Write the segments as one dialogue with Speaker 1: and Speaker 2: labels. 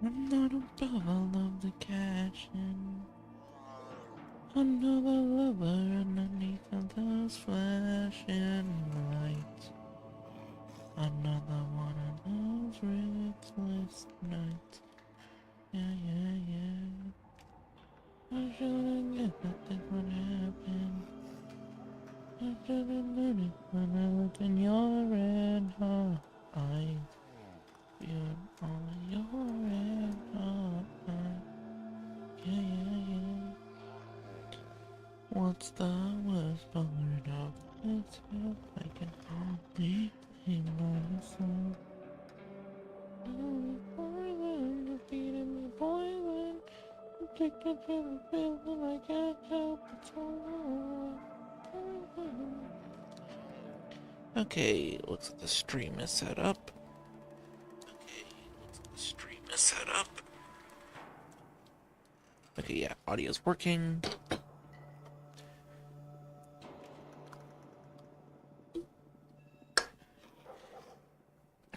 Speaker 1: I'm not above of the catching. Another lover underneath of those flashing lights. Another one of those restless nights. Yeah, yeah, yeah. I should've guessed that this would happen. I should've known it when I looked in your red hot eyes. Viewed all of your red hot eyes. Yeah, yeah, yeah. What's the worst part of this? I can only blame myself. Poison, you're feeding me poison. Addicted to the feeling I can't help it so. Okay, looks like the stream is set up. Okay, yeah, audio's working.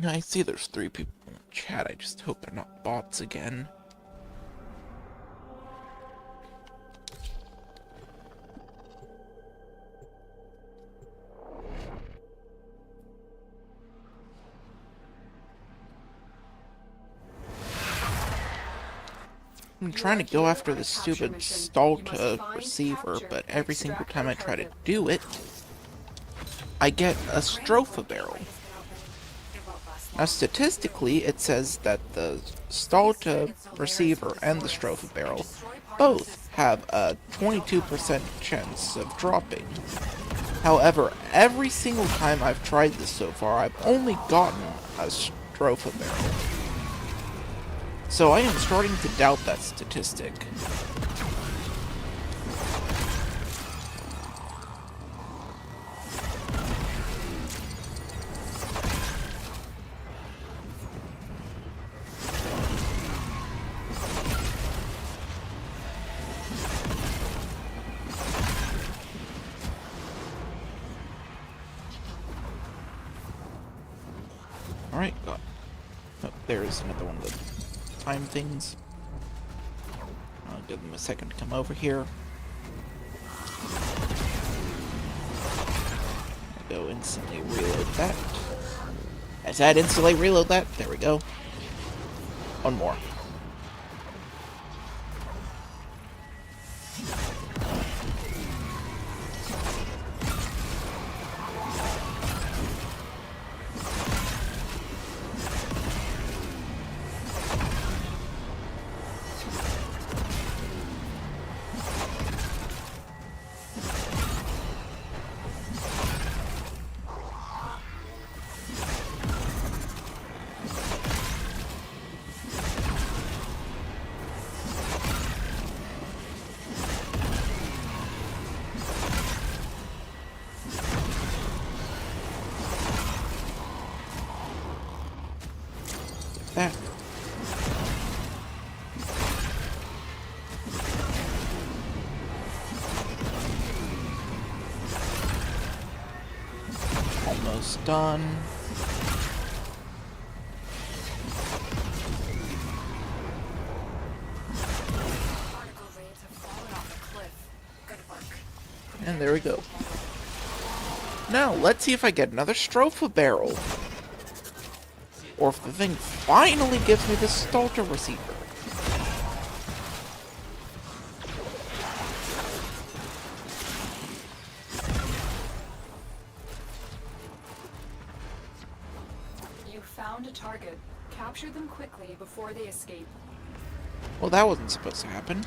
Speaker 1: Now I see there's 3 people in the chat. I just hope they're not bots again. I'm trying to go after this stupid Stalta receiver, but every single time I try to do it, I get a Stropha barrel. Now statistically, it says that the Stalta receiver and the Stropha barrel both have a 22% chance of dropping. However, every single time I've tried this so far, I've only gotten a Stropha barrel. So I am starting to doubt that statistic. Alright, got. Oh, there's another one of the time things. I'll give them a second to come over here. I'll go instantly reload that. I said instantly reload that. There we go. One more. That. Almost done. And there we go. Now, let's see if I get another Stropha barrel. Or if the thing finally gives me the Stalta receiver.
Speaker 2: You found a target. Capture them quickly before they escape.
Speaker 1: Well, that wasn't supposed to happen.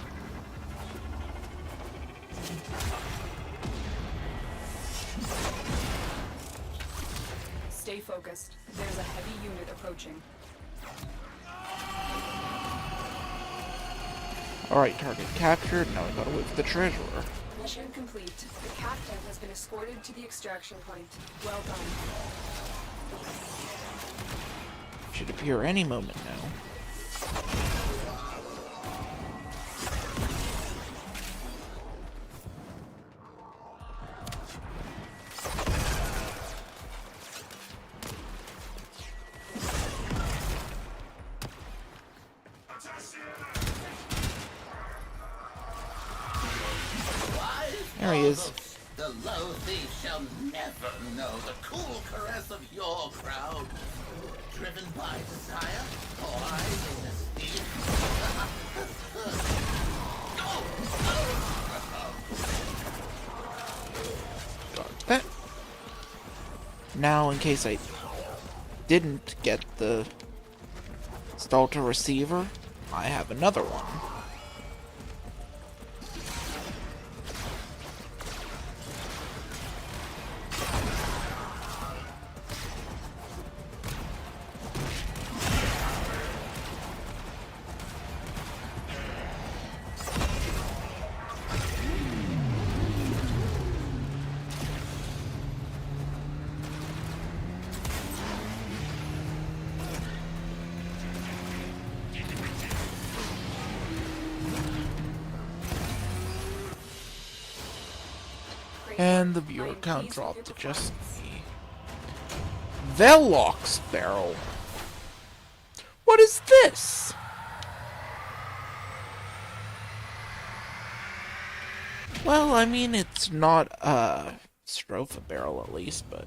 Speaker 2: Stay focused. There's a heavy unit approaching.
Speaker 1: Alright, target captured. Now I gotta wait for the treasurer.
Speaker 2: Mission complete. The captain has been escorted to the extraction point. Well done.
Speaker 1: Should appear any moment now. There he is.
Speaker 3: The low thief shall never know the cool caress of your crowd. Driven by desire, or idleness, thief.
Speaker 1: Got that. Now, in case I didn't get the Stalter receiver, I have another one. And the viewer count dropped to just me. Velox barrel. What is this? Well, I mean, it's not a Stropha barrel at least, but...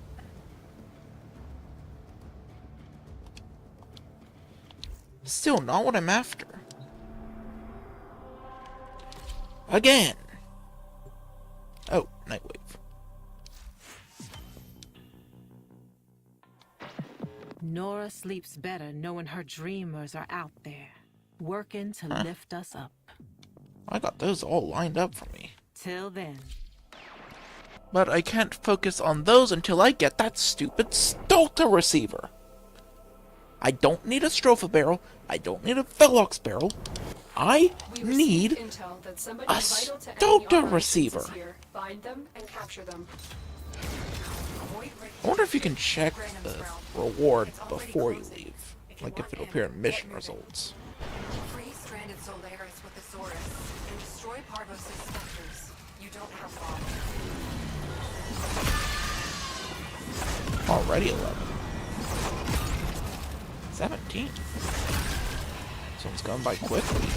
Speaker 1: still not what I'm after. Again! Oh, Nightwave.
Speaker 4: Nora sleeps better knowing her dreamers are out there, working to lift us up.
Speaker 1: I got those all lined up for me.
Speaker 4: Till then.
Speaker 1: But I can't focus on those until I get that stupid Stalter receiver. I don't need a Stropha barrel. I don't need a Velox barrel. I need
Speaker 2: intel that somebody
Speaker 1: a
Speaker 2: vital to enemy
Speaker 1: Stalter
Speaker 2: operations
Speaker 1: receiver.
Speaker 2: is here. Find them and capture them.
Speaker 1: I wonder if you can check the reward before you leave. Like if it'll appear in mission results.
Speaker 5: Free stranded Solaris with Thesaurus and destroy Parvos' specters. You don't have long.
Speaker 1: Already 11. 17. This one's gone by quickly.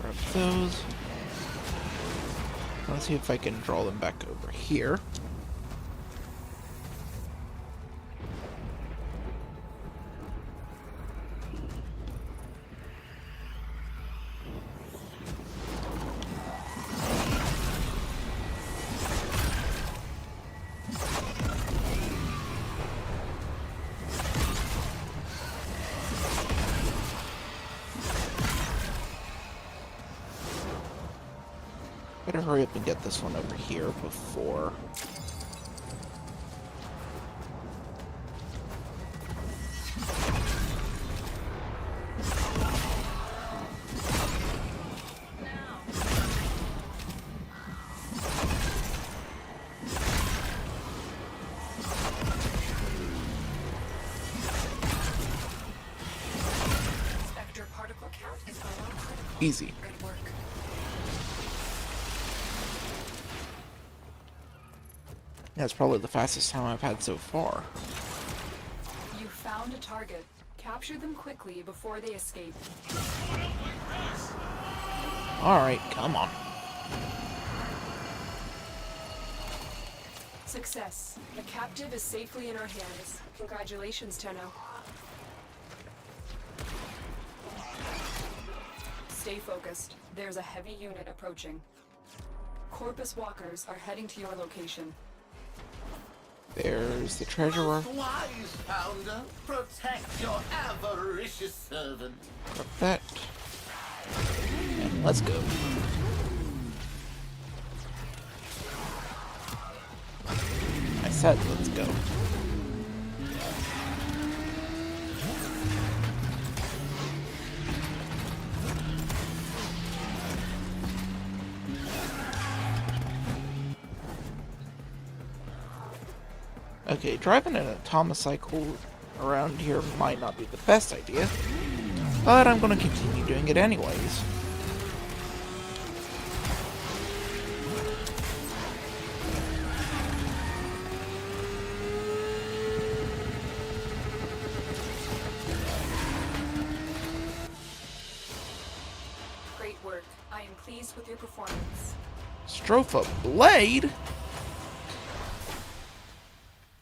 Speaker 1: Grab those. Let's see if I can draw them back over here. Better hurry up and get this one over here before...
Speaker 5: Spectre particle count is below critical.
Speaker 1: Easy.
Speaker 5: Good work.
Speaker 1: That's probably the fastest time I've had so far.
Speaker 2: You found a target. Capture them quickly before they escape.
Speaker 1: Alright, come on.
Speaker 2: Success. The captive is safely in our hands. Congratulations, Tenno. Stay focused. There's a heavy unit approaching. Corpus walkers are heading to your location.
Speaker 1: There's the treasurer.
Speaker 3: Wise founder, protect your avaricious servant.
Speaker 1: Grab that. And let's go. I said let's go. Okay, driving an atomocycle around here might not be the best idea, but I'm gonna continue doing it anyways.
Speaker 2: Great work. I am pleased with your performance.
Speaker 1: Stropha Blade?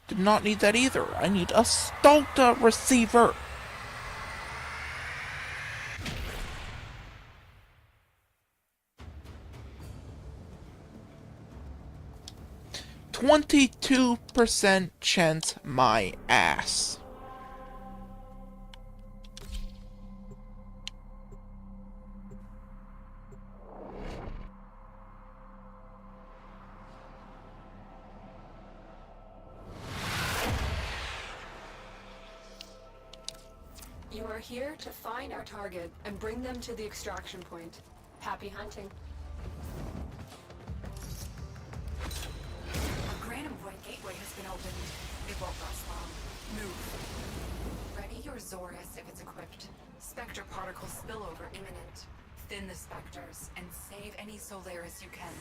Speaker 1: Did not need that either. I need a Stulta receiver. %22% chance my ass.
Speaker 2: You are here to find our target and bring them to the extraction point. Happy hunting.
Speaker 5: A Granum Void gateway has been opened. It won't last long. Move. Ready your Zorus if it's equipped. Spectre particle spillover imminent. Thin the specters and save any Solaris you can.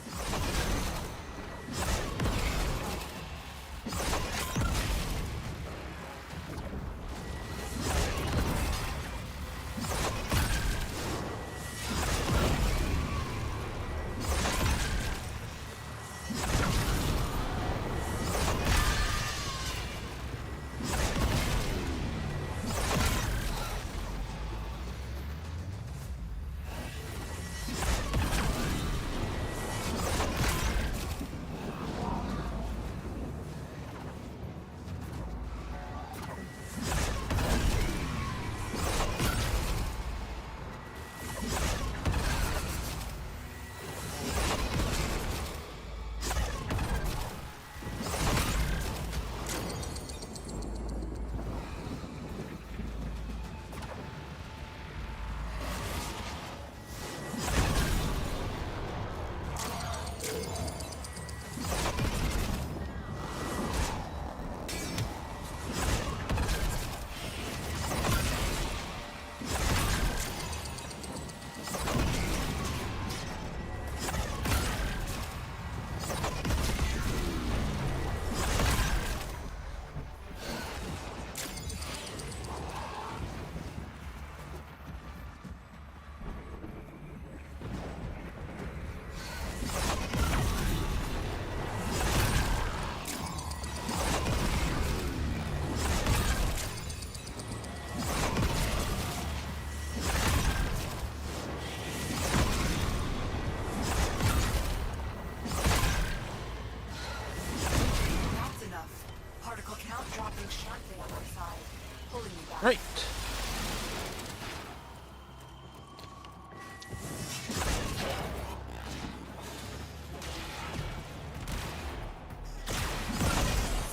Speaker 1: Right.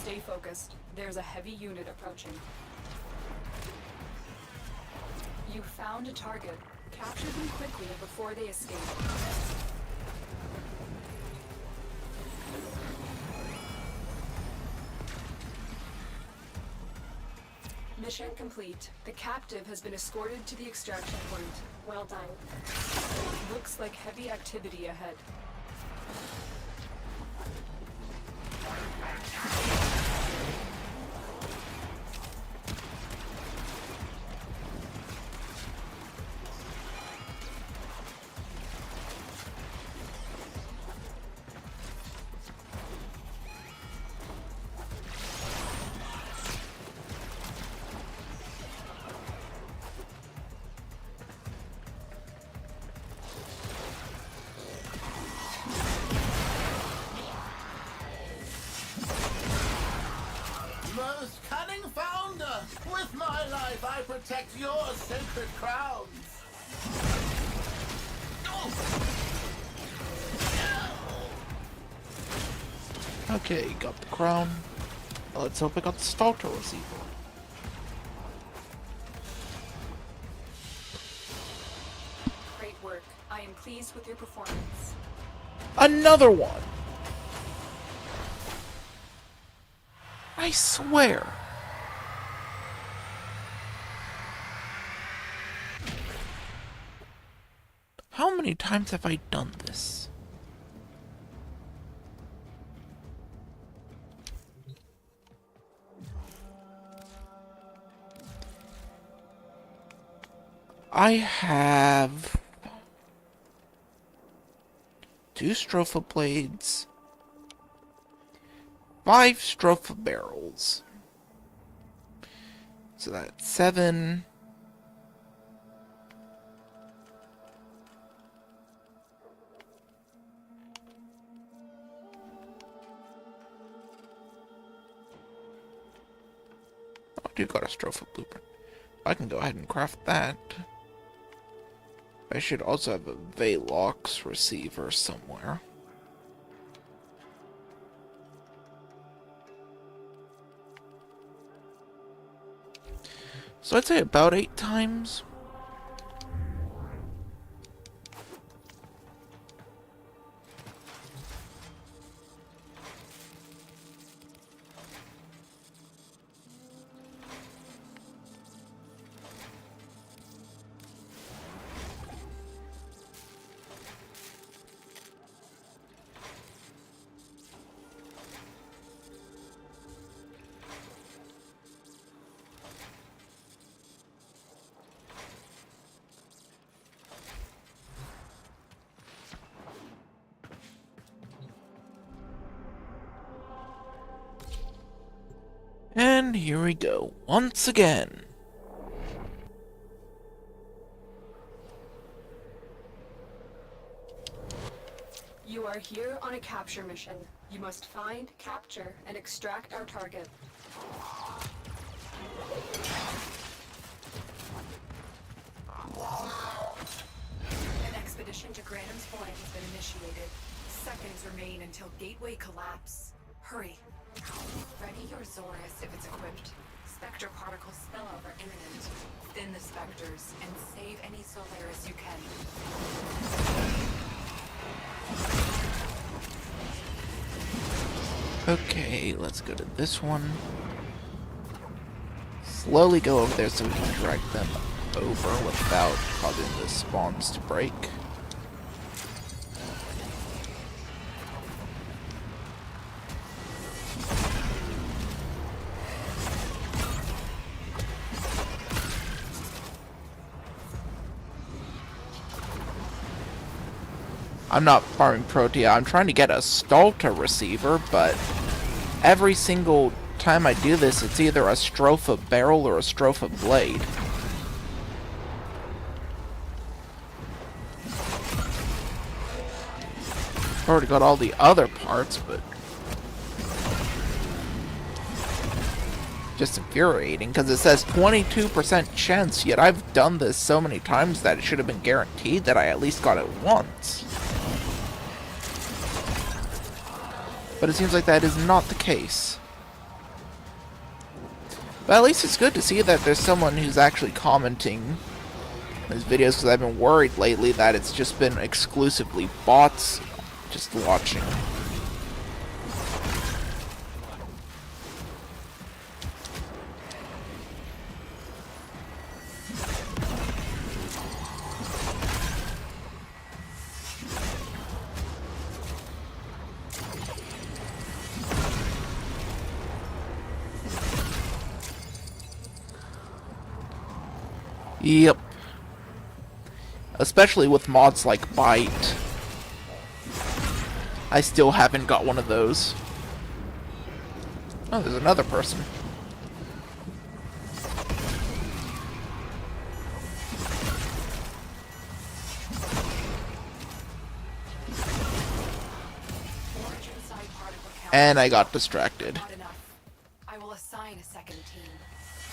Speaker 2: Stay focused. There's a heavy unit approaching. You found a target. Capture them quickly before they escape. Mission complete. The captive has been escorted to the extraction point. Well done. Looks like heavy activity ahead.
Speaker 3: Most cunning founder! With my life, I protect your sacred crowns!
Speaker 1: Okay, got the crown. Let's hope I got the Stalker receiver.
Speaker 2: Great work. I am pleased with your performance.
Speaker 1: Another one! I swear. How many times have I done this? I have 2 Stropha blades, 5 Stropha barrels. So that's 7. I do got a Stropha blueprint. I can go ahead and craft that. I should also have a Velox receiver somewhere. So I'd say about 8 times. And here we go, once again.
Speaker 2: You are here on a capture mission. You must find, capture, and extract our target.
Speaker 5: An expedition to Graham's Point has been initiated. Seconds remain until Gateway collapse. Hurry. Ready your Zorus if it's equipped. Spectre particle spillover imminent. Thin the specters and save any Solaris you can.
Speaker 1: Okay, let's go to this one. Slowly go over there so we can drag them over without causing the spawns to break. I'm not farming Protea, I'm trying to get a Stalta receiver, but every single time I do this, it's either a Stropha barrel or a Stropha blade. Already got all the other parts, but just infuriating because it says 22% chance, yet I've done this so many times that it should have been guaranteed that I at least got it once. But it seems like that is not the case. But at least it's good to see that there's someone who's actually commenting these videos, because I've been worried lately that it's just been exclusively bots just watching. Yep. Especially with mods like Bite. I still haven't got one of those. Oh, there's another person. And I got distracted.
Speaker 5: Not enough. I will assign a second team.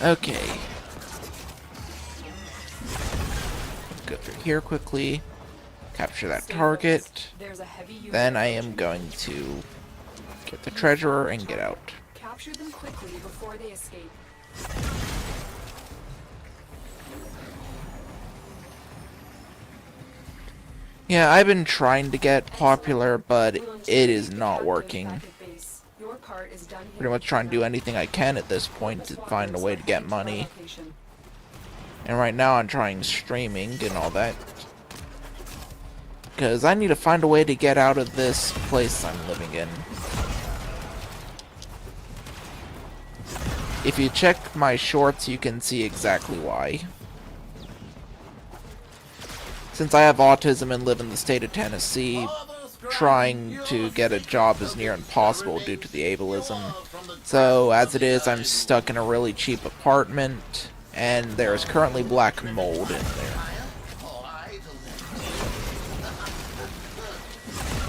Speaker 1: Okay. Go through here quickly. Capture that
Speaker 2: Stay
Speaker 1: target.
Speaker 2: focused. There's a heavy unit
Speaker 1: Then I am
Speaker 2: approaching.
Speaker 1: going to get the treasurer and get out.
Speaker 2: Capture them quickly before they escape.
Speaker 1: Yeah, I've been trying to get popular, but
Speaker 2: We'll
Speaker 1: it is
Speaker 2: intercept the
Speaker 1: not
Speaker 2: captive
Speaker 1: working.
Speaker 2: back at base. Your part is done here.
Speaker 1: Pretty much trying to do anything I can at this point to find a way to get money. And right now I'm trying streaming and all that. Because I need to find a way to get out of this place I'm living in. If you check my shorts, you can see exactly why. Since I have autism and live in the state of Tennessee, trying to get a job is near impossible due to the ableism. So, as it is, I'm stuck in a really cheap apartment, and there is currently black mold in there.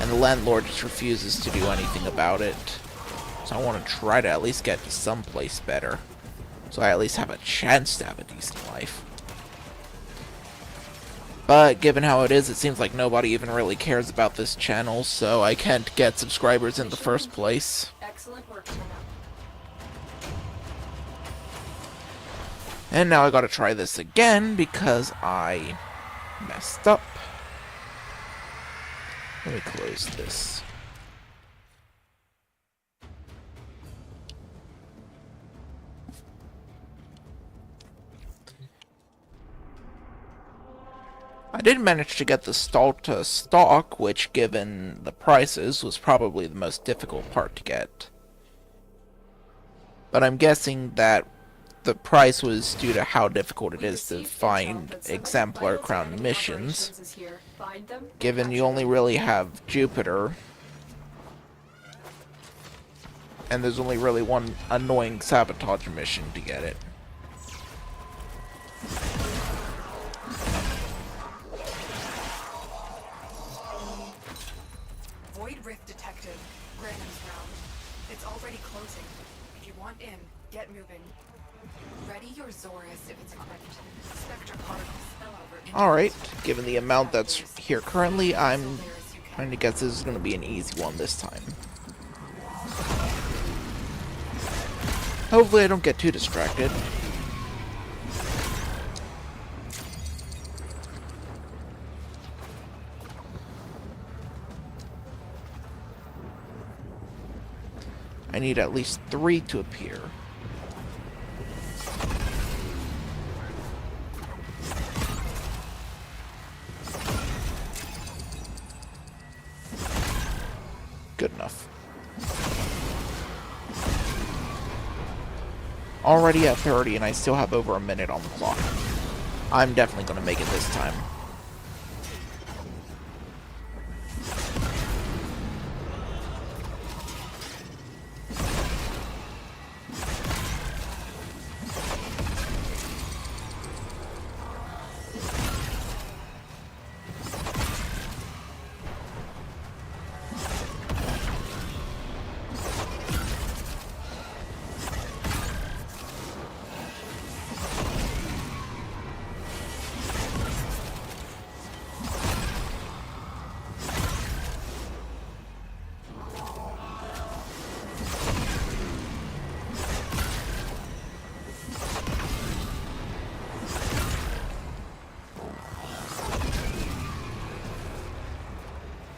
Speaker 1: And the landlord just refuses to do anything about it. So I want to try to at least get to someplace better. So I at least have a chance to have a decent life. But given how it is, it seems like nobody even really cares about this channel, so I can't get subscribers in the first place.
Speaker 2: Excellent work.
Speaker 1: And now I gotta try this again because I messed up. Let me close this. I did manage to get the stall to stock, which, given the prices, was probably the most difficult part to get. But I'm guessing that the price was due to how difficult it is to find exemplar crown missions, given you only really have Jupiter, and there's only really one annoying sabotage mission to get it.
Speaker 5: Void Rift detected. Graham's round. It's already closing. If you want in, get moving. Ready your Zorus if it's equipped. Spectre particles spill over into
Speaker 1: Alright, given the amount that's here currently, I'm trying to guess this is going to be an easy one this time. Hopefully I don't get too distracted. I need at least 3 to appear. Good enough. Already at 30 and I still have over a minute on the clock. I'm definitely going to make it this time.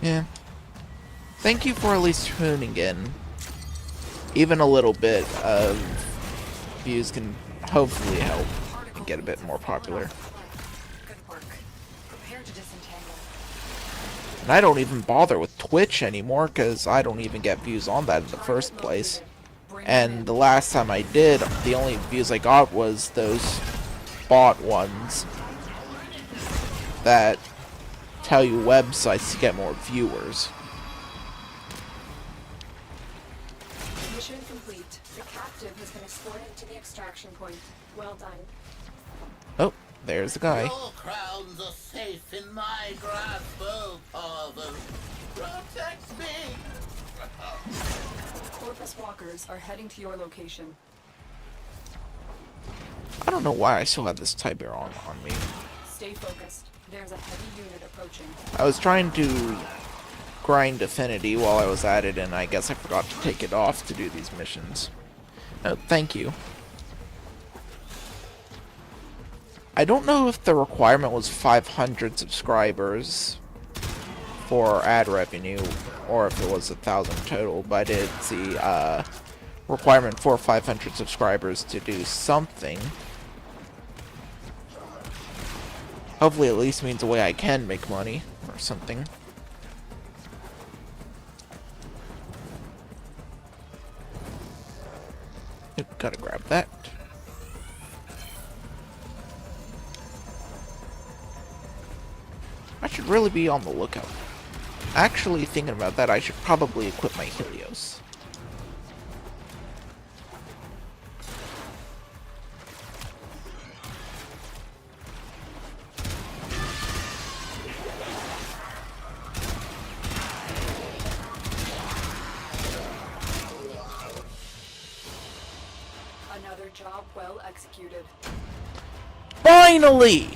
Speaker 1: Yeah. Thank you for at least tuning in. Even a little bit of views can hopefully help and get a bit more popular.
Speaker 5: Good work. Prepare to disentangle.
Speaker 1: And I don't even bother with Twitch anymore because I don't even get views on that in the first place. And the last time I did, the only views I got was those bot ones that tell you websites to get more viewers.
Speaker 2: Mission complete. The captive has been escorted to the extraction point. Well done.
Speaker 1: Oh, there's the guy.
Speaker 3: Your crowns are safe in my grasp, oh father. Protect me!
Speaker 2: Corpus walkers are heading to your location.
Speaker 1: I don't know why I still have this type error on me.
Speaker 2: Stay focused. There's a heavy unit approaching.
Speaker 1: I was trying to grind Affinity while I was at it, and I guess I forgot to take it off to do these missions. Oh, thank you. I don't know if the requirement was 500 subscribers for ad revenue, or if it was 1,000 total, but I did see requirement for 500 subscribers to do something. Hopefully at least means a way I can make money, or something. Oop, gotta grab that. I should really be on the lookout. Actually, thinking about that, I should probably equip my Helios.
Speaker 2: Another job well executed.
Speaker 1: Finally!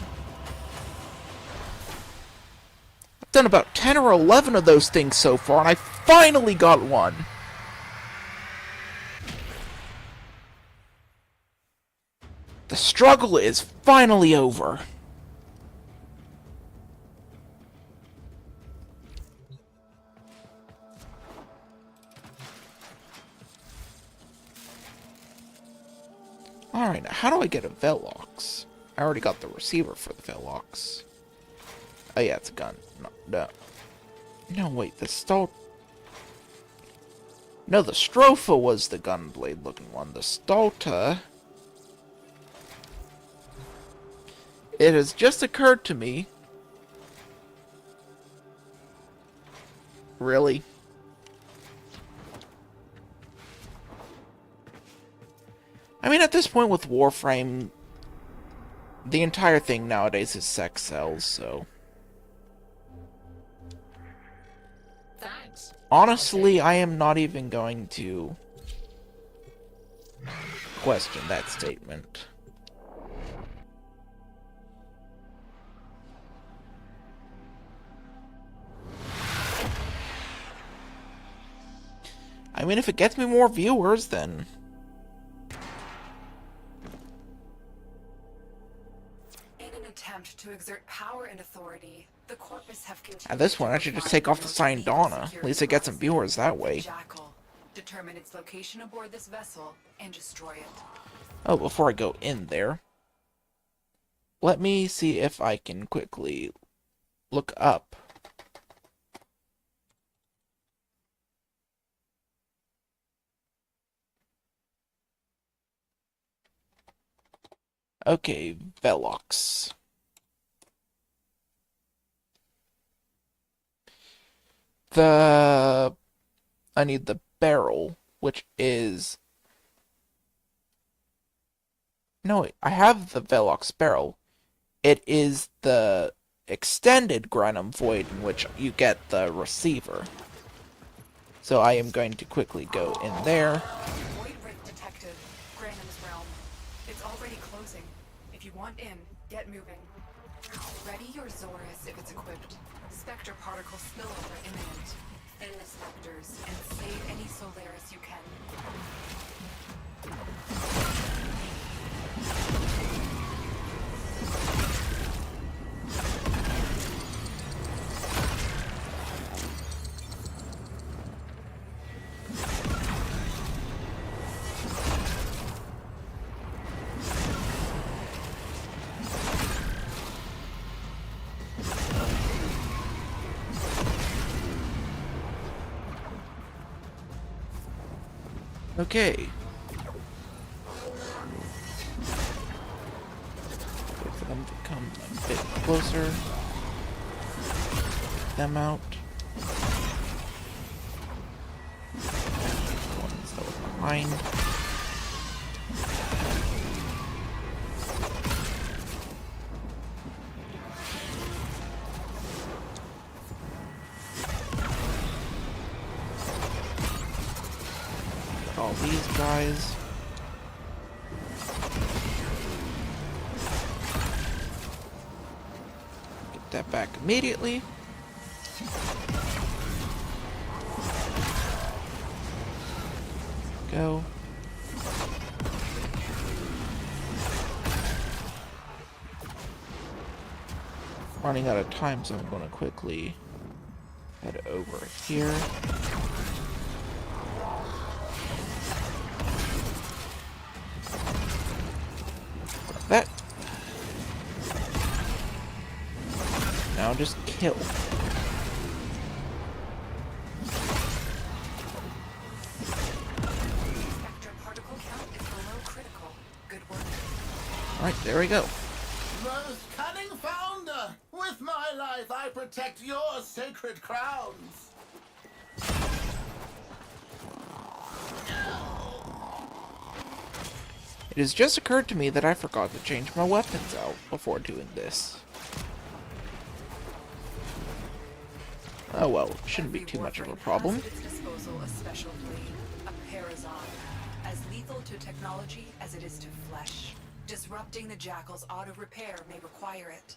Speaker 1: I've done about 10 or 11 of those things so far, and I finally got one. The struggle is finally over. Alright, now how do I get a Velox? I already got the receiver for the Velox. Oh yeah, it's a gun. No. No, wait, the No, the Stropha was the gunblade looking one. The Stulta... It has just occurred to me... Really? I mean, at this point with Warframe, the entire thing nowadays is sex sells, so...
Speaker 3: Thanks.
Speaker 1: Honestly, I am not even going to question that statement. I mean, if it gets me more viewers, then...
Speaker 5: In an attempt to exert power and authority, the Corpus have continued.
Speaker 1: At this point, I should just take off the sign Donna. At least I get some viewers that way.
Speaker 5: Jackal. Determine its location aboard this vessel and destroy it.
Speaker 1: Oh, before I go in there, let me see if I can quickly look up. Okay, Velox. I need the barrel, which is... No, wait, I have the Velox barrel. It is the extended Granum Void in which you get the receiver. So I am going to quickly go in there.
Speaker 5: Void Rift detected. Granum's realm. It's already closing. If you want in, get moving. Ready your Zorus if it's equipped. Spectre particle spillover imminent. Thin the specters and save any Solaris you can.
Speaker 1: Okay. Wait for them to come a bit closer. Get them out. Ones that were behind. All these guys. Get that back immediately. Go. Running out of time, so I'm going to quickly Head over here. That. Now just kill.
Speaker 5: Spectre particle count is below critical. Good work.
Speaker 1: Alright, there we go.
Speaker 3: Most cunning founder! With my life, I protect your sacred crowns!
Speaker 1: It has just occurred to me that I forgot to change my weapons out before doing this. Oh well, shouldn't be too much of a problem.
Speaker 2: Has at its disposal a special blade, a Parazon, as lethal to technology as it is to flesh.
Speaker 5: Disrupting the Jackal's auto repair may require it.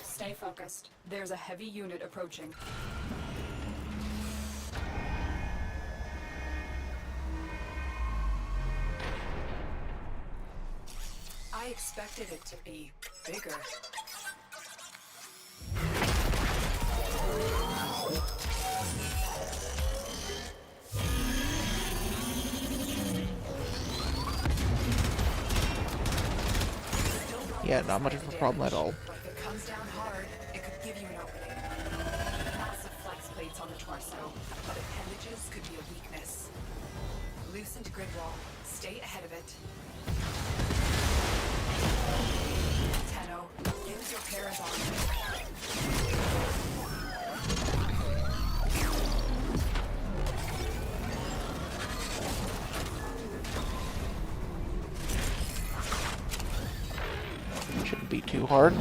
Speaker 2: Stay focused. There's a heavy unit approaching.
Speaker 5: I expected it to be bigger.
Speaker 1: Yeah, not much of a problem at all.
Speaker 5: But if it comes down hard, it could give you an opening. Massive flex plates on the torso, but appendages could be a weakness. Loosened grid wall. Stay ahead of it. Tenno, use your Parazon.
Speaker 1: Shouldn't be too hard.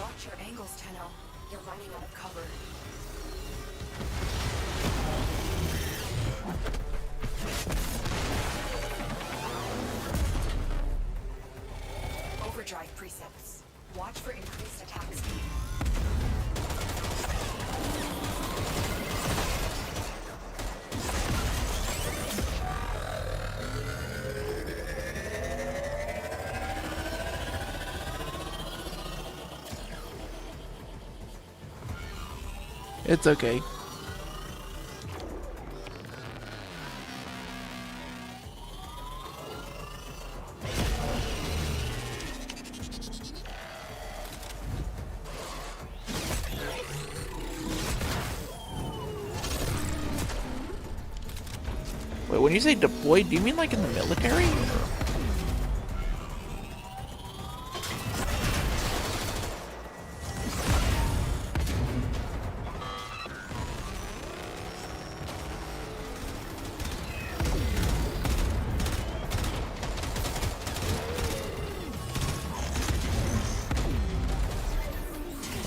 Speaker 5: Watch your angles, Tenno. You're running out of cover. Overdrive presets. Watch for increased attack speed.
Speaker 1: It's okay. Wait, when you say deployed, do you mean like in the military?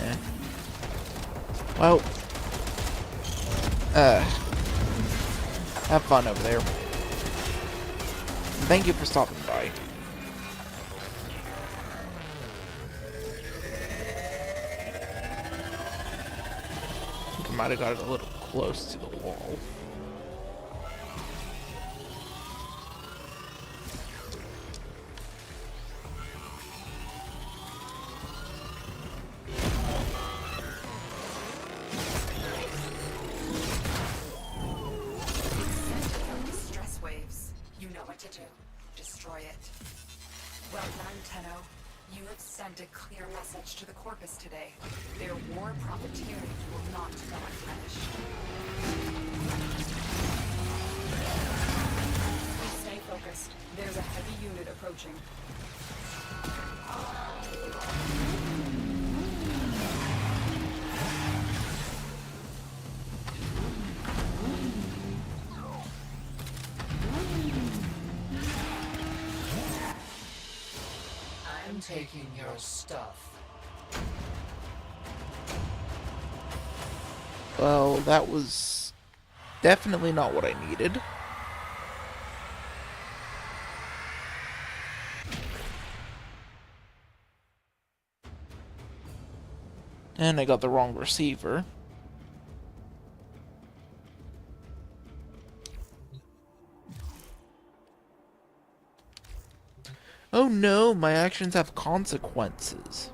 Speaker 1: Eh. Well, have fun over there. Thank you for stopping by. I think I might have got it a little close to the wall.
Speaker 5: Stress waves. You know what to do. Destroy it. Well done, Tenno. You have sent a clear message to the Corpus today. Their war profiteering will not go unpunished.
Speaker 2: Stay focused. There's a heavy unit approaching.
Speaker 6: I'm taking your stuff.
Speaker 1: Well, that was definitely not what I needed. And I got the wrong receiver. Oh no, my actions have consequences.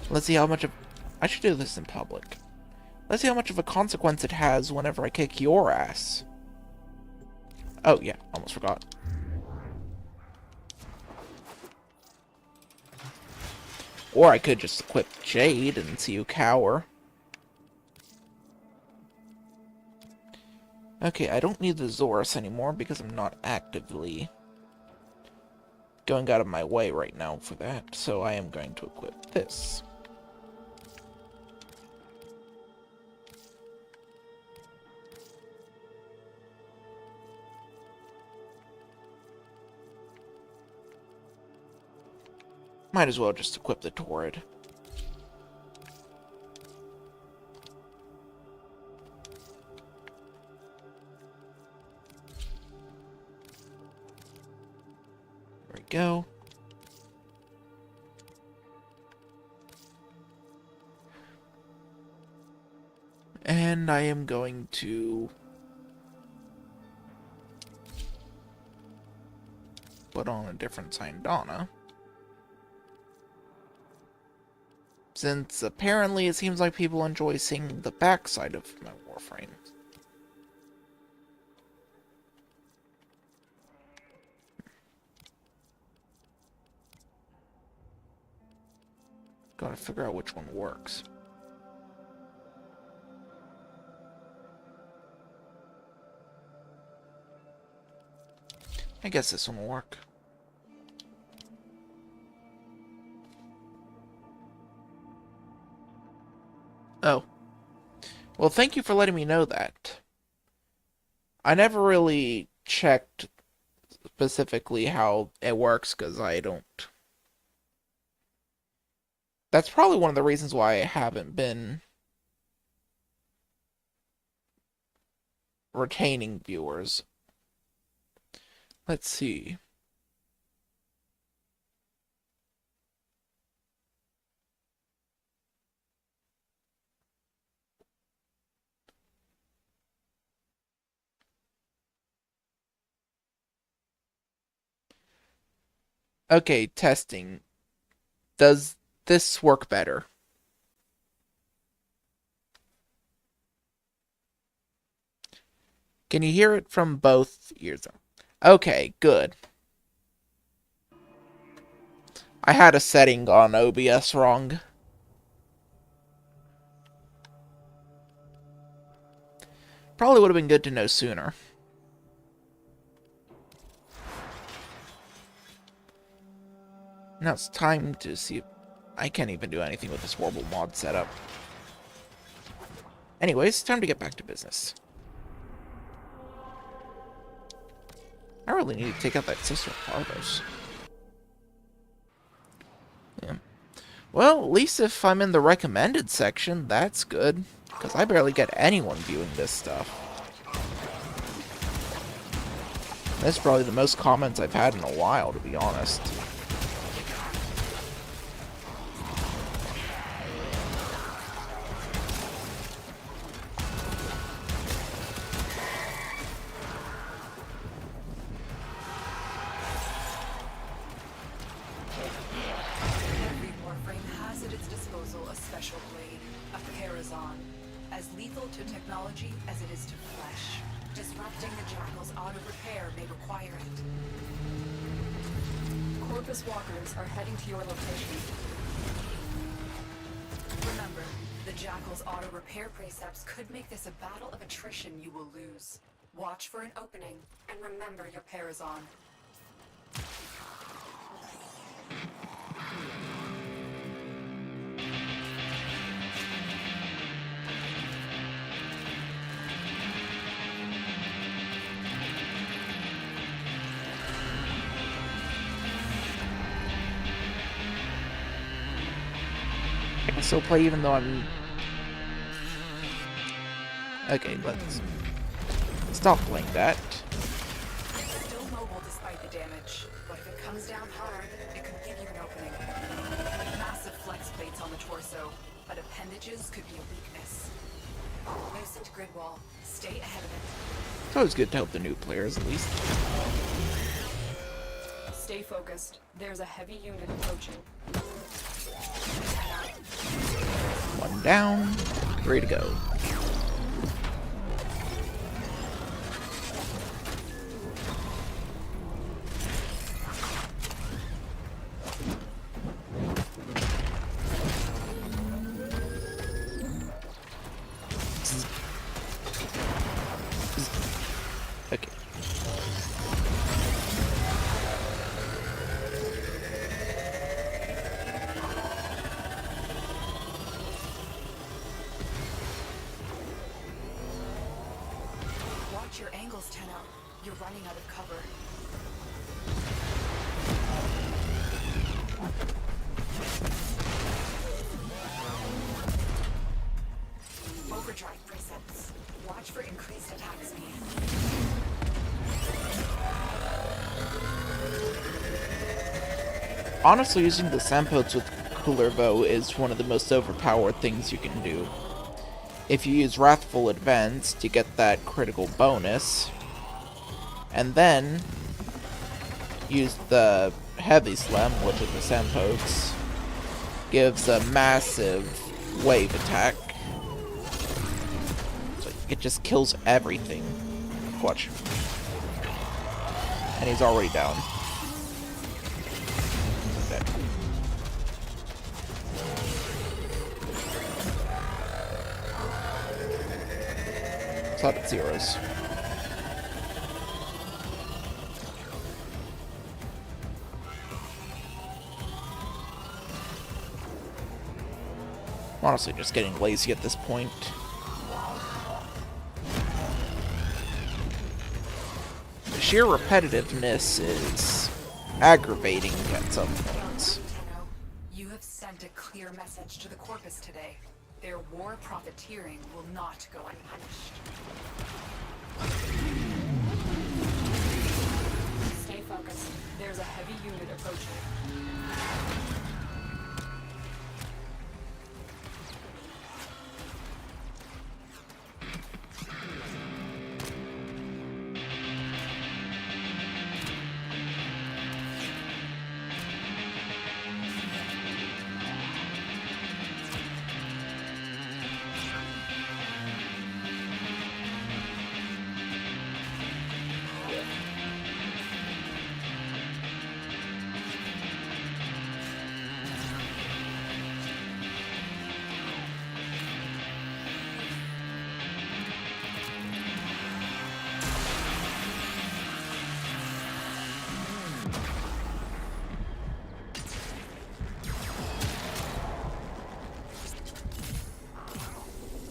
Speaker 1: Let's see how much of... I should do this in public. Let's see how much of a consequence it has whenever I kick your ass. Oh yeah, almost forgot. Or I could just equip Jade and see you cower. Okay, I don't need the Zorus anymore because I'm not actively going out of my way right now for that, so I am going to equip this. Might as well just equip the Torrid. There we go. And I am going to put on a different Syndana. Since apparently it seems like people enjoy seeing the backside of my Warframe. Gotta figure out which one works. I guess this one will work. Oh. Well, thank you for letting me know that. I never really checked specifically how it works, because I don't... That's probably one of the reasons why I haven't been retaining viewers. Let's see. Okay, testing. Does this work better? Can you hear it from both ears? Okay, good. I had a setting on OBS wrong. Probably would have been good to know sooner. Now it's time to see if I can't even do anything with this horrible mod setup. Anyways, time to get back to business. I really need to take out that Sister Parvos. Yeah. Well, at least if I'm in the recommended section, that's good. Because I barely get anyone viewing this stuff. That's probably the most comments I've had in a while, to be honest.
Speaker 5: Every Warframe has at its disposal a special blade, a Parazon, as lethal to technology as it is to flesh. Disrupting the Jackal's auto-repair may require it.
Speaker 2: Corpus walkers are heading to your location.
Speaker 5: Remember, the Jackal's auto-repair precepts could make this a battle of attrition you will lose. Watch for an opening, and remember your Parazon.
Speaker 1: I can still play even though I'm... Okay, let's stop playing that.
Speaker 5: Still mobile despite the damage, but if it comes down hard, it could give you an opening. but appendages could be a weakness. Loosened grid wall. Stay ahead of it.
Speaker 1: It's always good to help the new players, at least.
Speaker 2: Stay focused. There's a heavy unit approaching.
Speaker 1: One down. 3 to go. Okay.
Speaker 5: Watch your angles, Tenno. You're running out of cover. Overdrive precepts. Watch for increased attack speed.
Speaker 1: Honestly, using the Sampotes with Cooler Bow is one of the most overpowered things you can do. If you use Wrathful Advance to get that critical bonus, and then use the Heavy Slam, which is the Sampotes, gives a massive wave attack. So it just kills everything. Watch. And he's already down. Dead. It's not at zeros. I'm honestly just getting lazy at this point. The sheer repetitiveness is aggravating at some points.
Speaker 5: Tenno, you have sent a clear message to the Corpus today. Their war profiteering will not go unpunished.
Speaker 2: Stay focused. There's a heavy unit approaching.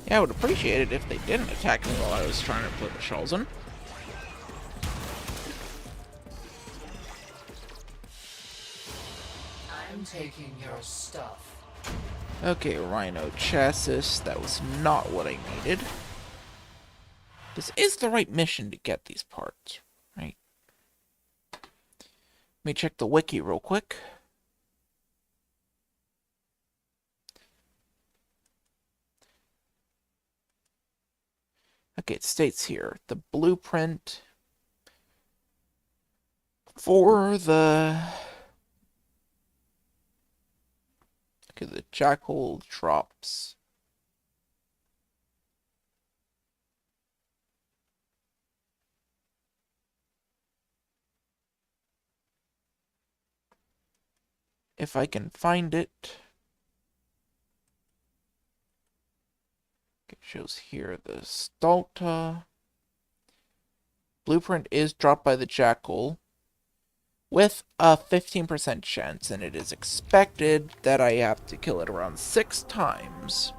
Speaker 1: Yeah, I would appreciate it if they didn't attack me while I was trying to put the Shulzin.
Speaker 6: I'm taking your stuff.
Speaker 1: Okay, Rhino Chassis. That was not what I needed. This is the right mission to get these parts, right? Let me check the wiki real quick. Okay, it states here, the blueprint for the... Okay, the Jackal drops. If I can find it. It shows here the Stulta. Blueprint is dropped by the Jackal with a 15% chance, and it is expected that I have to kill it around 6 times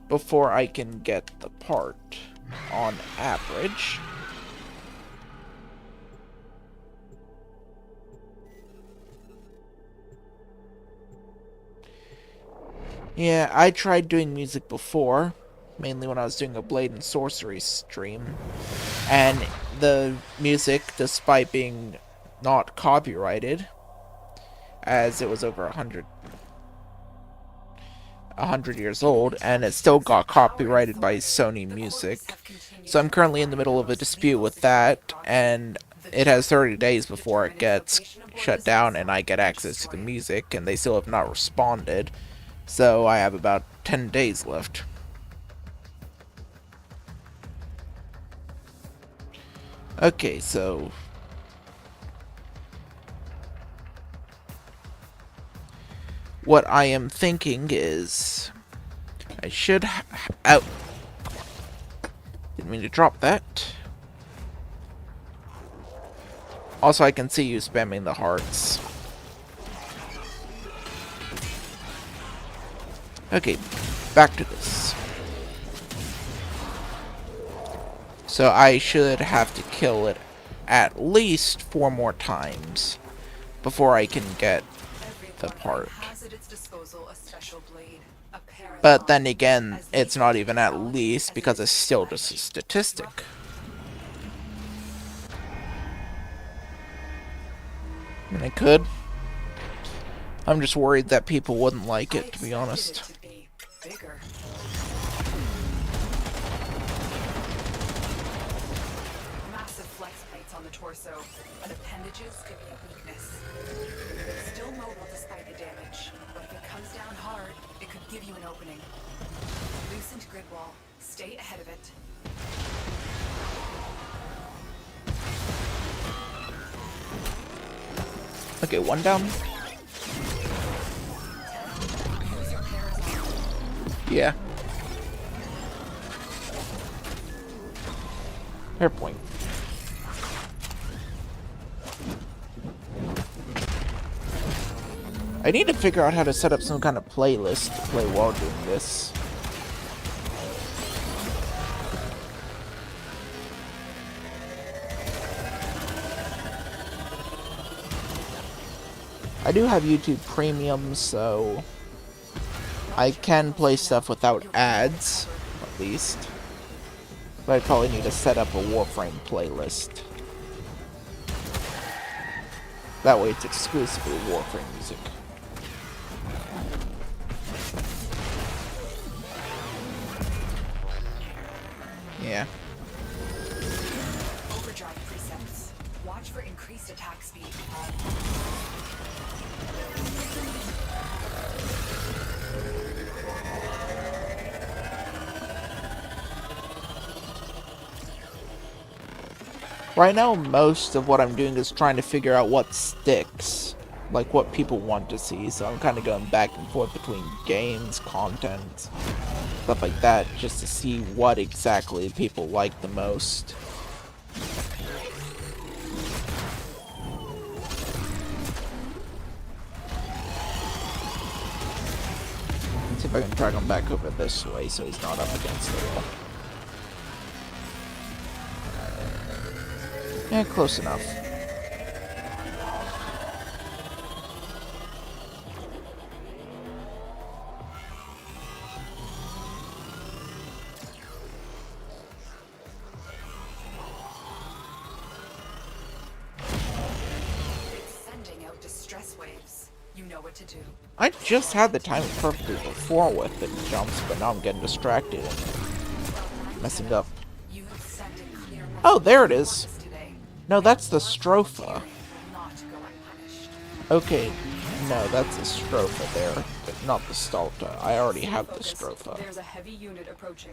Speaker 1: before I can get the part on average. Yeah, I tried doing music before, mainly when I was doing a Blade and Sorcery stream, and the music, despite being not copyrighted, as it was over 100, 100 years old, and it still got copyrighted by Sony Music. So I'm currently in the middle of a dispute with that, and it has 30 days before it gets shut down and I get access to the music, and they still have not responded. So I have about 10 days left. Okay, so what I am thinking is I should out. Didn't mean to drop that. Also, I can see you spamming the hearts. Okay, back to this. So I should have to kill it at least 4 more times before I can get the part. But then again, it's not even at least because it's still just a statistic. I mean, I could. I'm just worried that people wouldn't like it, to be honest.
Speaker 5: Massive flex plates on the torso, but appendages give you weakness. Still mobile despite the damage, but if it comes down hard, it could give you an opening. Loosened grid wall. Stay ahead of it.
Speaker 1: Okay, one down. Yeah. Fair point. I need to figure out how to set up some kind of playlist to play while doing this. I do have YouTube Premium, so I can play stuff without ads, at least. But I probably need to set up a Warframe playlist. That way it's exclusively Warframe music. Yeah.
Speaker 5: Overdrive presets. Watch for increased attack speed.
Speaker 1: Right now, most of what I'm doing is trying to figure out what sticks. Like, what people want to see. So I'm kind of going back and forth between games, content, stuff like that, just to see what exactly people like the most. Let's see if I can drag him back over this way so he's not up against the wall. Yeah, close enough.
Speaker 5: It's sending out distress waves. You know what to do.
Speaker 1: I just had the timing perfectly before with the jumps, but now I'm getting distracted and messing up.
Speaker 5: You have sent a clear
Speaker 1: Oh, there it is.
Speaker 5: message today.
Speaker 1: No, that's the Stropha.
Speaker 5: Will not go unpunished.
Speaker 1: Okay, no, that's the Stropha there, but not the Stalta. I already have the Stropha.
Speaker 2: There's a heavy unit approaching.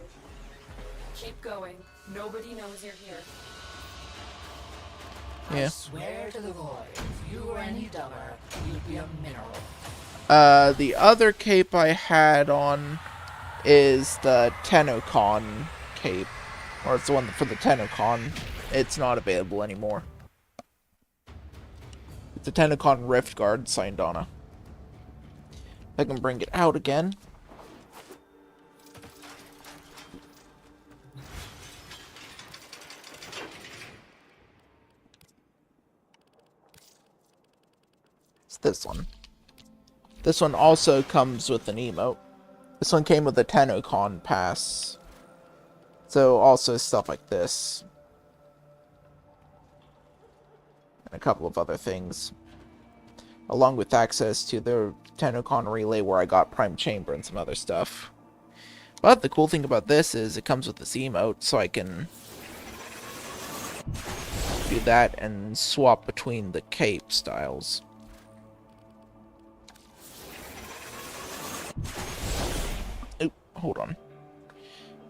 Speaker 2: Keep going. Nobody knows you're here.
Speaker 1: Yeah.
Speaker 6: Swear to the void, if you were any dumber, you'd be a mineral.
Speaker 1: The other cape I had on is the Tenocon cape. Or it's the one for the Tenocon. It's not available anymore. It's a Tenocon Rift Guard Syndana. I can bring it out again. It's this one. This one also comes with an emote. This one came with a Tenocon pass. So also stuff like this. And a couple of other things. along with access to the TennoCon relay where I got Prime Chamber and some other stuff. But the cool thing about this is it comes with this emote, so I can do that and swap between the cape styles. Oop, hold on.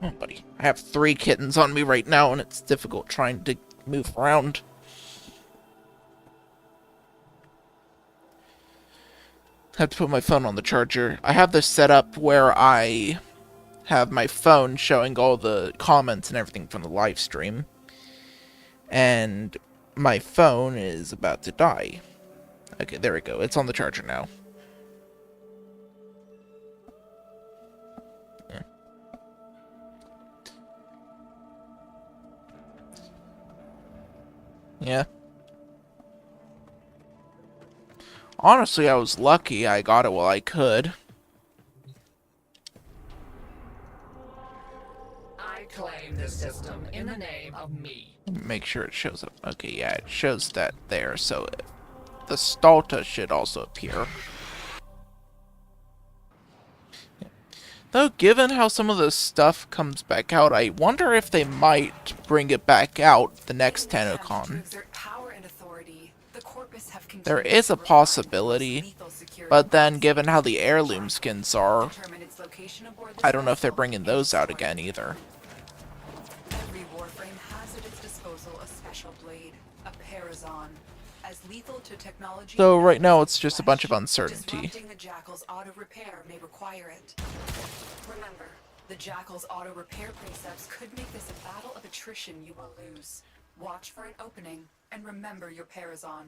Speaker 1: Oh, buddy. I have 3 kittens on me right now, and it's difficult trying to move around. Have to put my phone on the charger. I have this set up where I have my phone showing all the comments and everything from the live stream. And my phone is about to die. Okay, there we go. It's on the charger now. Yeah. Honestly, I was lucky I got it while I could.
Speaker 6: I claim this system in the name of me.
Speaker 1: Make sure it shows up. Okay, yeah, it shows that there, so the Stulta should also appear. Though, given how some of the stuff comes back out, I wonder if they might bring it back out the next TennoCon. There is a possibility, but then given how the heirloom skins are, I don't know if they're bringing those out again either.
Speaker 5: Every warframe has at its disposal a special blade, a Parazon, as lethal to technology.
Speaker 1: So right now it's just a bunch of uncertainty.
Speaker 5: Disrupting the Jackal's auto repair may require it. Remember, the Jackal's auto repair precepts could make this a battle of attrition you will lose. Watch for an opening and remember your Parazon.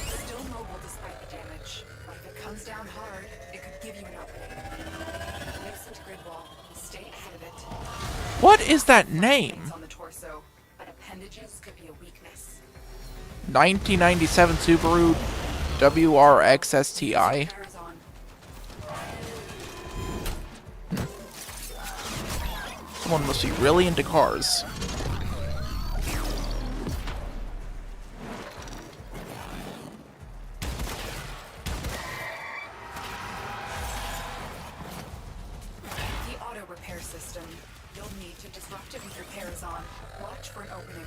Speaker 5: Still mobile despite the damage, but if it comes down hard, it could give you an opening. Listen to grid wall. Stay ahead of it.
Speaker 1: What is that name?
Speaker 5: On the torso, but appendages could be a weakness.
Speaker 1: 1997 Subaru WRX STI. Someone must be really into cars.
Speaker 5: The auto repair system. You'll need to disrupt it with your Parazon. Watch for an opening.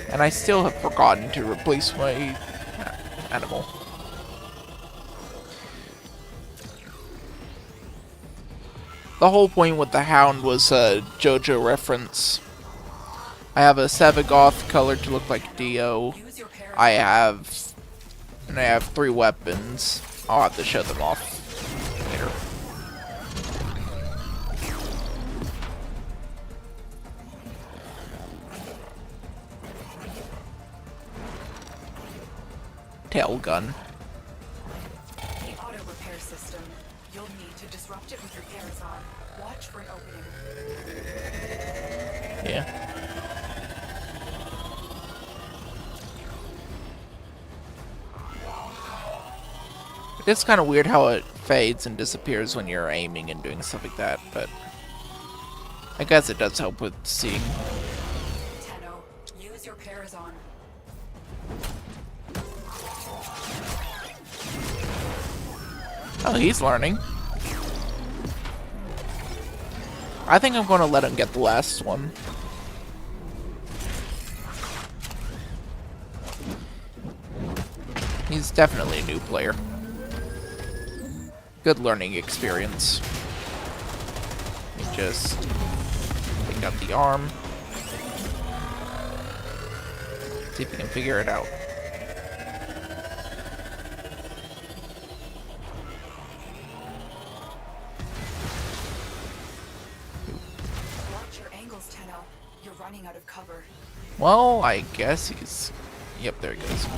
Speaker 1: And I still have forgotten to replace my animal. The whole point with the Hound was a JoJo reference. I have a Sevagoth colored to look like Dio. I have 3 weapons. I'll have to show them off later. Tail gun.
Speaker 5: The auto repair system. You'll need to disrupt it with your Parazon. Watch for an opening.
Speaker 1: Yeah. It's kind of weird how it fades and disappears when you're aiming and doing stuff like that, but I guess it does help with seeing.
Speaker 5: Tenno, use your Parazon.
Speaker 1: Oh, he's learning. I think I'm going to let him get the last one. He's definitely a new player. Good learning experience. Let me just pick up the arm. See if we can figure it out.
Speaker 5: Watch your angles, Tenno. You're running out of cover.
Speaker 1: Well, I guess he's... Yep, there he goes.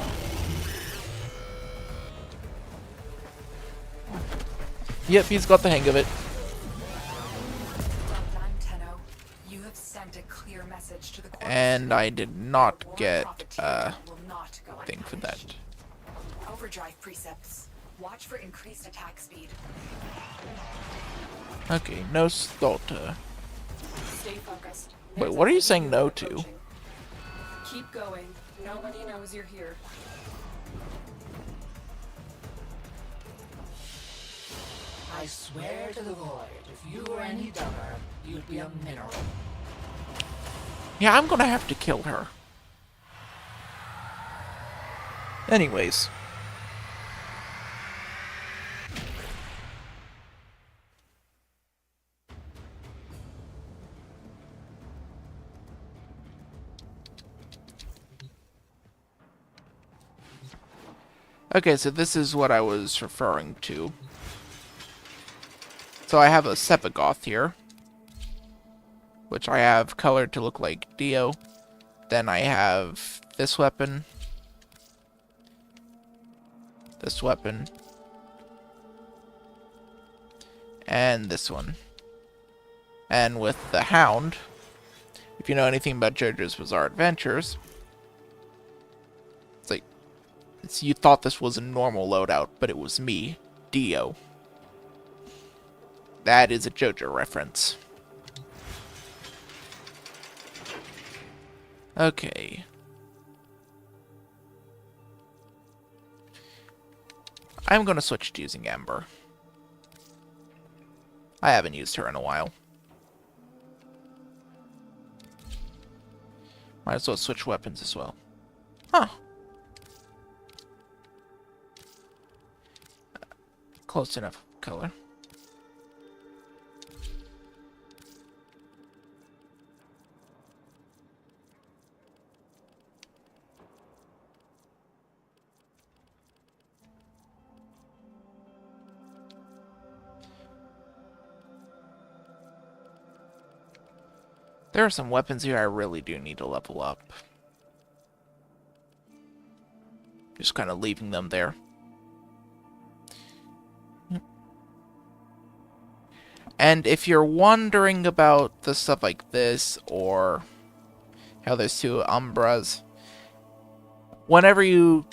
Speaker 1: Yep, he's got the hang of it.
Speaker 5: Well done, Tenno. You have sent a clear message to the Corps.
Speaker 1: And I did not
Speaker 5: War
Speaker 1: get
Speaker 5: profiteering will not go
Speaker 1: thing for that.
Speaker 5: unpunished. Overdrive precepts. Watch for increased attack speed.
Speaker 1: Okay, no Stulta.
Speaker 5: Stay focused.
Speaker 1: Wait, what are you saying no to?
Speaker 2: Keep going. Nobody knows you're here.
Speaker 6: I swear to the void, if you were any dumber, you'd be a mineral.
Speaker 1: Yeah, I'm gonna have to kill her. Anyways. Okay, so this is what I was referring to. So I have a Sepagoth here, which I have colored to look like Dio. Then I have this weapon, and this one. And with the Hound, if you know anything about JoJo's Bizarre Adventures, it's like, you thought this was a normal loadout, but it was me, Dio. That is a JoJo reference. Okay. I'm gonna switch to using Ember. I haven't used her in a while. Might as well switch weapons as well. Huh. Close enough color. There are some weapons here I really do need to level up. Just kind of leaving them there. And if you're wondering about the stuff like this, or how there's two Umbras, whenever you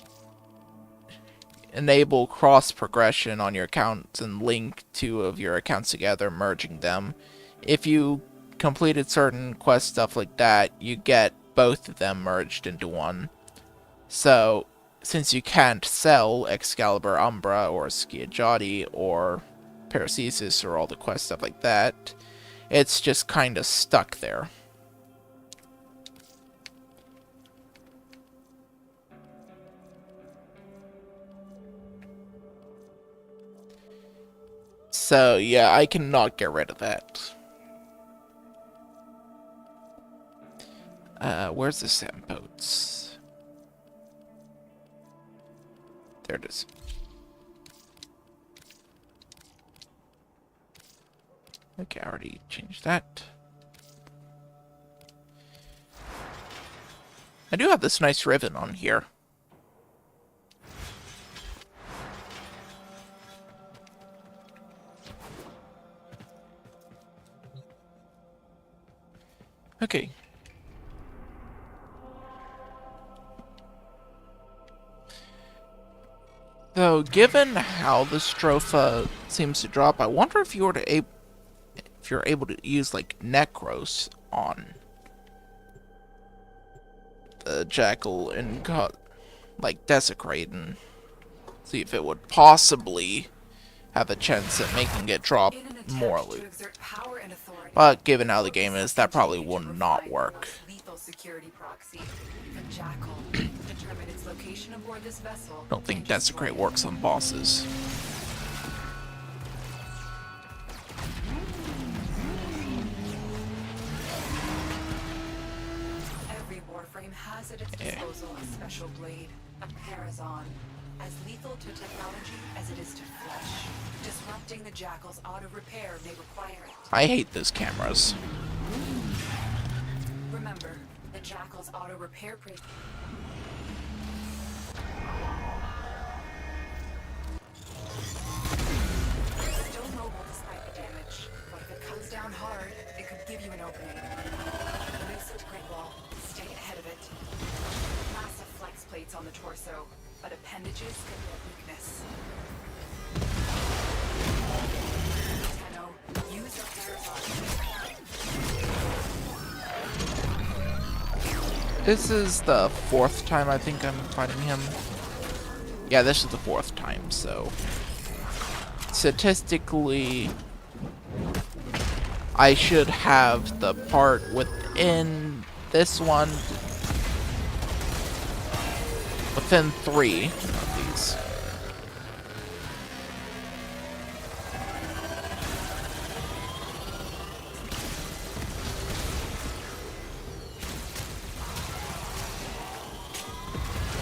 Speaker 1: enable cross progression on your accounts and link two of your accounts together, merging them, if you completed certain quest stuff like that, you get both of them merged into one. So, since you can't sell Excalibur Umbra or Skiajati or Paracesis or all the quest stuff like that, it's just kind of stuck there. So, yeah, I cannot get rid of that. Where's the sandboats? There it is. Okay, I already changed that. I do have this nice ribbon on here. Okay. Though, given how the Stropha seems to drop, I wonder if you were to if you're able to use like Necros on the Jackal and like Desecrate and see if it would possibly have a chance at making it drop more loot. But given how the game is, that probably would not work. Don't think Desecrate works on bosses.
Speaker 5: Every Warframe has at its disposal a special blade, a Parazon, as lethal to technology as it is to flesh. Disrupting the Jackal's auto-repair may require it.
Speaker 1: I hate those cameras.
Speaker 5: Remember, the Jackal's auto-repair still mobile despite the damage, but if it comes down hard, it could give you an opening. Lucid Great Wall, stay ahead of it. Massive flex plates on the torso, but appendages could be a weakness. Tenno, use your Parazon.
Speaker 1: This is the 4th time I think I'm fighting him. Yeah, this is the 4th time, so statistically I should have the part within this one within 3 of these.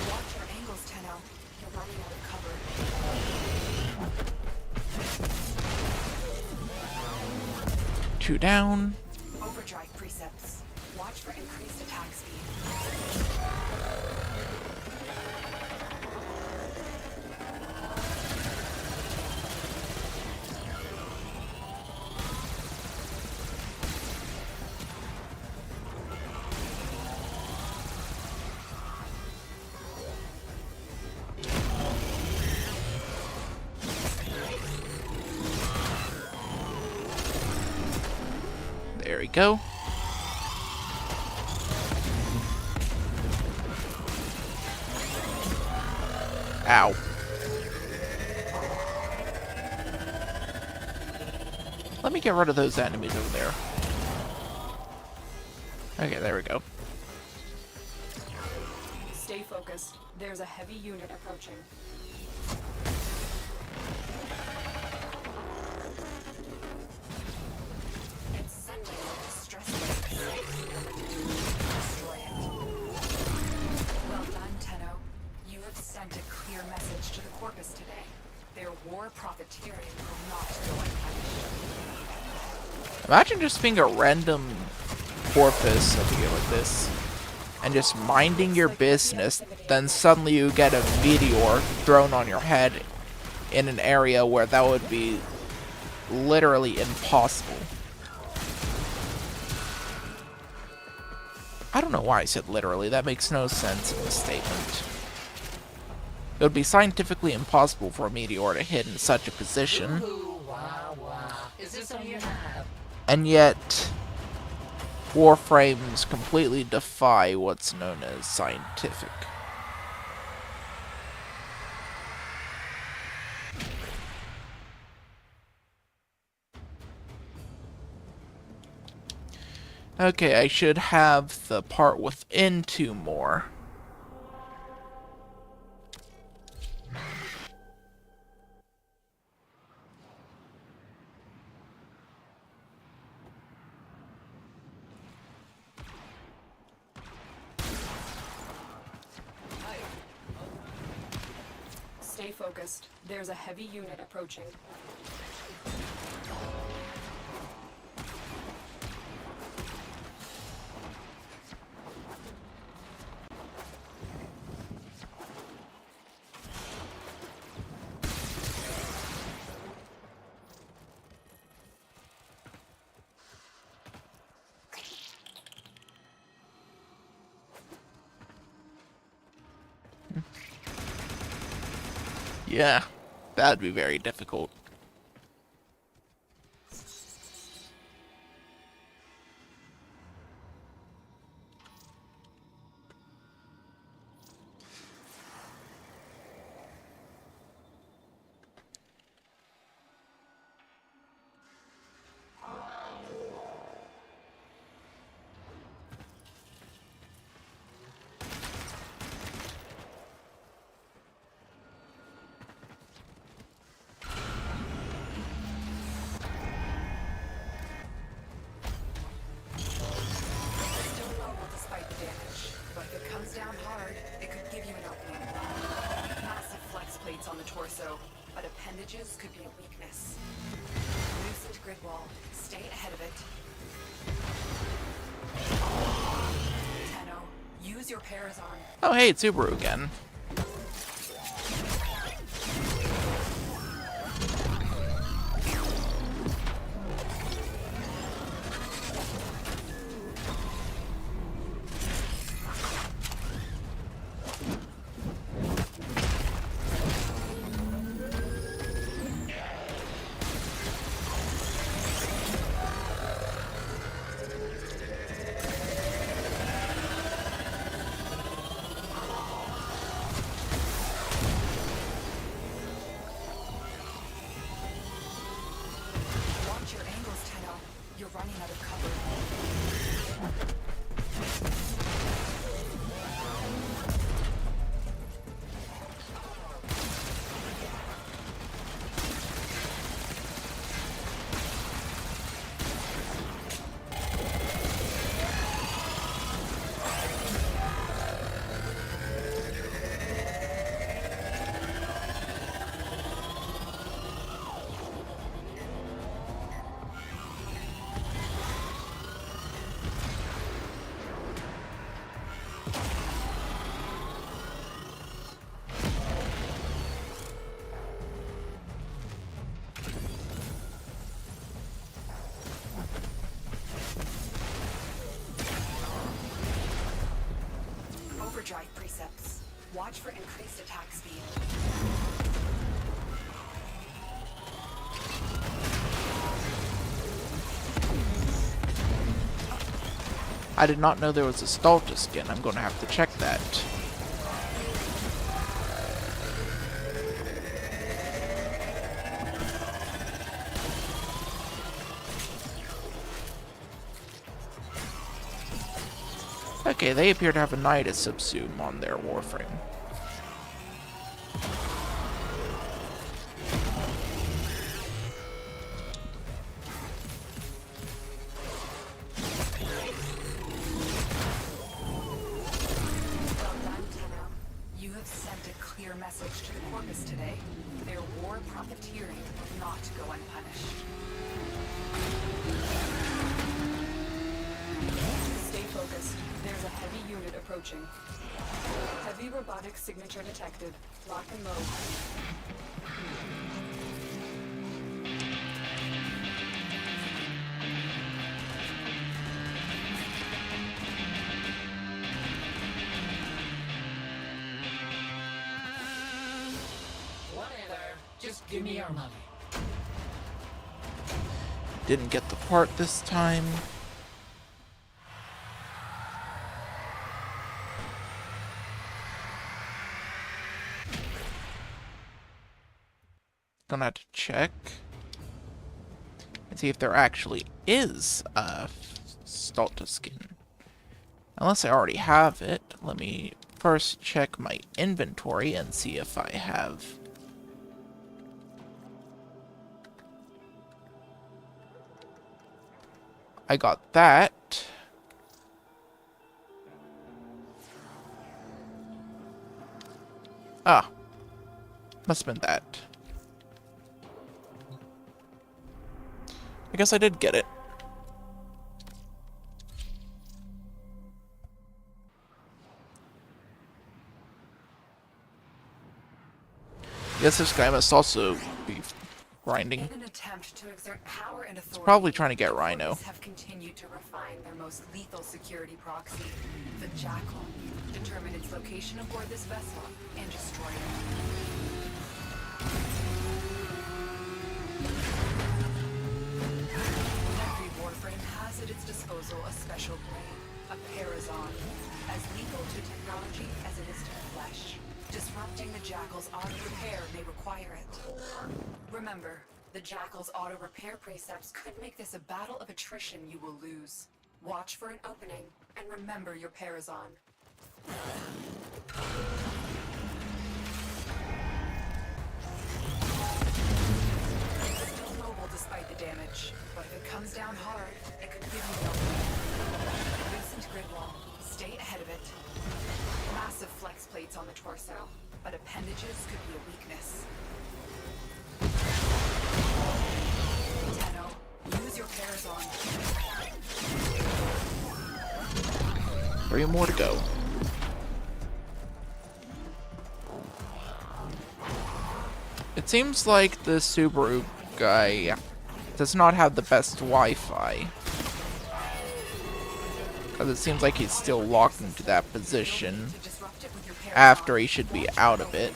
Speaker 5: Watch your angles, Tenno. You're running out of cover.
Speaker 1: 2 down.
Speaker 5: Overdrive precepts. Watch for increased attack speed.
Speaker 1: There we go. Ow. Let me get rid of those enemies over there. Okay, there we go.
Speaker 2: Stay focused. There's a heavy unit approaching.
Speaker 5: It's sending a distress wave. Destroy it. Well done, Tenno. You have sent a clear message to the Corpus today. Their war profiteering will not go unpunished.
Speaker 1: Imagine just being a random Corpus over here like this, and just minding your business, then suddenly you get a meteor thrown on your head in an area where that would be literally impossible. I don't know why I said literally, that makes no sense in the statement. It would be scientifically impossible for a meteor to hit in such a position,
Speaker 6: Ooh, wah, wah. Is this all you have?
Speaker 1: and yet Warframes completely defy what's known as scientific. Okay, I should have the part within 2 more.
Speaker 2: Stay focused. There's a heavy unit approaching.
Speaker 1: Yeah, that'd be very difficult.
Speaker 5: Still mobile despite the damage, but if it comes down hard, it could give you an opening. Massive flex plates on the torso, but appendages could be a weakness. Lucid grid wall. Stay ahead of it. Tenno, use your Parazon.
Speaker 1: Oh hey, it's Subaru again.
Speaker 5: drive precepts. Watch for increased attack speed.
Speaker 1: I did not know there was a Stalta skin. I'm going to have to check that. Okay, they appear to have a Nidus subsume on their Warframe.
Speaker 5: Well done, Tenno. You have sent a clear message to the Corpus today. Their war profiteering will not go unpunished.
Speaker 2: Stay focused. There's a heavy unit approaching. Heavy robotic signature detected. Lock and load.
Speaker 6: Whatever. Just give me your money.
Speaker 1: Didn't get the part this time. Gonna have to check and see if there actually is a Stalta skin. Unless I already have it. Let me first check my inventory and see if I have. I got that. Ah. Must have been that. I guess I did get it. I guess this guy must also be grinding.
Speaker 5: In an attempt to exert power and authority,
Speaker 1: Probably trying to get
Speaker 5: the
Speaker 1: Rhino.
Speaker 5: Corpus have continued to refine their most lethal security proxy, the Jackal. Determine its location aboard this vessel and destroy it. Every Warframe has at its disposal a special blade, a Parazon, as lethal to technology as it is to flesh. Disrupting the Jackal's auto-repair may require it. Remember, the Jackal's auto-repair precepts could make this a battle of attrition you will lose. Watch for an opening, and remember your Parazon. Still mobile despite the damage, but if it comes down hard, it could give you no opening. Loosened grid wall. Stay ahead of it. Massive flex plates on the torso, but appendages could be a weakness. Tenno, use your Parazon.
Speaker 1: 3 more to go. It seems like the Subaru guy does not have the best Wi-Fi. Because it seems like he's still locked into that position
Speaker 5: To disrupt it with your Parazon.
Speaker 1: after he should be out of it.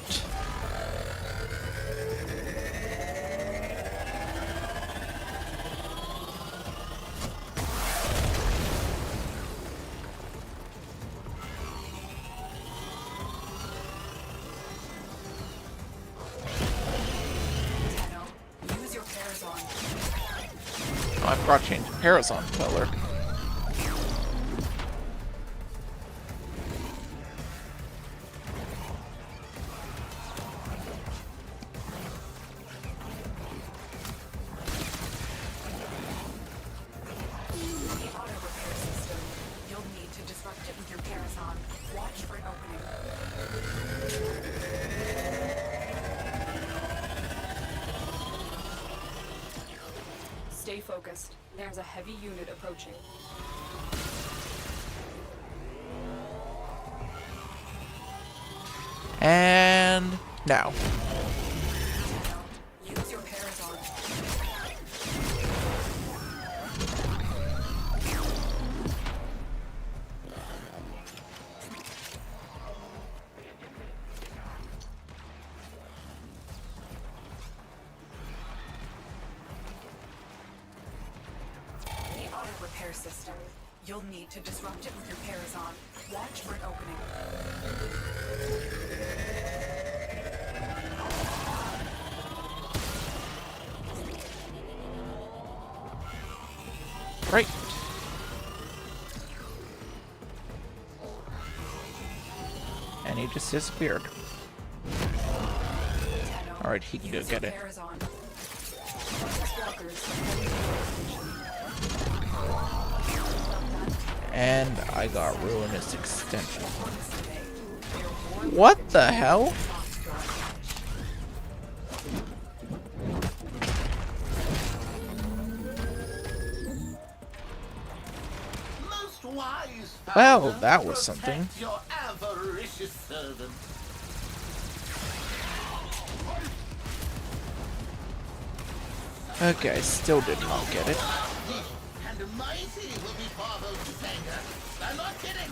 Speaker 5: Tenno, use your Parazon.
Speaker 1: Oh, I forgot to change the Parazon color.
Speaker 5: The auto-repair system. You'll need to disrupt it with your Parazon. Watch for an opening.
Speaker 2: Stay focused. There's a heavy unit approaching.
Speaker 1: And now.
Speaker 5: Tenno, use your Parazon. system. You'll need to disrupt it with your Parazon. Watch for an opening.
Speaker 1: Right. And he just disappeared. Alright, he can go
Speaker 5: Use
Speaker 1: get
Speaker 5: your
Speaker 1: it.
Speaker 5: Parazon.
Speaker 1: And I got Ruinous Extension. What the hell?
Speaker 3: Most wise
Speaker 1: Well,
Speaker 3: founder,
Speaker 1: that was something.
Speaker 3: protect your avaricious servant.
Speaker 1: Okay, I still did not get it.
Speaker 3: And mighty will be Parvos' anger. I'm not kidding.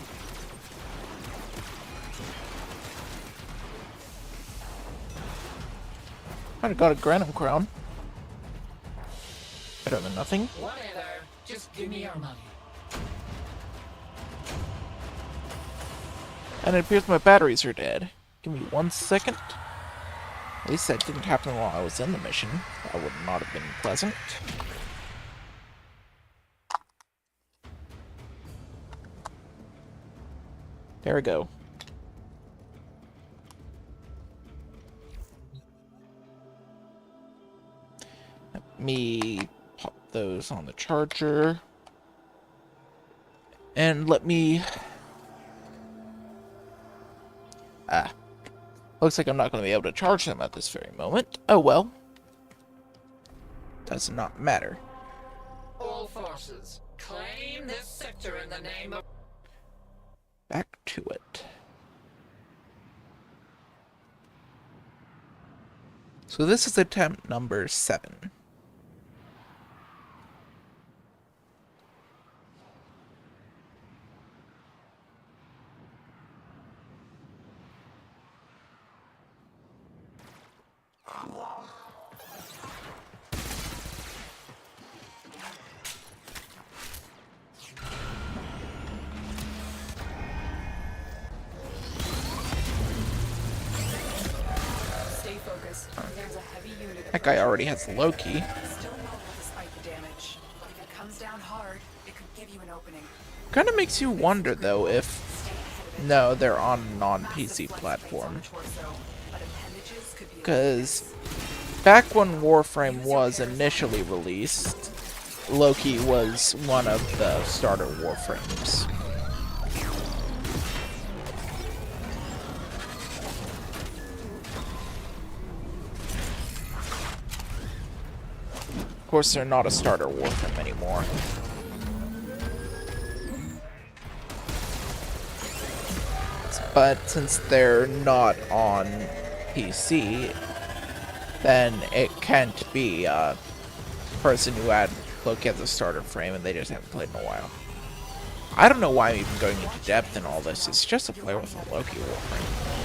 Speaker 1: I got a Granum Crown. Better than nothing.
Speaker 6: Whatever. Just give me your money.
Speaker 1: And it appears my batteries are dead. Give me 1 second. At least that didn't happen while I was in the mission. That would not have been pleasant. There we go. Let me pop those on the charger. And let me... Looks like I'm not going to be able to charge them at this very moment. Oh well. Does not matter.
Speaker 6: All forces, claim this sector in the name of...
Speaker 1: Back to it. So this is attempt number 7.
Speaker 2: Stay focused. There's a heavy unit.
Speaker 1: That guy already has the Loki.
Speaker 5: Still not despite the damage. But if it comes down hard, it could give you an opening.
Speaker 1: Kind of makes you wonder though if...
Speaker 5: Stay ahead of it.
Speaker 1: No, they're on a
Speaker 5: Massive
Speaker 1: non-PC
Speaker 5: flex plates on
Speaker 1: platform.
Speaker 5: the torso, but appendages could be a
Speaker 1: Because
Speaker 5: weakness.
Speaker 1: back when Warframe was initially released, Loki was one of the starter Warframes. Of course, they're not a starter Warframe anymore. But since they're not on PC, then it can't be a person who had Loki as a starter frame and they just haven't played in a while. I don't know why I'm even going into depth in all this. It's just a player with a Loki Warframe.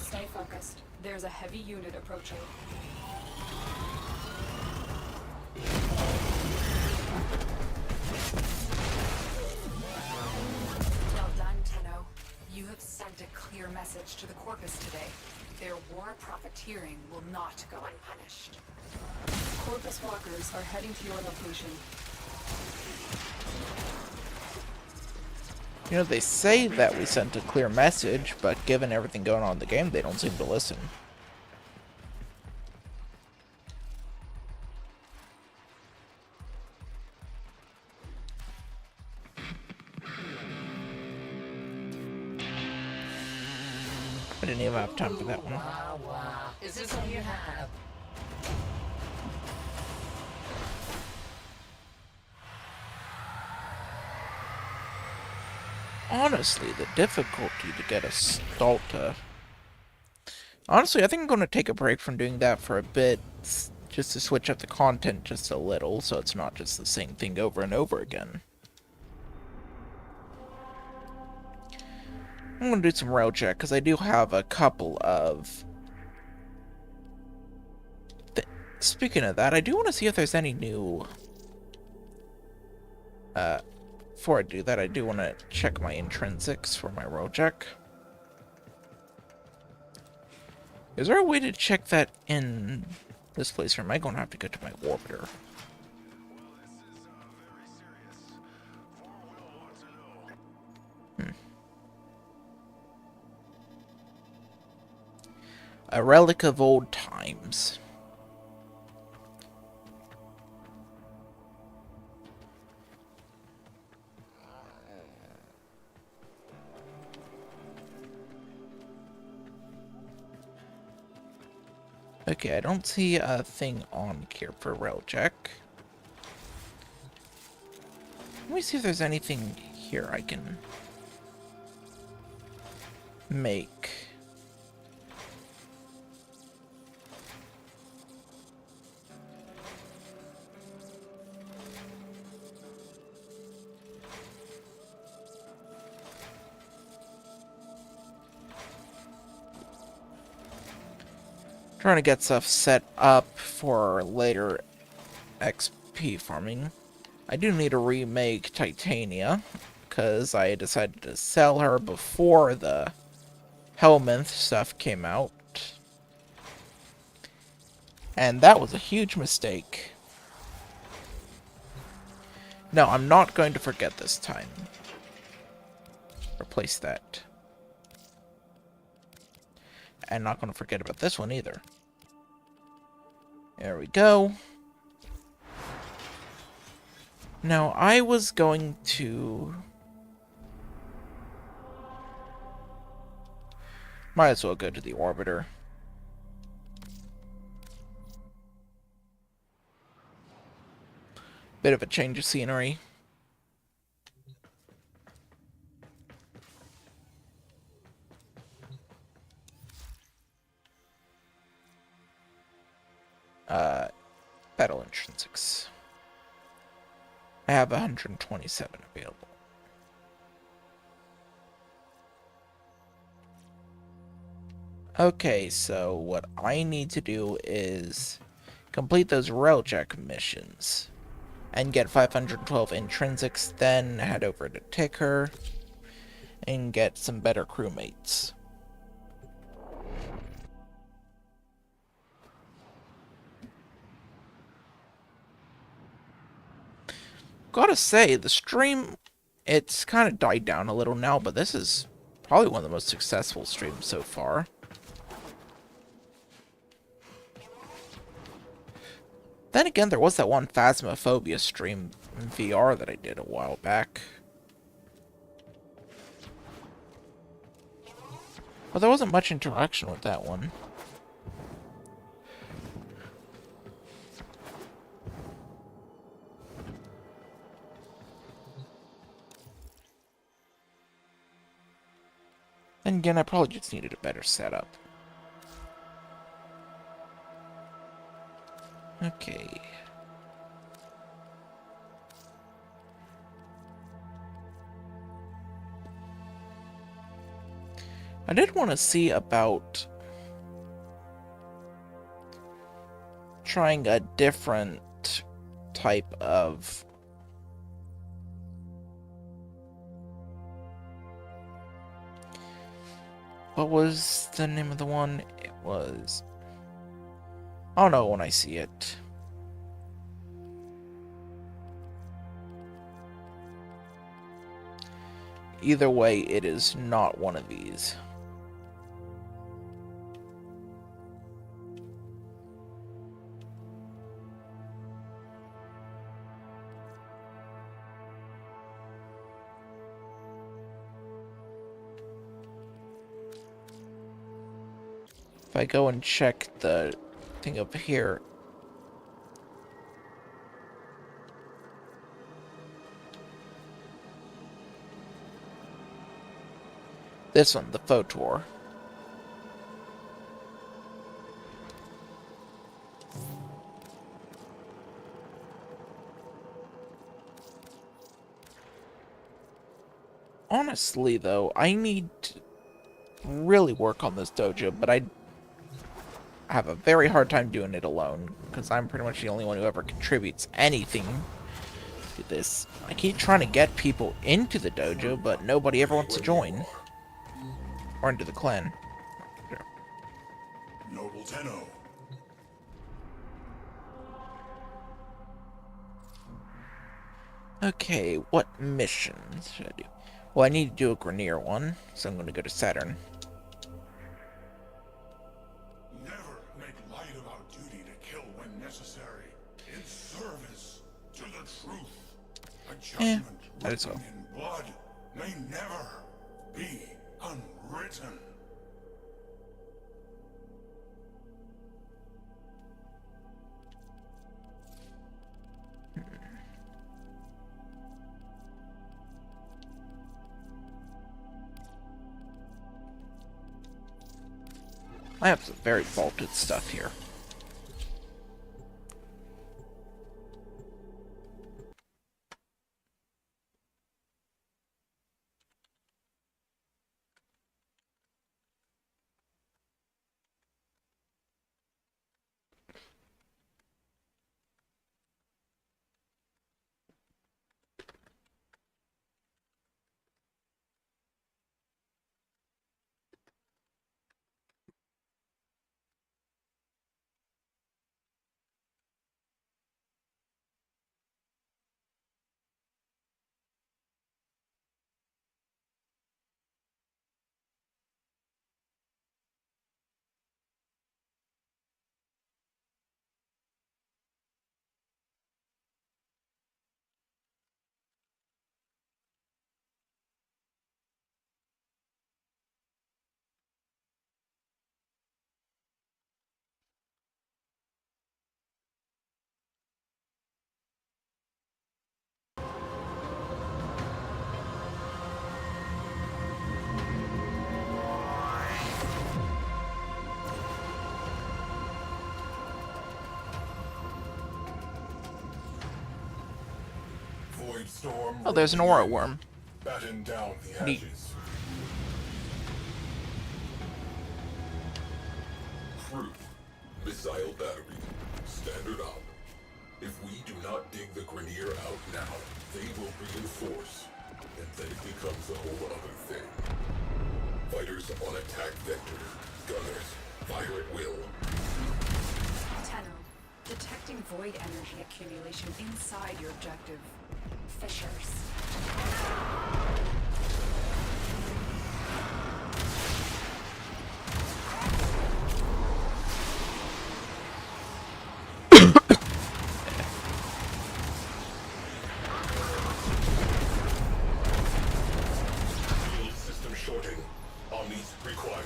Speaker 2: Stay focused. There's a heavy unit approaching.
Speaker 5: sent a clear message to the Corpus today. Their war profiteering will not go unpunished.
Speaker 2: Corpus walkers are heading to your location.
Speaker 1: You know, they say that we sent a clear message, but given everything going on in the game, they don't seem to listen. I didn't even have time for that one.
Speaker 6: Wow, wow. Is this all you have?
Speaker 1: Honestly, the difficulty to get a Stulta. Honestly, I think I'm going to take a break from doing that for a bit, just to switch up the content just a little, so it's not just the same thing over and over again. I'm going to do some Railjack, because I do have a couple of... Speaking of that, I do want to see if there's any new... Before I do that, I do want to check my intrinsics for my Railjack. Is there a way to check that in this place, or am I going to have to go to my orbiter? A relic of old times. Okay, I don't see a thing on here for Railjack. Let me see if there's anything here I can make. Trying to get stuff set up for later XP farming. I do need to remake Titania, because I decided to sell her before the Helminth stuff came out. And that was a huge mistake. No, I'm not going to forget this time. Replace that. And not going to forget about this one either. There we go. Now, I was going to... Might as well go to the orbiter. Bit of a change of scenery. Battle intrinsics. I have 127 available. Okay, so what I need to do is complete those Railjack missions and get 512 intrinsics, then head over to Ticker and get some better crewmates. Gotta say, the stream, it's kind of died down a little now, but this is probably one of the most successful streams so far. Then again, there was that one Phasmophobia stream in VR that I did a while back. But there wasn't much interaction with that one. Then again, I probably just needed a better setup. Okay. I did want to see about trying a different type of What was the name of the one? It was... I'll know when I see it. Either way, it is not one of these. If I go and check the thing up here, this one, the Photor. Honestly, though, I need to really work on this dojo, but I have a very hard time doing it alone, because I'm pretty much the only one who ever contributes anything to this. I keep trying to get people into the dojo, but nobody ever wants to join. Or into the clan.
Speaker 7: Noble Tenno.
Speaker 1: Okay, what missions should I do? Well, I need to do a Grineer one, so I'm going to go to Saturn.
Speaker 7: Never make light of our duty to kill when necessary, in service to the truth. A judgment
Speaker 1: that is
Speaker 7: written
Speaker 1: so.
Speaker 7: in blood may never be unwritten.
Speaker 1: I have some very vaulted stuff here.
Speaker 7: Void storm.
Speaker 1: Oh, there's an aura worm.
Speaker 7: Batten down the
Speaker 1: Neat.
Speaker 7: ashes. Crew, missile battery, standard up. If we do not dig the Grineer out now, they will reinforce, and then it becomes a whole other thing. Fighters on attack vector. Gunners, fire at will.
Speaker 2: Tenno, detecting void energy accumulation inside your objective. Fissures.
Speaker 7: Field system shorting. Omnis required.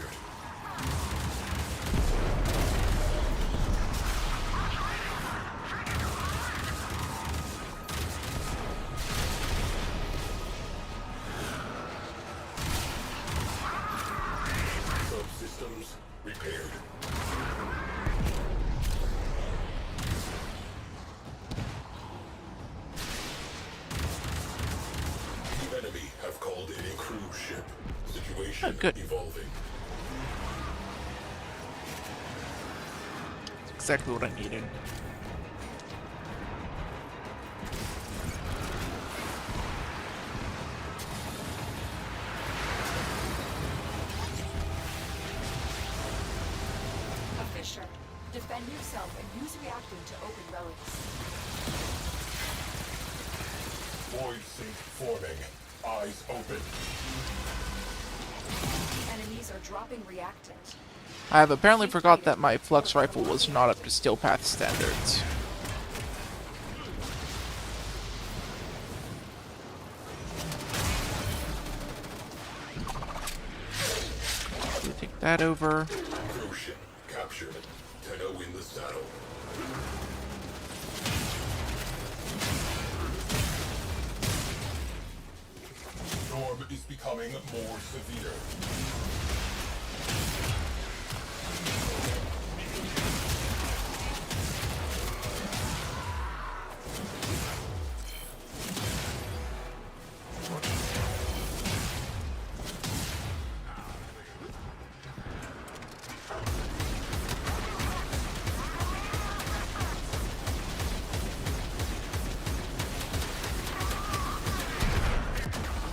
Speaker 7: Subsystems repaired. The enemy have called in a cruise ship. Situation
Speaker 1: Oh, good.
Speaker 7: evolving.
Speaker 1: Exactly what I needed.
Speaker 2: pressure. Defend yourself and use reactant to open relics.
Speaker 7: Void sink forming. Eyes open.
Speaker 2: Enemies are dropping reactant.
Speaker 1: I have apparently forgot that my flux rifle was not up to Steel Path standards. We'll take that over.
Speaker 7: Cruise ship captured. Tenno in the saddle. Storm is becoming more severe.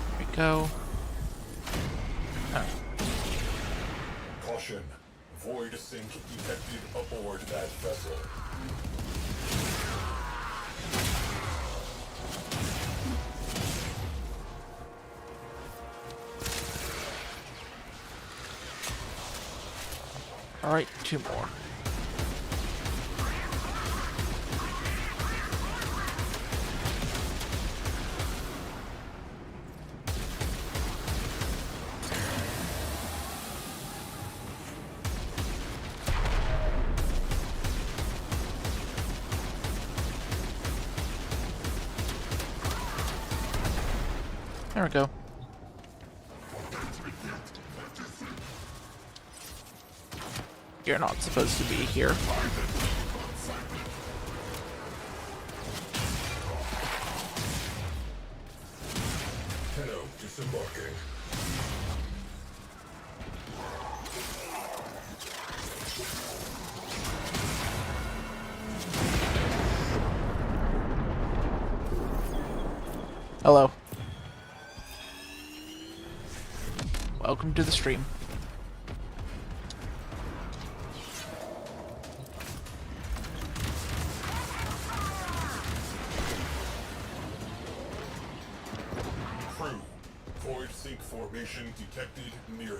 Speaker 1: There we go.
Speaker 7: Caution. Void sink detected aboard that vessel.
Speaker 1: Alright, 2 more. There we go. You're not supposed to be here.
Speaker 7: Tenno disembarking.
Speaker 1: Hello. Welcome to the stream.
Speaker 7: Crew. Void sink formation detected near you.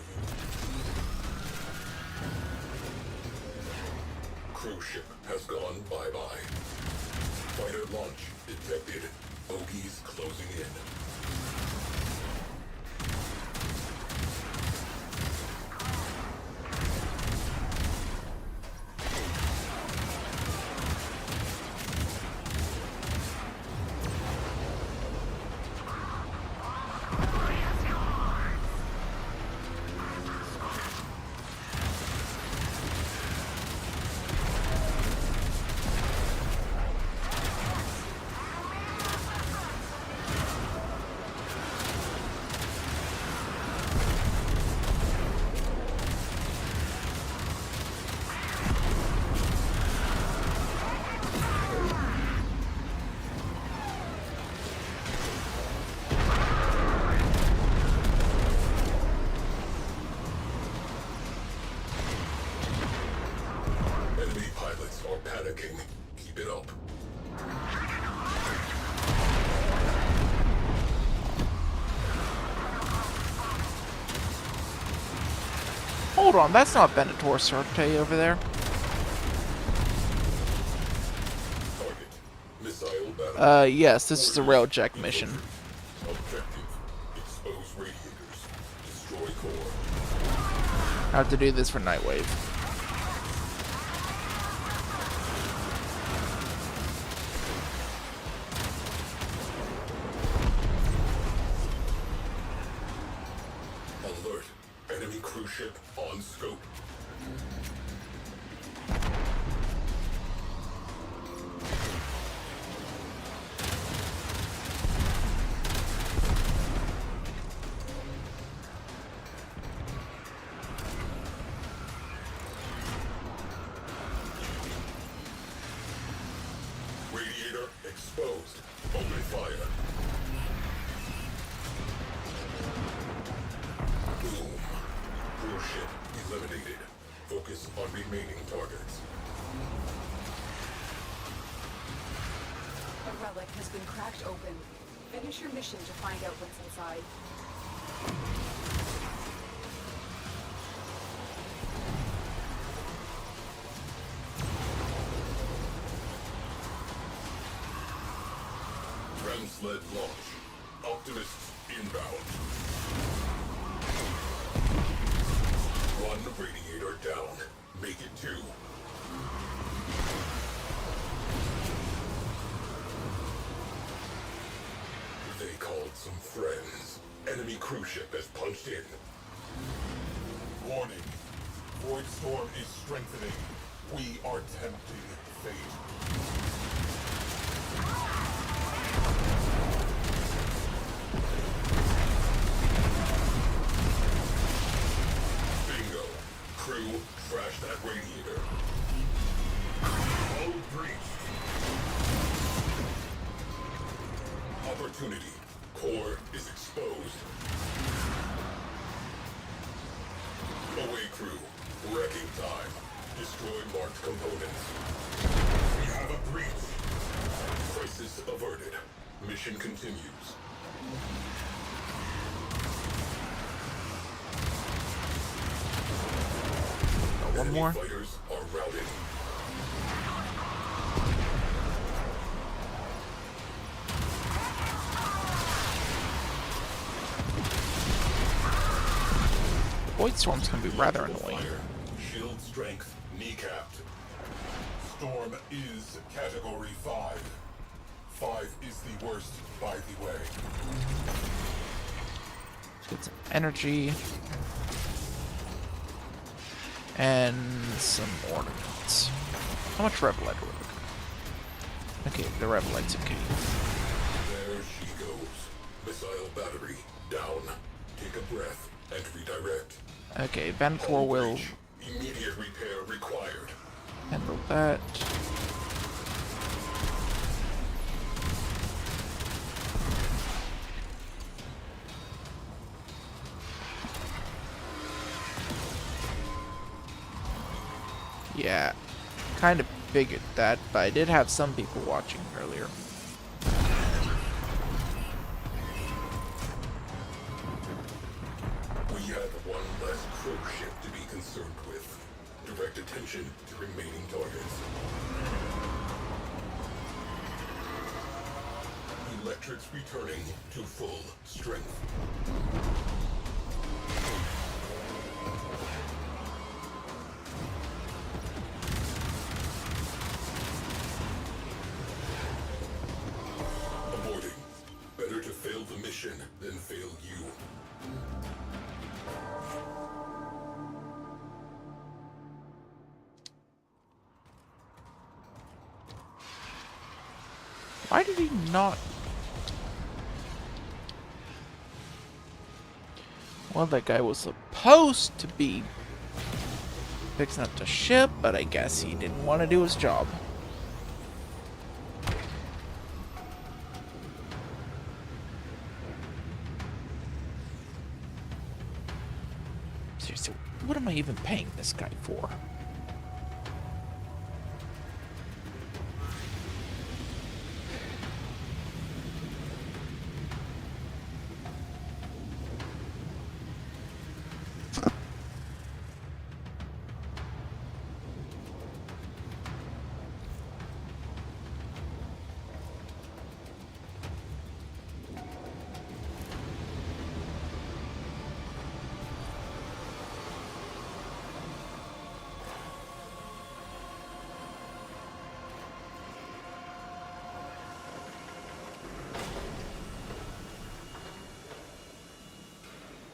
Speaker 7: Cruise ship has gone bye-bye. Fighter launch detected. Bogies closing in. Enemy pilots are panicking. Keep it up.
Speaker 1: Hold on, that's not Venator Sorte over there.
Speaker 7: Target. Missile battle.
Speaker 1: Yes, this is a railjack mission.
Speaker 7: Objective. Expose radiators. Destroy core.
Speaker 1: I have to do this for Nightwave.
Speaker 7: Alert. Enemy cruise ship on scope. Radiator exposed. Open fire. Boom. Cruise ship eliminated. Focus on remaining targets.
Speaker 2: A relic has been cracked open. Finish your mission to find out what's inside.
Speaker 7: Trans-led launch. Optimists inbound. One radiator down. Make it 2. They called some friends. Enemy cruise ship has punched in. Warning. Void Storm is strengthening. We are tempting fate. Bingo. Crew, trash that radiator. Hull breached. Opportunity. Core is exposed. Away crew. Wrecking time. Destroy marked components. We have a breach. Crisis averted. Mission continues.
Speaker 1: One
Speaker 7: Enemy
Speaker 1: more.
Speaker 7: fighters are routed.
Speaker 1: Void Storm's gonna be rather annoying.
Speaker 7: Fire. Shield strength kneecapped. Storm is category 5. 5 is the worst, by the way.
Speaker 1: Let's get some energy. And some ornaments. How much Revelite are we looking at? Okay, the Revelite's okay.
Speaker 7: There she goes. Missile battery down. Take a breath and redirect.
Speaker 1: Okay, Venator will
Speaker 7: Breach. Immediate repair required.
Speaker 1: handle that. Yeah, kind of figured that, but I did have some people watching earlier.
Speaker 7: We have one less crow ship to be concerned with. Direct attention to remaining targets. Electrics returning to full strength. Aborting. Better to fail the mission than fail you.
Speaker 1: Why did he not? Well, that guy was supposed to be fixing up the ship, but I guess he didn't want to do his job. Seriously, what am I even paying this guy for?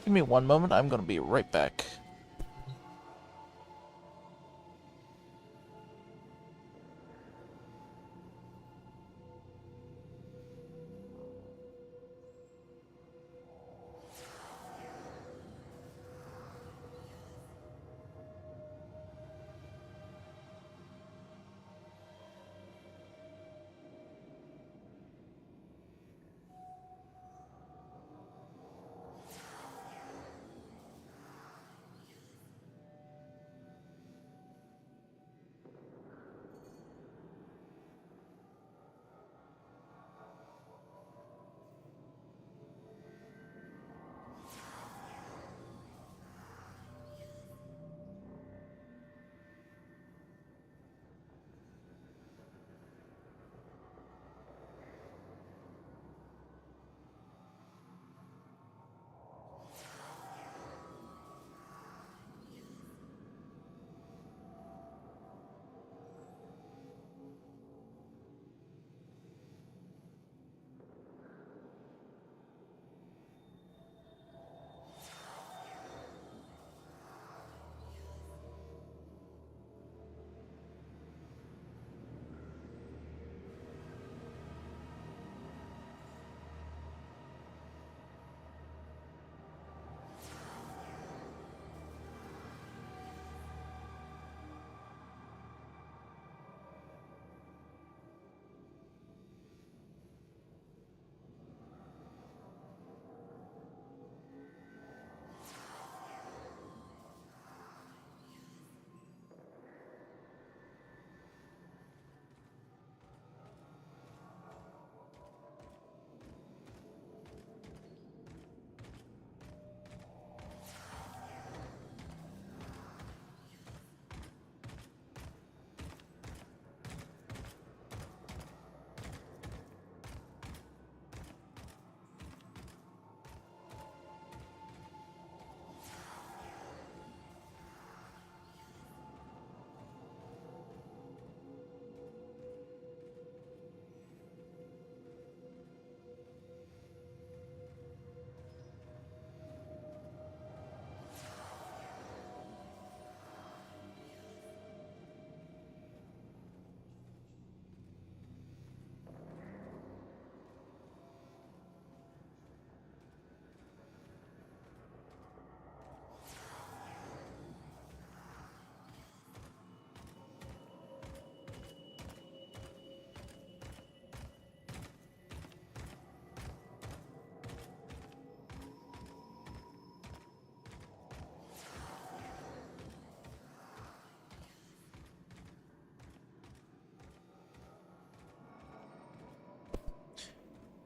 Speaker 1: Give me one moment, I'm gonna be right back.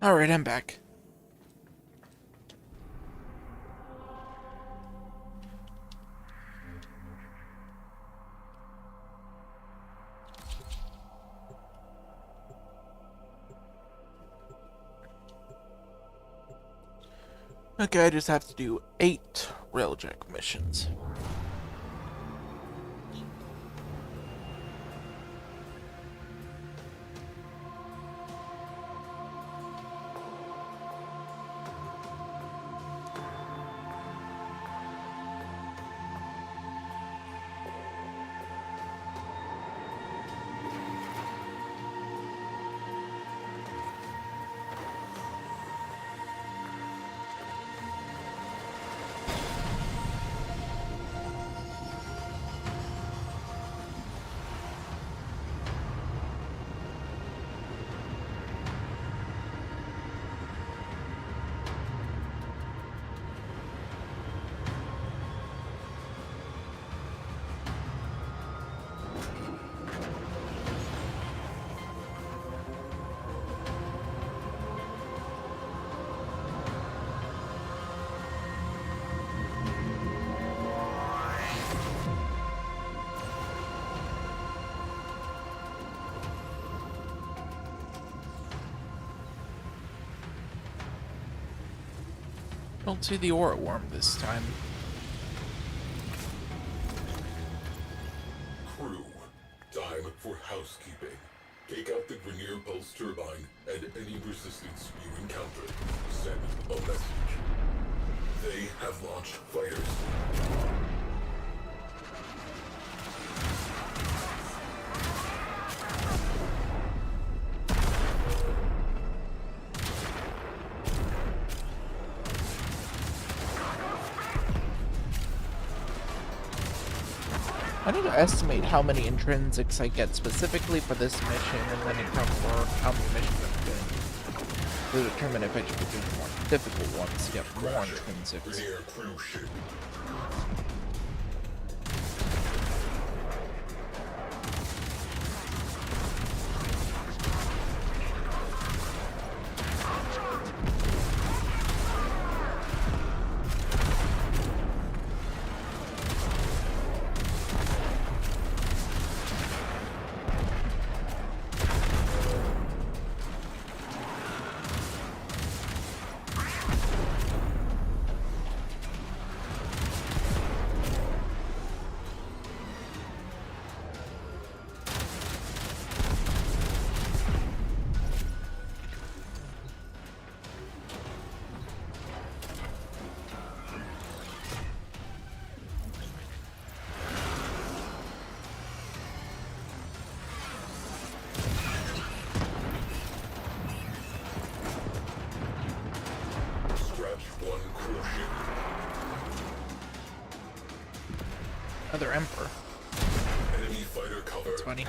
Speaker 1: Alright, I'm back. Okay, I just have to do 8 railjack missions. Don't see the aura worm this time.
Speaker 7: Crew, time for housekeeping. Take out the Grineer Pulse Turbine and any resistance you encounter. Send a message. They have launched fighters.
Speaker 1: I need to estimate how many intrinsics I get specifically for this mission, and then account for how many missions I'm doing to determine if I should be doing more difficult ones to get more intrinsics.
Speaker 7: Grineer crew ship.
Speaker 1: Another Emperor.
Speaker 7: Enemy fighter cover.
Speaker 1: That's funny.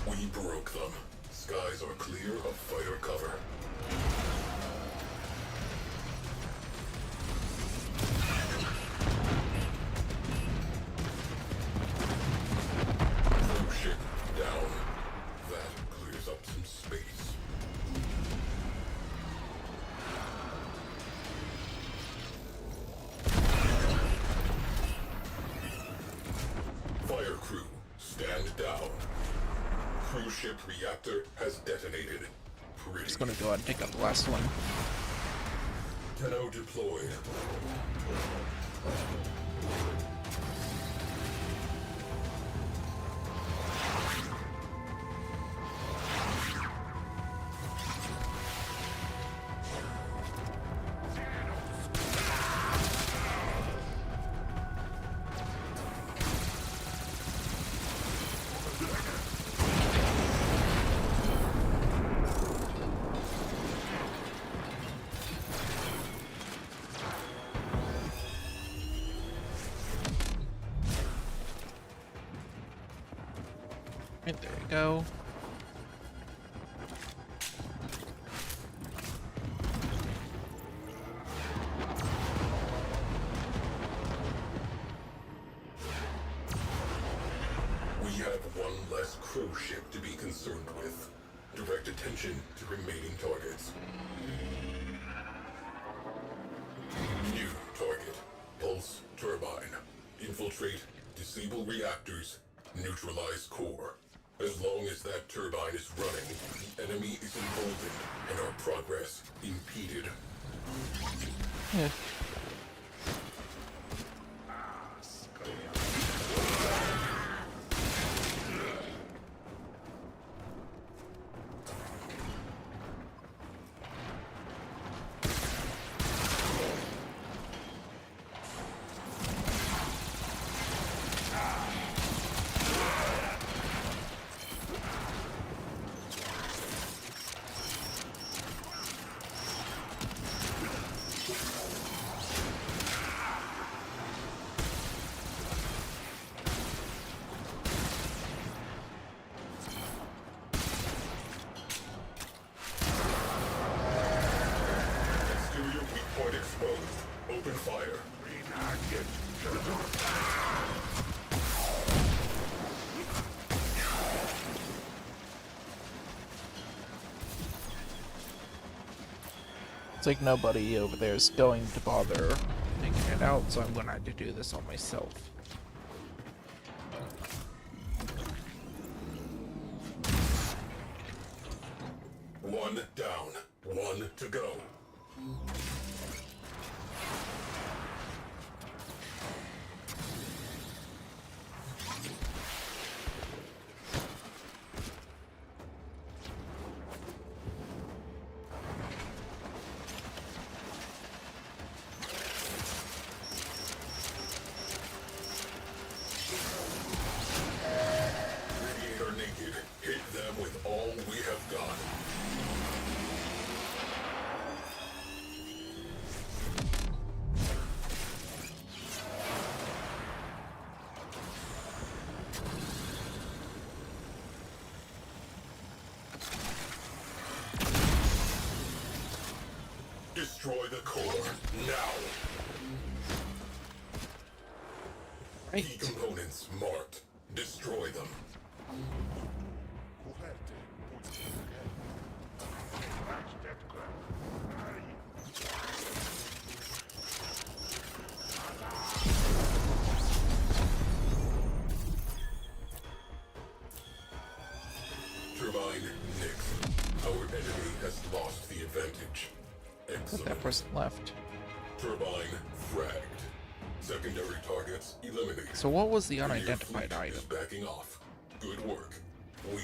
Speaker 7: We broke them. Skies are clear of fighter cover. Crew ship down. That clears up ship reactor has detonated. Pretty.
Speaker 1: Just gonna go ahead and take out the last one.
Speaker 7: Tenno deployed.
Speaker 1: Right, there you go.
Speaker 7: We have one less crew ship to be concerned with. Direct attention to remaining targets. New target. Pulse turbine. Infiltrate, disable reactors, neutralize core. As long as that turbine is running, the enemy is emboldened and our progress impeded.
Speaker 1: Yeah.
Speaker 7: Exterior weak point exposed. Open fire.
Speaker 1: It's like nobody over there is going to bother taking it out, so I'm gonna have to do this all myself.
Speaker 7: One down. One to go. Radiator naked. Hit them with all we have got. Destroy the core, now! Key
Speaker 1: Right.
Speaker 7: components marked. Destroy them. Turbine nixed. Our enemy has lost the advantage.
Speaker 1: Put
Speaker 7: Excellent.
Speaker 1: that person left.
Speaker 7: Turbine fragged. Secondary targets eliminated.
Speaker 1: So what was the
Speaker 7: Your
Speaker 1: unidentified
Speaker 7: fleet
Speaker 1: item?
Speaker 7: is backing off. Good work. We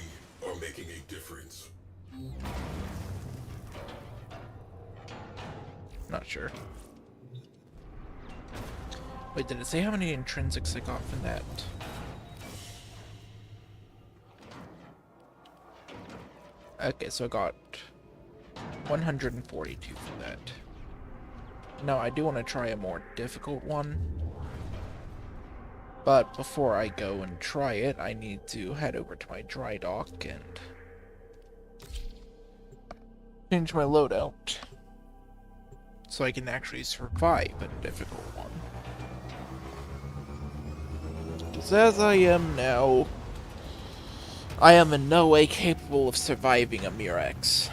Speaker 7: are making a difference.
Speaker 1: Not sure. Wait, did it say how many intrinsics I got from that? Okay, so I got 142 for that. Now, I do want to try a more difficult one. But before I go and try it, I need to head over to my dry dock and change my loadout so I can actually survive a difficult one. Because as I am now, I am in no way capable of surviving a Murex.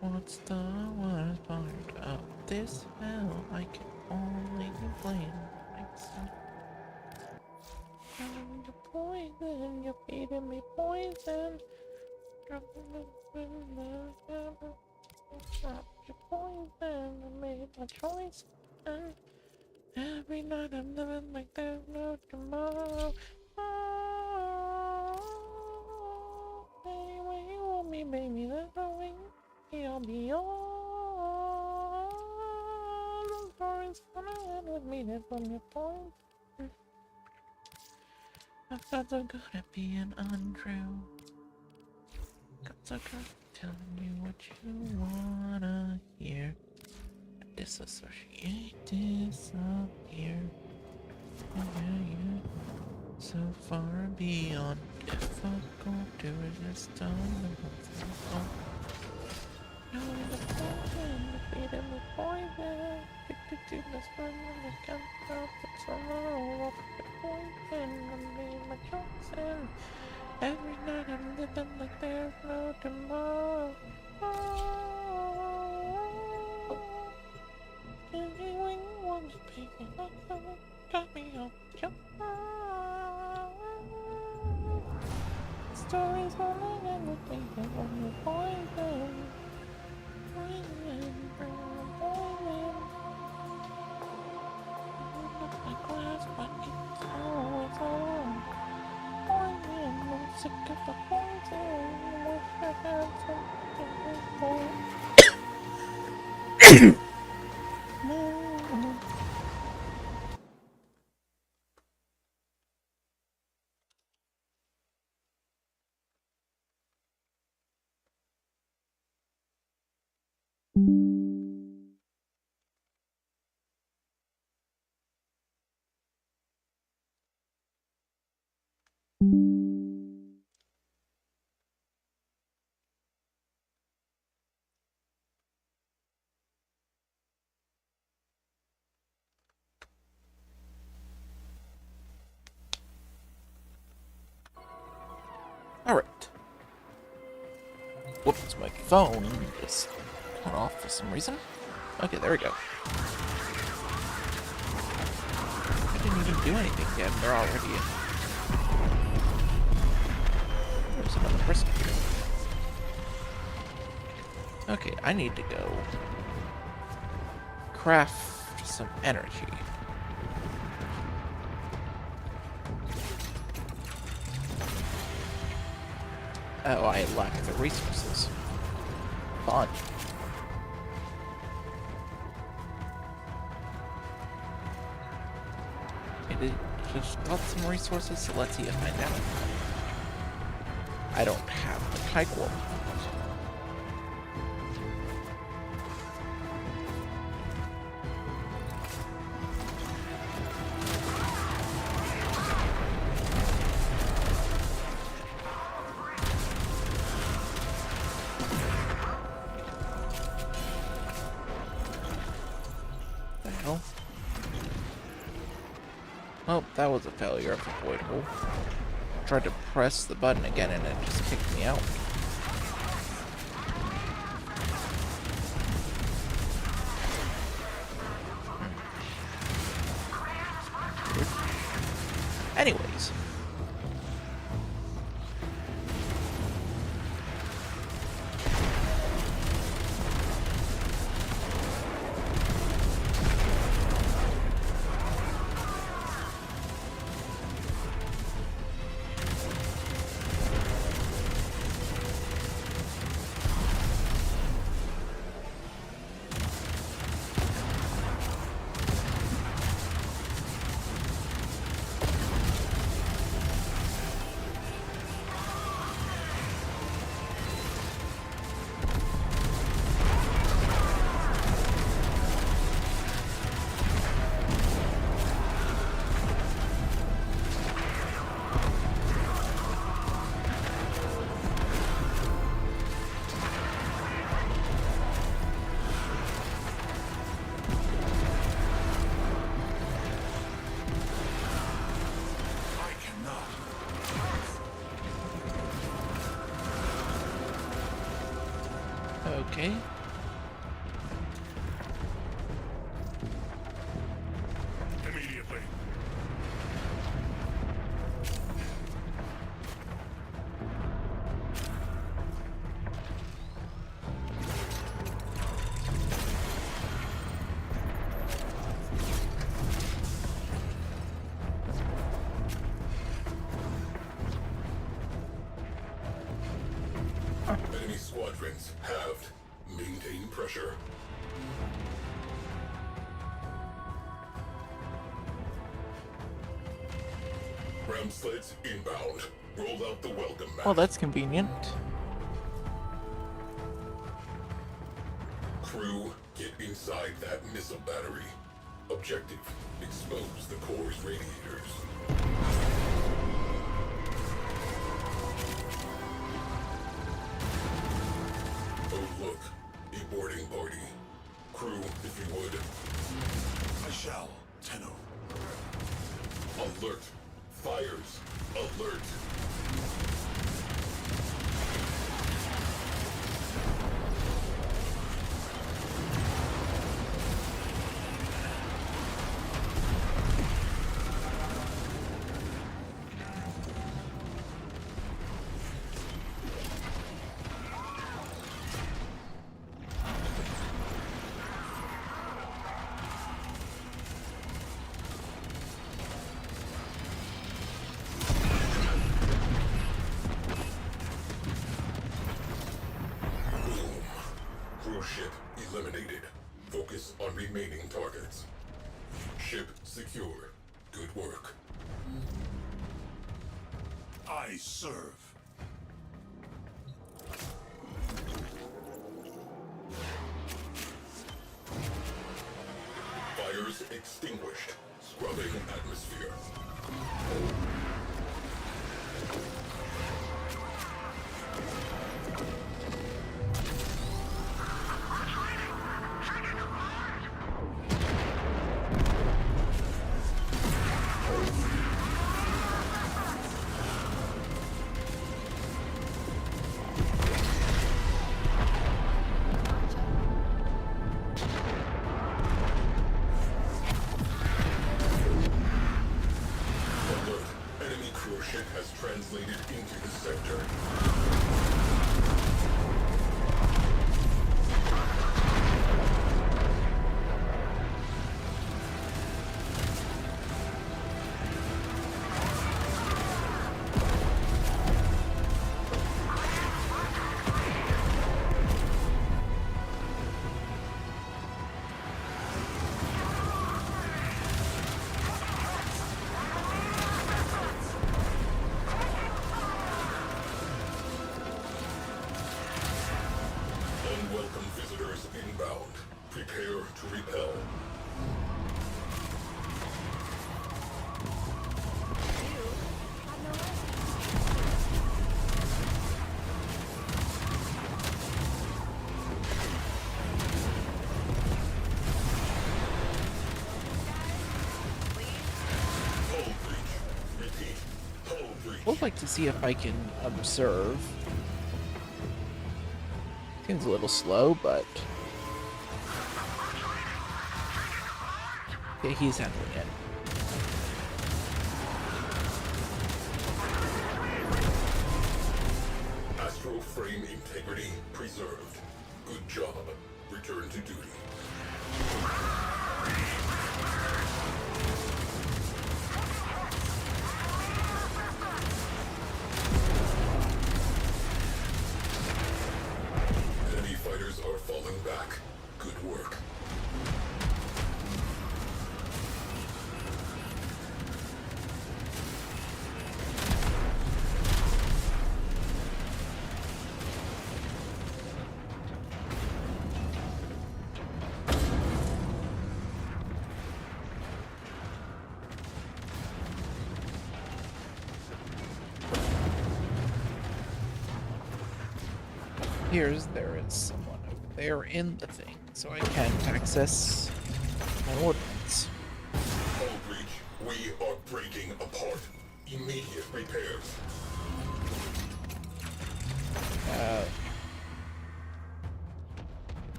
Speaker 1: What's the worst part of this hell? I can only blame myself. You're poison, you're feeding me poison. You're poison, I made my choice. And every night I'm living like there's no tomorrow. Oh, hey, when you want me, baby, that's the way I'll be all. The story's gonna end with me, that's from your point. I felt so good at being untrue. Got so good at telling you what you wanna hear. Disassociate, disappear. Yeah. So far beyond difficult to resist unbearable. No, the poison, defeated with poison. Addicted to this burden, I can't stop it somehow. The poison, I made my choice, and every night I'm living like there's no tomorrow. When you want to pick me up, got me on your stories rolling in with me, and on the poison. Poison. My glass, but it's always on. Poison, I'm sick of the poison. I wish I had something more. Alright. Whoops, my phone just cut off for some reason. Okay, there we go. I didn't even do anything yet, they're already in. There's another person here. Okay, I need to go craft some energy. Oh, I lack the resources. Fun. It just got some resources, so let's see if I know. I don't have the kite warp. Oh, that was a failure of avoidable. I tried to press the button again and it just kicked me out. Anyways.
Speaker 7: pressure. Ram sleds inbound. Roll out the welcome mat.
Speaker 1: Well, that's convenient.
Speaker 7: Crew, get inside that missile battery. Objective, expose the core's radiators. Oh look, a boarding party. Crew, if you would.
Speaker 8: I shall, Tenno.
Speaker 7: Alert. Fires. Alert. Crew ship eliminated. Focus on remaining targets. Ship secure. Good work.
Speaker 8: I serve.
Speaker 7: Fires extinguished. Scrubbing atmosphere. Alert. Enemy crew ship has translated into the sector. Unwelcome visitors inbound. Prepare to repel. Hull breach. Repeat. Hull breach.
Speaker 1: Would like to see if I can observe. Seems a little slow, but yeah, he's handling it.
Speaker 7: Astral frame integrity preserved. Good job. Return to duty. Enemy fighters are falling back. Good work.
Speaker 1: There is someone over there in the thing, so I can't access my ordnance.
Speaker 7: Hull breach. We are breaking apart. Immediate repairs.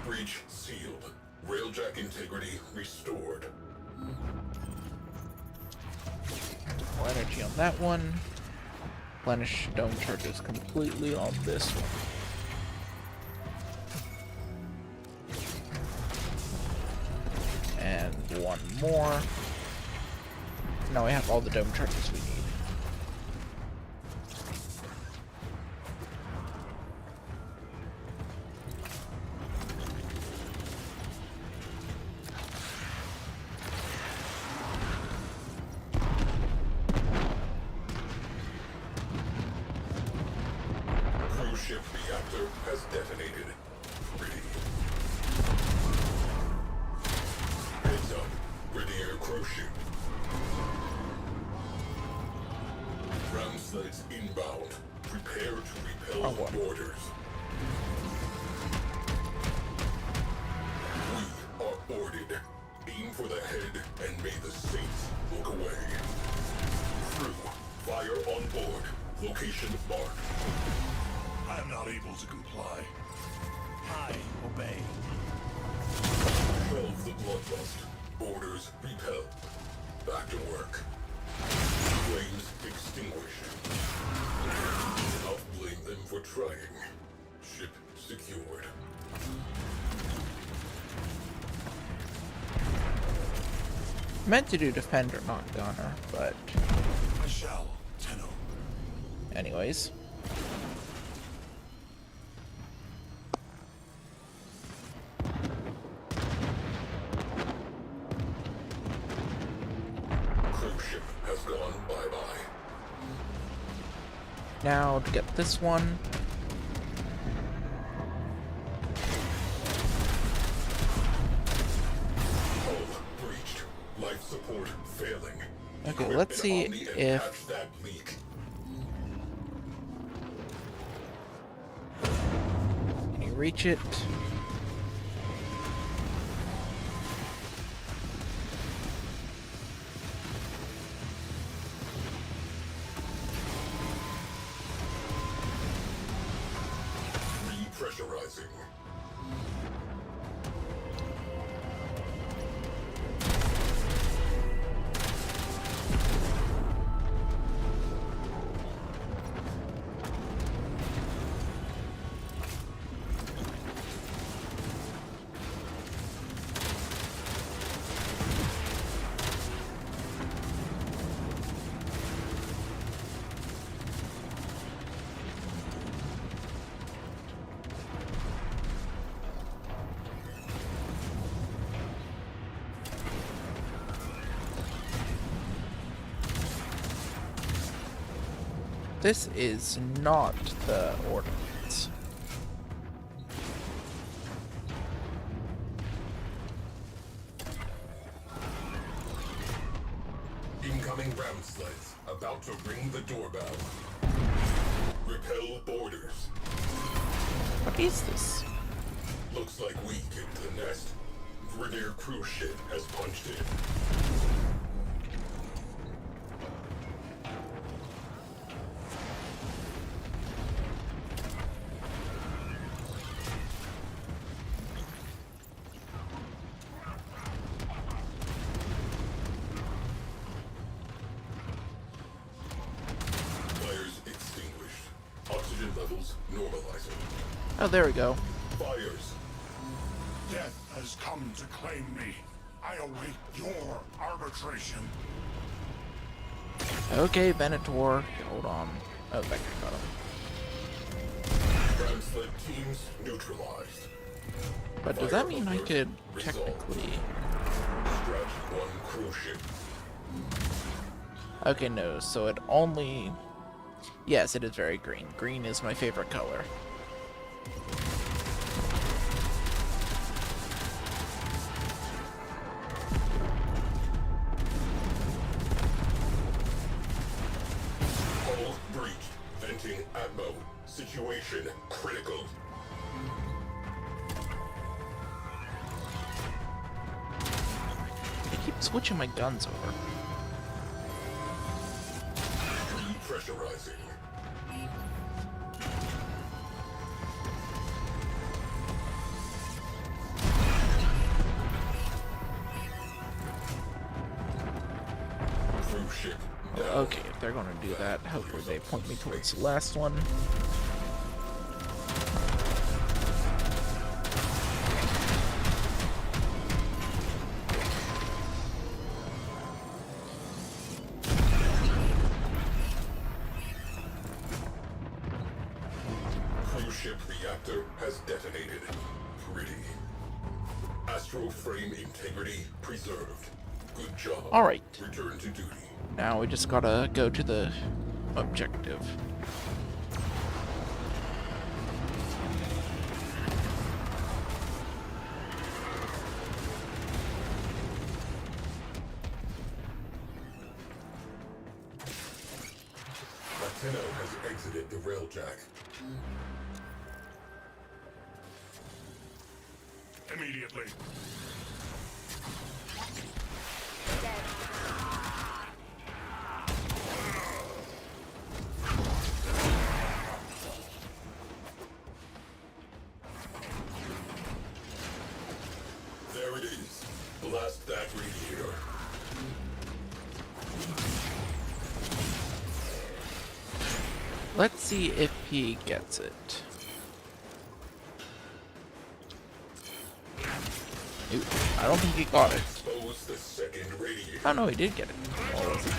Speaker 7: Breach sealed. Railjack integrity restored.
Speaker 1: More energy on that one. Replenish dome charges completely on this one. And one more. Now I have all the dome charges we need.
Speaker 7: has detonated. Pretty. Heads up. Grineer cruise ship. Ground sleds inbound. Prepare to repel the boarders. We are boarded. Aim for the head and may the saints look away. Crew, fire on board. Location marked.
Speaker 8: I am not able to comply. I obey.
Speaker 7: 12 the bloodlust. Orders repel. Back to work. Flames extinguished. I'll blame them for trying. Ship secured.
Speaker 1: Meant to do defender, not gunner, but
Speaker 8: I shall, Tenno.
Speaker 1: anyways.
Speaker 7: Cruise ship has gone bye-bye.
Speaker 1: Now to get this one.
Speaker 7: Hull breached. Life support failing.
Speaker 1: Okay,
Speaker 7: Equip
Speaker 1: let's
Speaker 7: an
Speaker 1: see
Speaker 7: Omni and
Speaker 1: if
Speaker 7: patch that leak.
Speaker 1: can you reach it.
Speaker 7: Repressurizing.
Speaker 1: This is not the ordnance.
Speaker 7: Incoming ground sleds. About to ring the doorbell. Repel boarders.
Speaker 1: What is this?
Speaker 7: Looks like we kicked the nest. Grineer cruise ship has punched in. Fires extinguished. Oxygen levels normalizing.
Speaker 1: Oh, there we go.
Speaker 7: Fires.
Speaker 8: Death has come to claim me. I await your arbitration.
Speaker 1: Okay, Venator. Hold on. Oh, Vector got him.
Speaker 7: Ground sled teams neutralized.
Speaker 1: But does that mean I could technically...
Speaker 7: Stretch one cruise ship.
Speaker 1: Okay, no, so it only... Yes, it is very green. Green is my favorite color.
Speaker 7: Hull breach. Venting Atmo. Situation critical.
Speaker 1: I keep switching my guns over.
Speaker 7: Repressurizing. Cruise ship down.
Speaker 1: Okay, if they're gonna do that, hopefully they point me towards the last one.
Speaker 7: Cruise ship reactor has detonated. Pretty. Astro frame integrity preserved. Good job.
Speaker 1: Alright.
Speaker 7: Return to duty.
Speaker 1: Now we just gotta go to the objective.
Speaker 7: exited the railjack.
Speaker 8: Immediately.
Speaker 7: There it is. Blast that radiator.
Speaker 1: Let's see if he gets it. Ooh, I don't think he got it.
Speaker 7: Expose the second radiator.
Speaker 1: Oh no, he did get it. Oh, was it?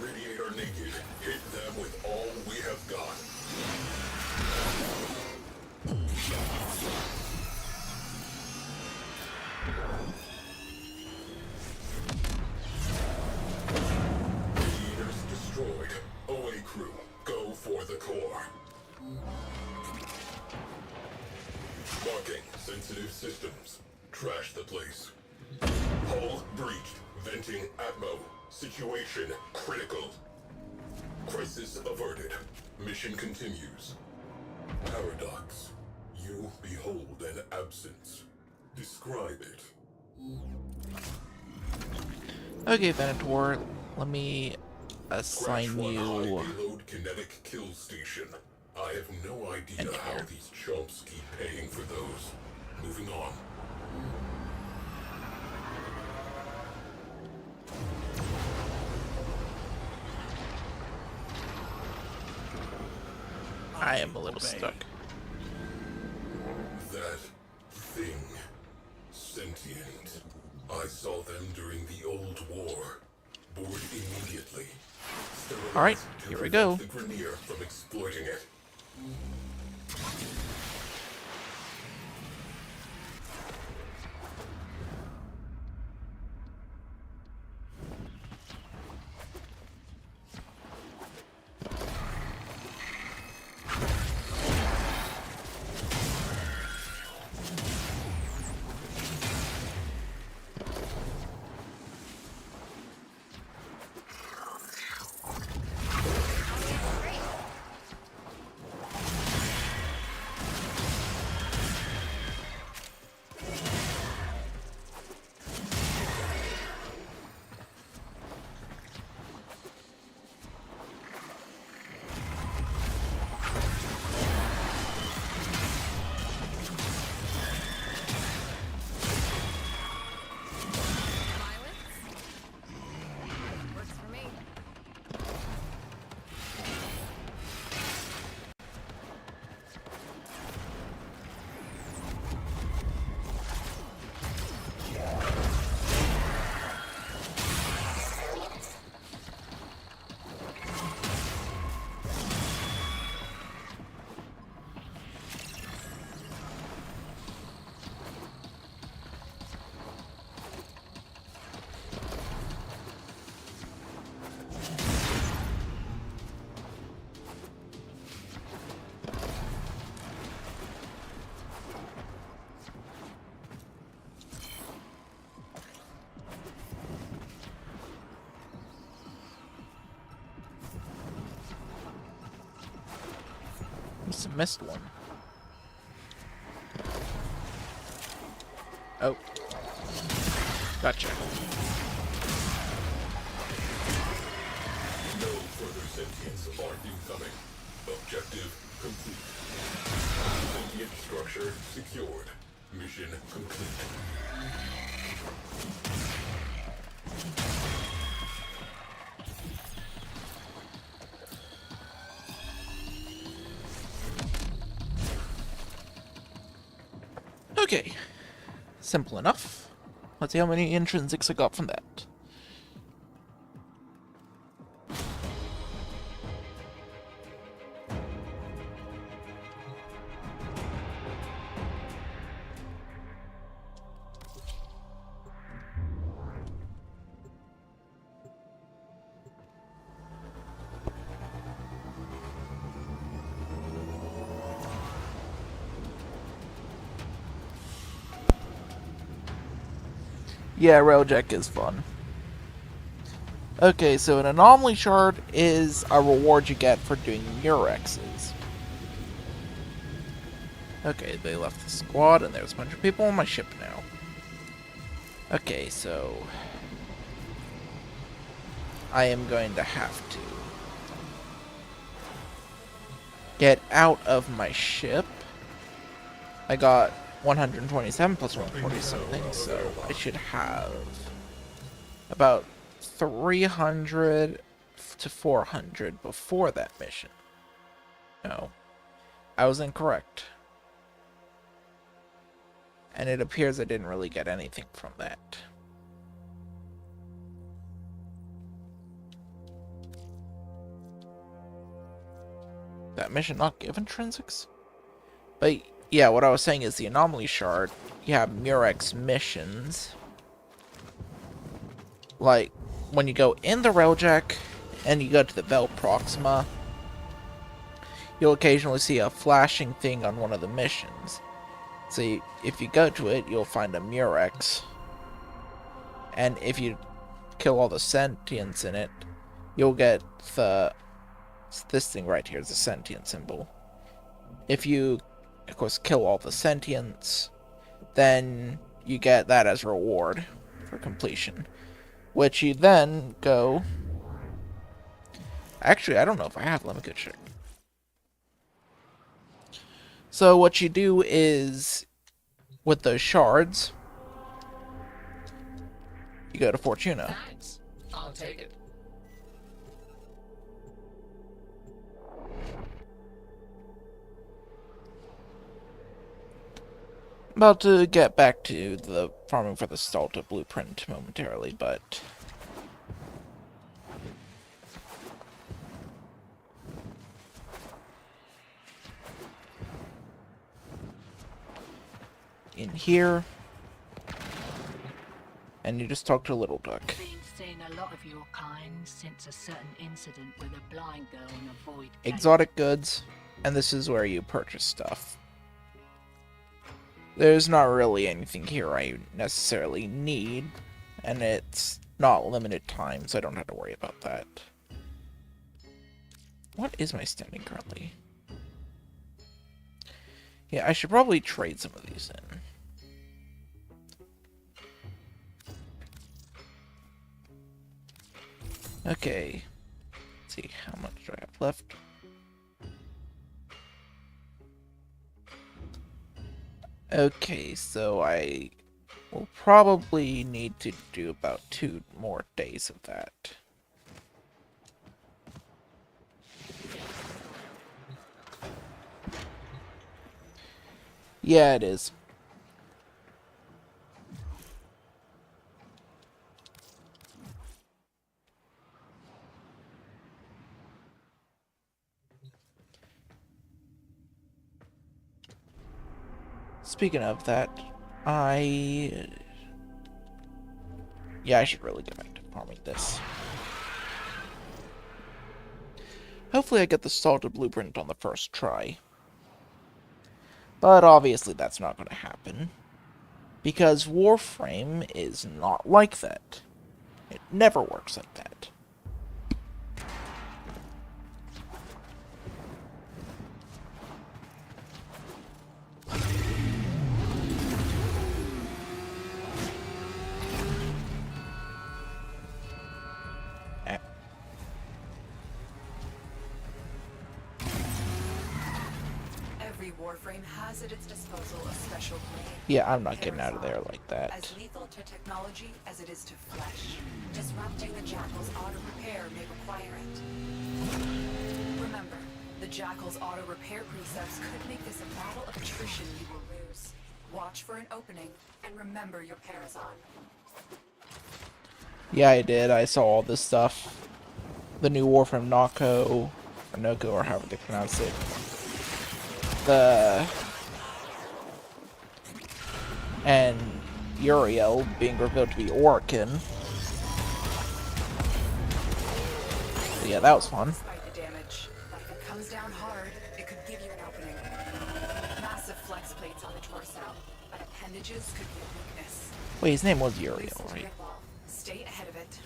Speaker 7: Radiator naked. Hit them with all we have got. Radiators destroyed. Away crew. Go for the core. Marking sensitive systems. Trash the place. Hull breached. Venting Atmo. Situation critical. Crisis averted. Mission continues. Paradox. You behold an absence. Describe it.
Speaker 1: Okay, Venator, let me assign
Speaker 7: Crash 1
Speaker 1: you.
Speaker 7: high payload kinetic kill station. I have no idea how
Speaker 1: Engineer.
Speaker 7: these chumps keep paying for those. Moving on.
Speaker 1: I am a little stuck.
Speaker 7: That thing. Sentient. I saw them during the old war. Board immediately. Sterilize
Speaker 1: Alright,
Speaker 7: to
Speaker 1: here we
Speaker 7: prevent
Speaker 1: go.
Speaker 7: The Grenier from exploiting it.
Speaker 5: Works for me.
Speaker 1: Must have missed one. Oh. Gotcha.
Speaker 7: No further sentience are incoming. Objective complete. Sentient structure secured. Mission complete.
Speaker 1: Okay. Simple enough. Let's see how many intrinsics I got from that. Yeah, Railjack is fun. Okay, so an anomaly shard is a reward you get for doing Murexes. Okay, they left the squad, and there's a bunch of people on my ship now. Okay, so I am going to have to get out of my ship. I got 127 plus 140 something, so I should have about 300 to 400 before that mission. No, I was incorrect. And it appears I didn't really get anything from that. That mission not give intrinsics? But yeah, what I was saying is the anomaly shard, you have Murex missions. Like, when you go in the Railjack and you go to the Vel Proxima, you'll occasionally see a flashing thing on one of the missions. So if you go to it, you'll find a Murex. And if you kill all the sentients in it, you'll get this thing right here is a sentient symbol. If you, of course, kill all the sentients, then you get that as a reward for completion. Which you then go... Actually, I don't know if I have. Let me go check. So what you do is, with those shards, you go to Fortuna.
Speaker 6: Thanks. I'll take it.
Speaker 1: About to get back to the farming for the Stalta blueprint momentarily, but... in here, and you just talk to Little Duck.
Speaker 9: Been seeing a lot of your kind since a certain incident with a blind girl in a void cave.
Speaker 1: Exotic goods, and this is where you purchase stuff. There's not really anything here I necessarily need, and it's not limited time, so I don't have to worry about that. What is my standing currently? Yeah, I should probably trade some of these in. Okay. Let's see, how much do I have left? Okay, so I will probably need to do about 2 more days of that. Yeah, it is. Speaking of that, I should really get back to farming this. Hopefully I get the Stalta blueprint on the first try. But obviously that's not going to happen. Because Warframe is not like that. It never works like that.
Speaker 2: Warframe has at its disposal a special blade.
Speaker 1: Yeah, I'm not getting out of there like that.
Speaker 2: As lethal to technology as it is to flesh. Disrupting the Jackal's auto-repair may require it. Remember, the Jackal's auto-repair precepts could make this a battle of attrition you will lose. Watch for an opening, and remember your Parazon.
Speaker 1: Yeah, I did. I saw all this stuff. The new Warframe Noko, or Noko, or however they pronounce it. And Uriel being revealed to be Orokin. So yeah, that was fun.
Speaker 2: Despite the damage, but if it comes down hard, it could give you an opening. Massive flex plates on the torso, but a appendages could be a weakness.
Speaker 1: Wait, his name was Uriel,
Speaker 2: Listen to
Speaker 1: right?
Speaker 2: your ball. Stay ahead of it.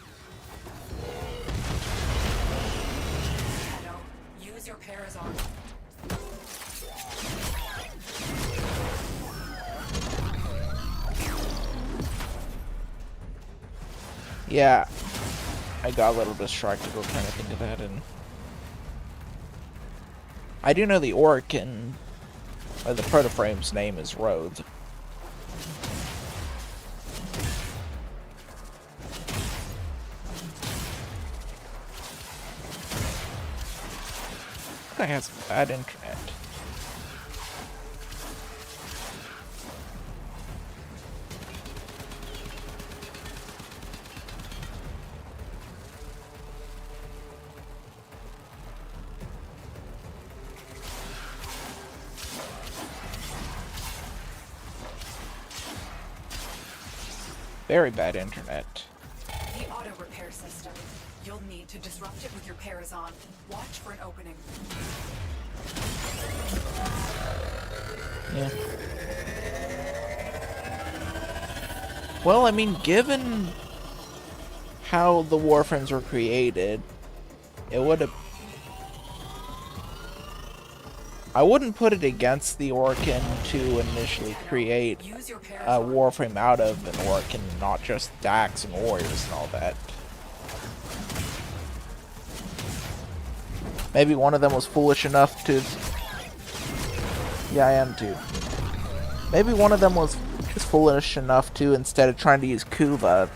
Speaker 2: Shadow, use your Parazon.
Speaker 1: Yeah, I got a little distracted while trying to think of that, and I do know the Orokin, or the Protoframe's name is Rhodes. Guy has bad internet. Very bad internet.
Speaker 2: The auto repair system. You'll need to disrupt it with your Parazon. Watch for an opening.
Speaker 1: Yeah. Well, I mean, given how the Warframes were created, it would have... I wouldn't put it against the Orokin to initially create a Warframe out of an Orokin, not just Dax and Warriors and all that. Maybe one of them was foolish enough to... Yeah, I am too. Maybe one of them was just foolish enough to, instead of trying to use Kuva,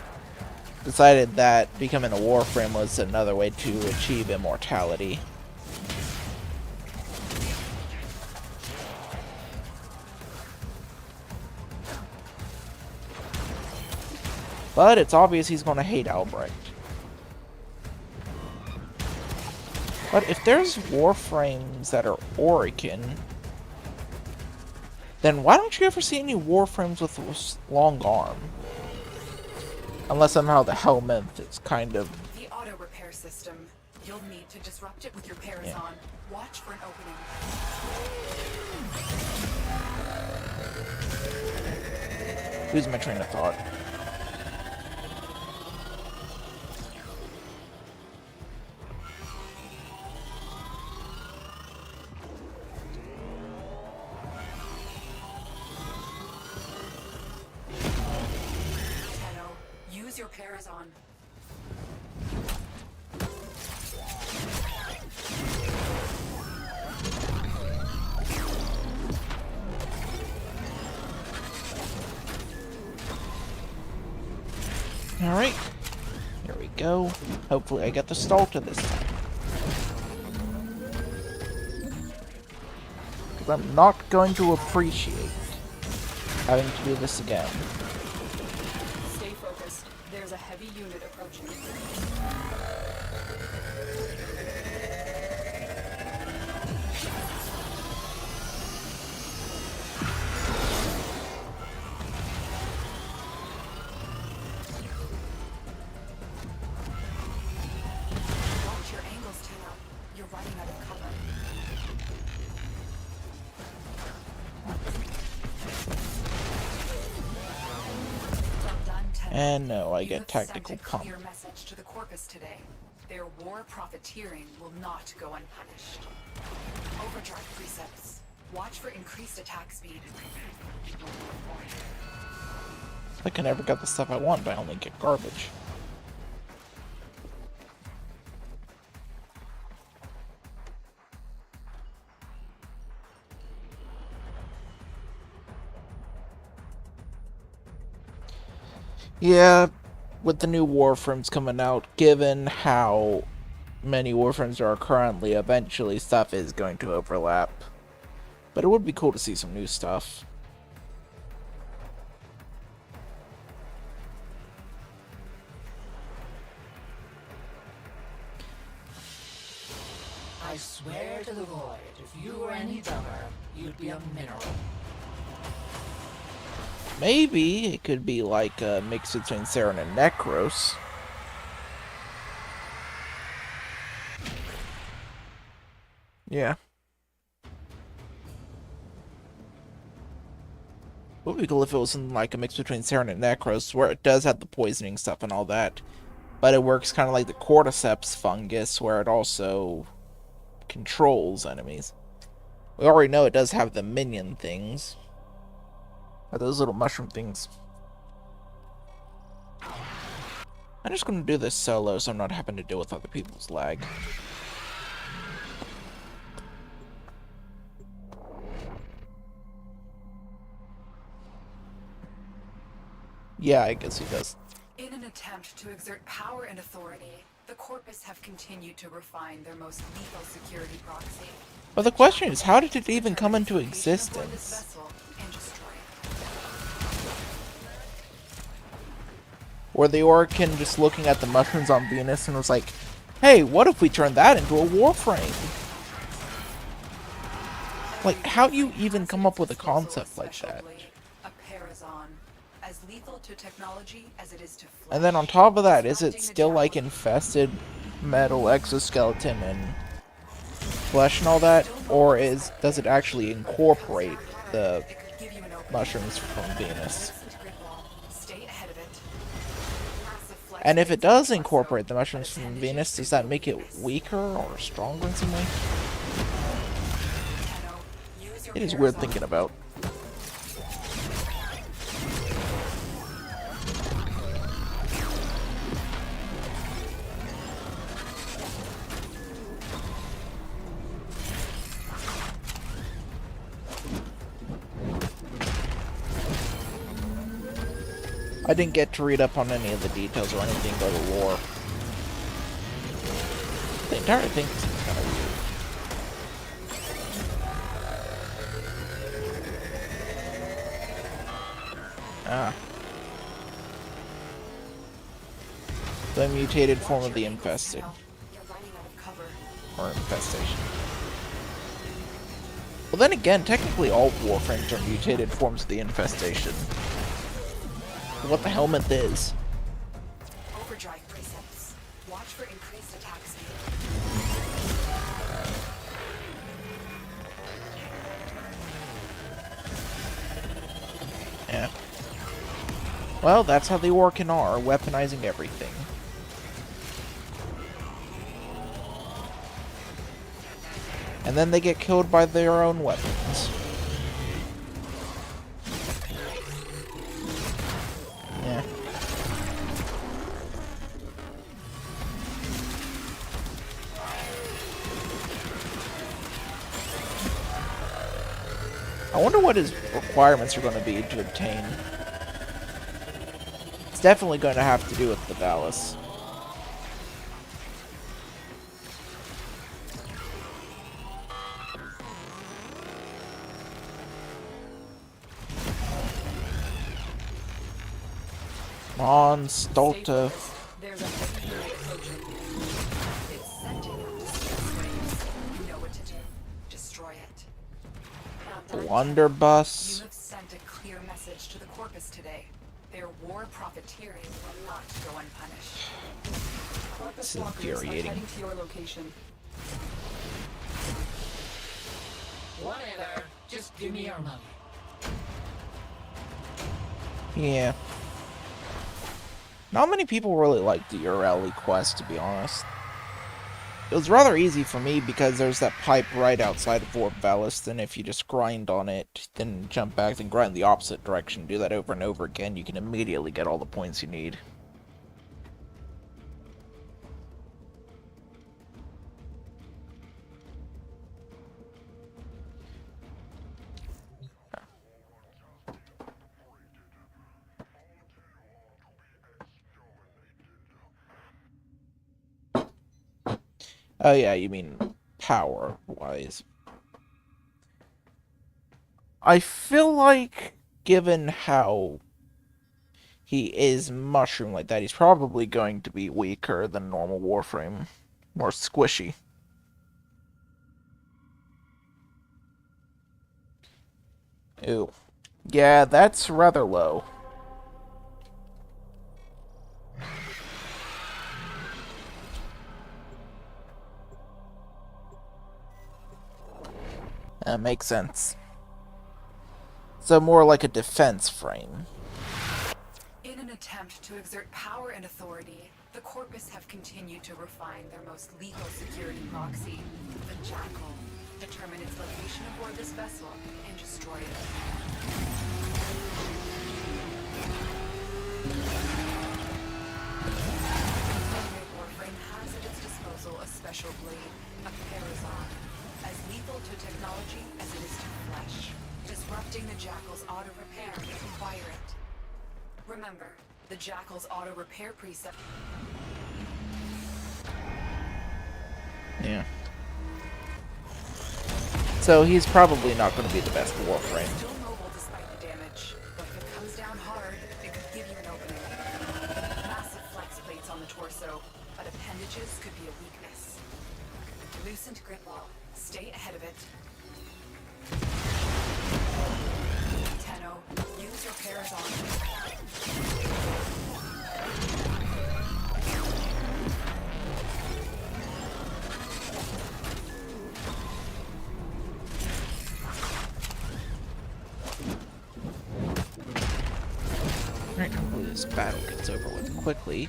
Speaker 1: decided that becoming a Warframe was another way to achieve immortality. But it's obvious he's going to hate Albrecht. But if there's Warframes that are Orokin, then why don't you ever see any Warframes with a long arm? Unless somehow the Helminth is kind of...
Speaker 2: The auto repair system. You'll need to disrupt it with your Parazon.
Speaker 1: Yeah.
Speaker 2: Watch for an opening.
Speaker 1: Lose my train of thought.
Speaker 2: Use your Parazon.
Speaker 1: Alright. Here we go. Hopefully I get the Stalta this time. Because I'm not going to appreciate having to do this again.
Speaker 2: Stay focused. There's a heavy unit approaching. Watch your angles, Tenno. You're running out of cover. Well done, Tenno.
Speaker 1: And no, I
Speaker 2: You
Speaker 1: get
Speaker 2: have sent
Speaker 1: tactical
Speaker 2: a
Speaker 1: pump.
Speaker 2: clear message to the Corpus today. Their war profiteering will not go unpunished. Overdrive precepts. Watch for increased attack speed.
Speaker 1: I can never get the stuff I want, but I only get garbage. Yeah, with the new Warframes coming out, given how many Warframes there are currently, eventually stuff is going to overlap. But it would be cool to see some new stuff.
Speaker 6: I swear to the void, if you were any dumber, you'd be a mineral.
Speaker 1: Maybe it could be like a mix between Saren and Necros. Yeah. What would be cool if it was something like a mix between Saren and Necros, where it does have the poisoning stuff and all that, but it works kind of like the Cordyceps fungus, where it also controls enemies. We already know it does have the minion things. Or those little mushroom things. I'm just going to do this solo so I'm not having to deal with other people's lag. Yeah, I guess he does.
Speaker 2: In an attempt to exert power and authority, the Corpus have continued to refine their most lethal security proxy.
Speaker 1: But the question is, how did it even come into existence? Were the Orokin just looking at the mushrooms on Venus and was like, hey, what if we turn that into a warframe? Like, how do you even come up with a concept like that? And then on top of that, is it still like infested metal exoskeleton and flesh and all that? Or does it actually incorporate the mushrooms from Venus? And if it does incorporate the mushrooms from Venus, does that make it weaker or stronger in some way? It is weird thinking about. I didn't get to read up on any of the details or anything about the lore. The entire thing seems kind of weird. Ah. The mutated form of the infested. Or infestation. Well then again, technically all warframes are mutated forms of the infestation. What the helmet is.
Speaker 2: Overdrive precepts. Watch for increased attack speed.
Speaker 1: Yeah. Well, that's how the Orokin are, weaponizing everything. And then they get killed by their own weapons. Yeah. I wonder what his requirements are going to be to obtain. It's definitely going to have to do with the Valis. Come on, Stolta.
Speaker 2: There's a heavy unit approaching. It's sending out distress waves. You know what to do. Destroy it.
Speaker 1: Blunderbuss.
Speaker 2: You have sent a clear message to the Corpus today. Their war profiteering will not go unpunished. Corpus walkers are heading to your location.
Speaker 6: Whatever. Just give me your money.
Speaker 1: Yeah. Not many people really like the Urali quest, to be honest. It was rather easy for me because there's that pipe right outside of Fort Valis, and if you just grind on it, then jump back, then grind the opposite direction, do that over and over again, you can immediately get all the points you need. Oh yeah, you mean power-wise. I feel like, given how he is mushroom like that, he's probably going to be weaker than normal Warframe. More squishy. Ew. Yeah, that's rather low. That makes sense. So more like a defense frame.
Speaker 2: In an attempt to exert power and authority, the Corpus have continued to refine their most lethal security proxy, the Jackal. Determine its location aboard this vessel and destroy it. The Warframe has at its disposal a special blade, a Parazon, as lethal to technology as it is to flesh. Disrupting the Jackal's auto-repair may require it. Remember, the Jackal's auto-repair precept...
Speaker 1: Yeah. So he's probably not going to be the best Warframe.
Speaker 2: Still mobile despite the damage, but if it comes down hard, it could give you an opening. Massive flex plates on the torso, but appendages could be a weakness. Loosened grip wall. Stay ahead of it. Tenno, use your Parazon.
Speaker 1: Alright, hopefully this battle gets over with quickly.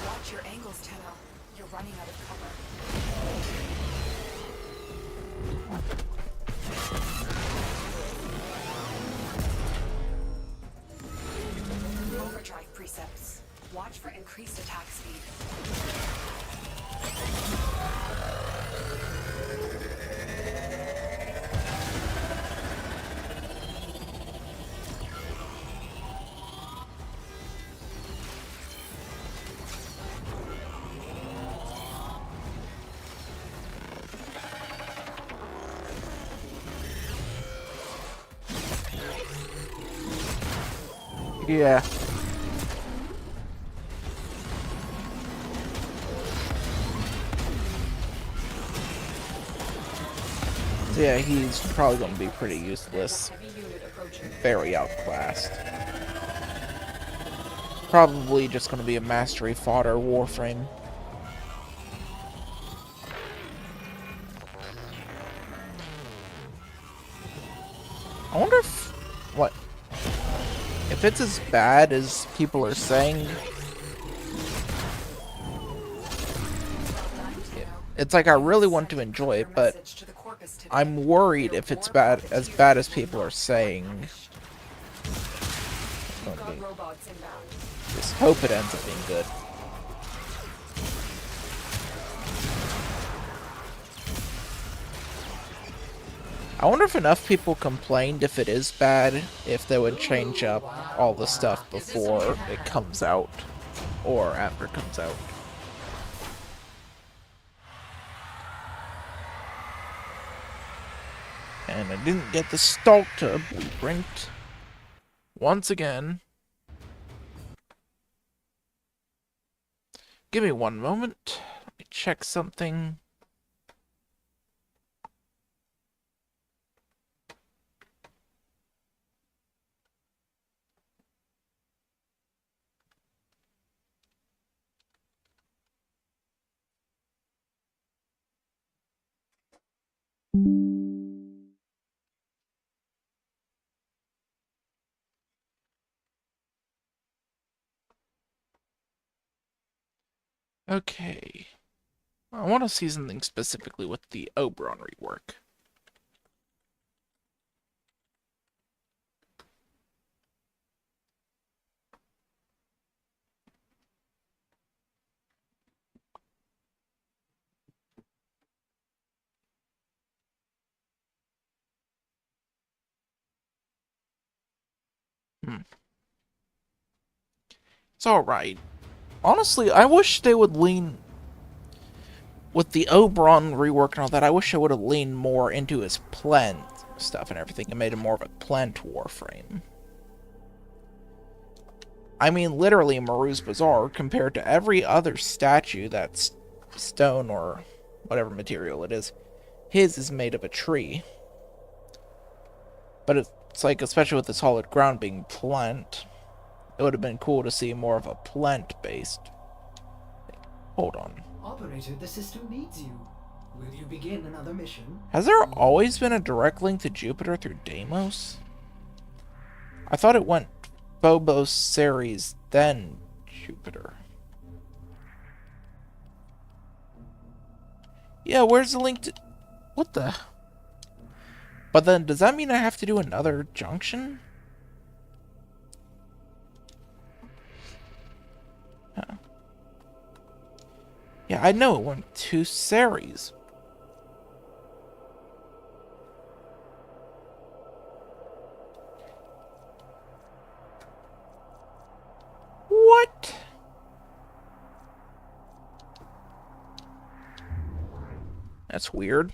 Speaker 2: Watch your angles, Tenno. You're running out of cover. Overdrive precepts. Watch for increased attack speed.
Speaker 1: Yeah. So yeah, he's probably going to be pretty useless. Very outclassed. Probably just going to be a mastery fodder Warframe. I wonder if... what? If it's as bad as people are saying... It's like I really want to enjoy it, but I'm worried if it's as bad as people are saying. Okay. Just hope it ends up being good. I wonder if enough people complained if it is bad, if they would change up all the stuff before it comes out, or after it comes out. And I didn't get the Stalker blueprint. Once again. Give me one moment. Let me check something. Okay. I want to see something specifically with the Oberon rework. It's alright. Honestly, I wish they would lean... with the Oberon rework and all that, I wish I would have leaned more into his plant stuff and everything and made him more of a plant Warframe. I mean, literally, Maru's Bazaar, compared to every other statue that's stone or whatever material it is, his is made of a tree. But it's like, especially with the solid ground being plant, it would have been cool to see more of a plant-based thing. Hold on.
Speaker 10: Operator, the system needs you. Will you begin another mission?
Speaker 1: Has there always been a direct link to Jupiter through Deimos? I thought it went Phobos, Ceres, then Jupiter. Yeah, where's the link to... What the... But then, does that mean I have to do another junction? Huh. Yeah, I know it went to Ceres. What? That's weird.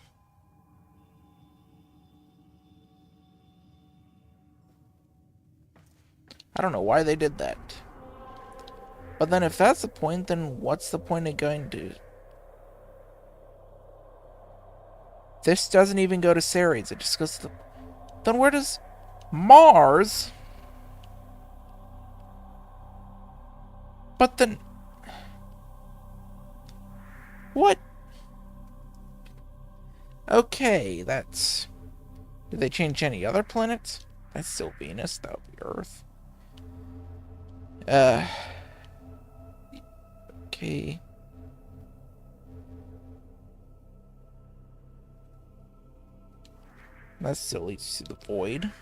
Speaker 1: I don't know why they did that. But then if that's the point, then what's the point of going to... This doesn't even go to Ceres, it just goes to... Then where does... Mars? But then... What? Okay, that's... Did they change any other planets? That's still Venus, that would be Earth. Okay. That still leads to the void.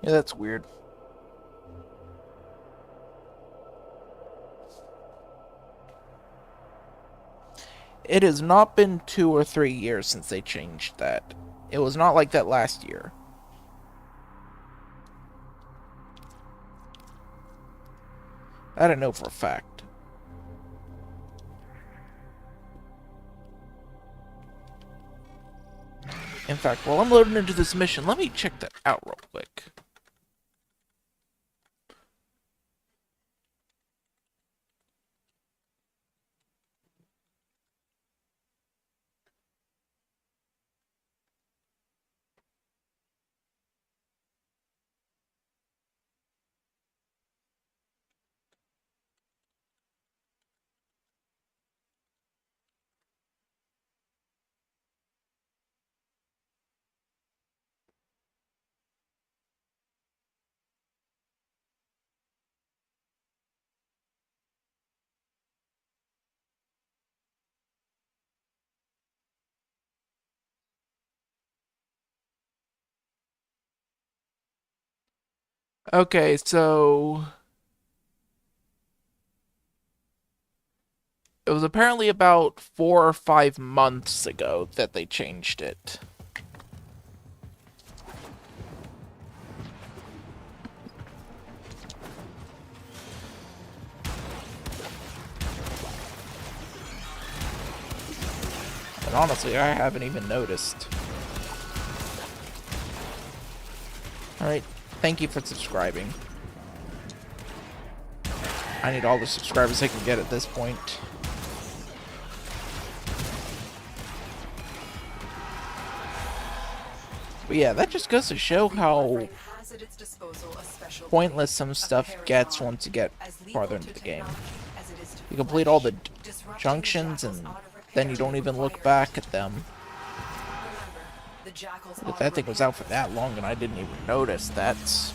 Speaker 1: Yeah, that's weird. It has not been 2 or 3 years since they changed that. It was not like that last year. I don't know for a fact. In fact, while I'm loading into this mission, let me check that out real quick. Okay, so... It was apparently about 4 or 5 months ago that they changed it. And honestly, I haven't even noticed. Alright, thank you for subscribing. I need all the subscribers I can get at this point. But yeah, that just goes to show how pointless some stuff gets once you get farther into the game. You complete all the junctions and then you don't even look back at them. If that thing was out for that long and I didn't even notice, that's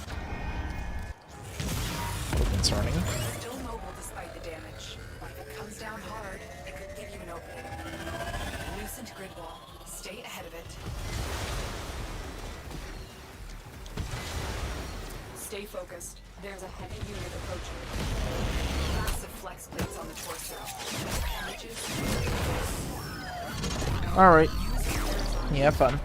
Speaker 1: a little concerning.
Speaker 2: Still mobile despite the damage. If it comes down hard, it could give you an opening. Loosened grid wall. Stay ahead of it. Stay focused. There's a heavy unit approaching. Massive flex plates on the torso.
Speaker 1: Alright. Yeah, fun.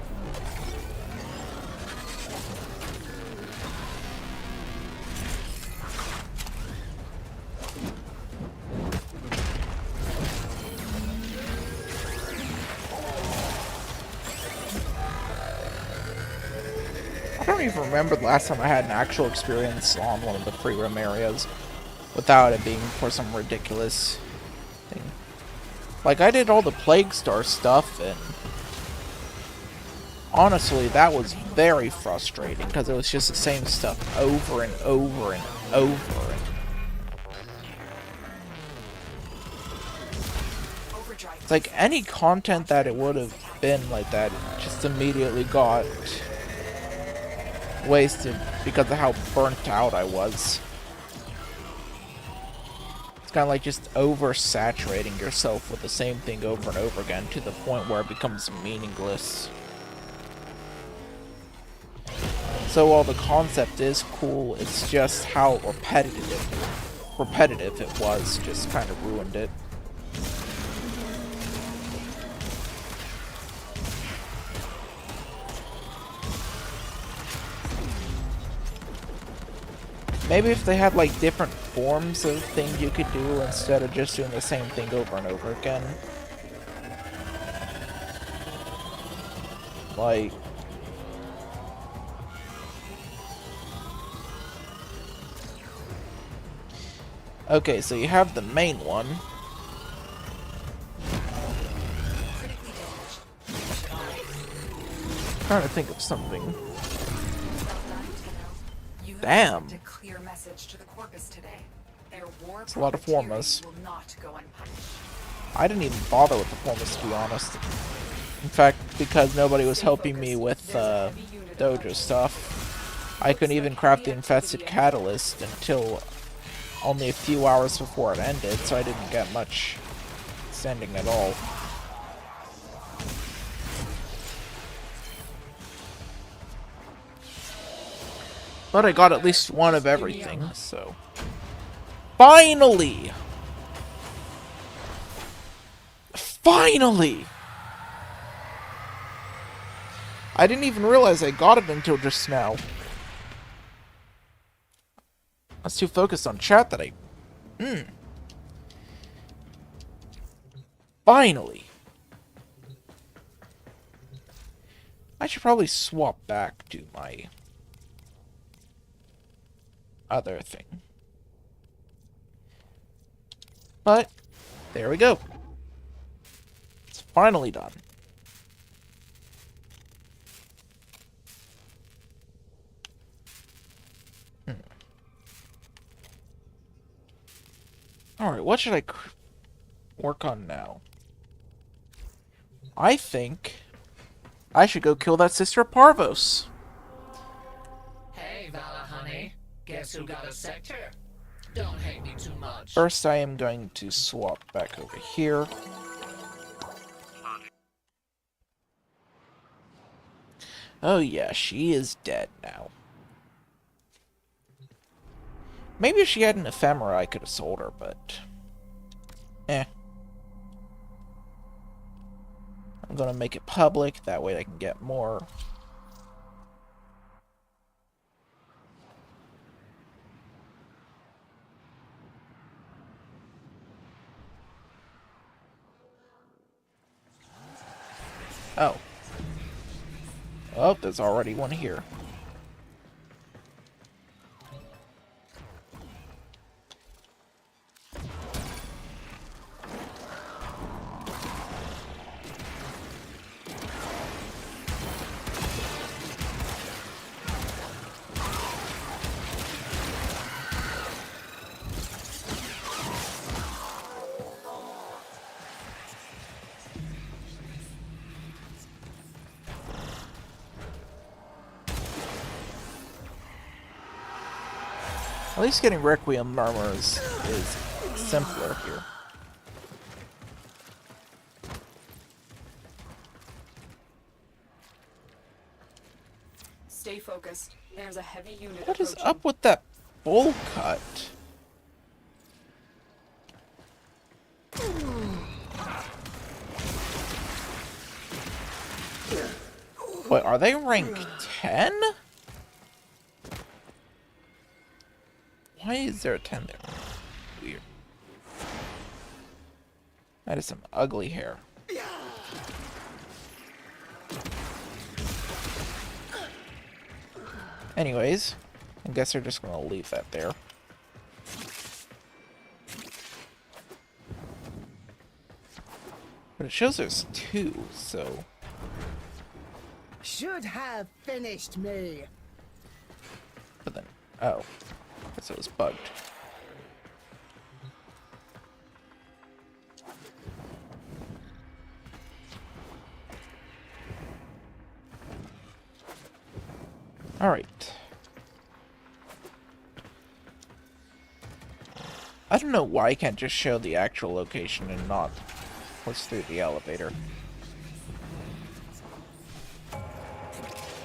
Speaker 1: I don't even remember the last time I had an actual experience on one of the free roam areas without it being for some ridiculous thing. Like, I did all the Plague Star stuff, and honestly, that was very frustrating, because it was just the same stuff over and over and over. It's like, any content that it would have been like that just immediately got wasted because of how burnt out I was. It's kind of like just oversaturating yourself with the same thing over and over again to the point where it becomes meaningless. So while the concept is cool, it's just how repetitive it was just kind of ruined it. Maybe if they had like different forms of things you could do instead of just doing the same thing over and over again. Like, okay, so you have the main one. I'm trying to think of something. Damn.
Speaker 2: Clear message to the Corpus today. Their war
Speaker 1: It's a lot of Formas.
Speaker 2: will not go unpunished.
Speaker 1: I didn't even bother with the Formas, to be honest. In fact, because nobody was helping me with Dojo stuff, I couldn't even craft the Infested Catalyst until only a few hours before it ended, so I didn't get much sending at all. But I got at least one of everything, so... Finally! Finally! I didn't even realize I got it until just now. I was too focused on chat that I... Finally! I should probably swap back to my other thing. But, there we go. It's finally done. Alright, what should I work on now? I think I should go kill that Sister of Parvos.
Speaker 6: Hey, Vala, honey. Guess who got a sector? Don't hate me too much.
Speaker 1: First, I am going to swap back over here. Oh yeah, she is dead now. Maybe if she had an ephemera, I could have sold her, but... I'm gonna make it public, that way I can get more. Oh. Oh, there's already one here. At least getting Requiem Murmurs is simpler here.
Speaker 2: Stay focused. There's a heavy unit
Speaker 1: What is
Speaker 2: approaching.
Speaker 1: up with that bowl cut? Wait, are they rank 10? Why is there a 10 there? Weird. That is some ugly hair. Anyways, I guess they're just gonna leave that there. But it shows there's 2, so...
Speaker 11: Should have finished me.
Speaker 1: But then... Oh. I guess it was bugged. Alright. I don't know why I can't just show the actual location and not what's through the elevator.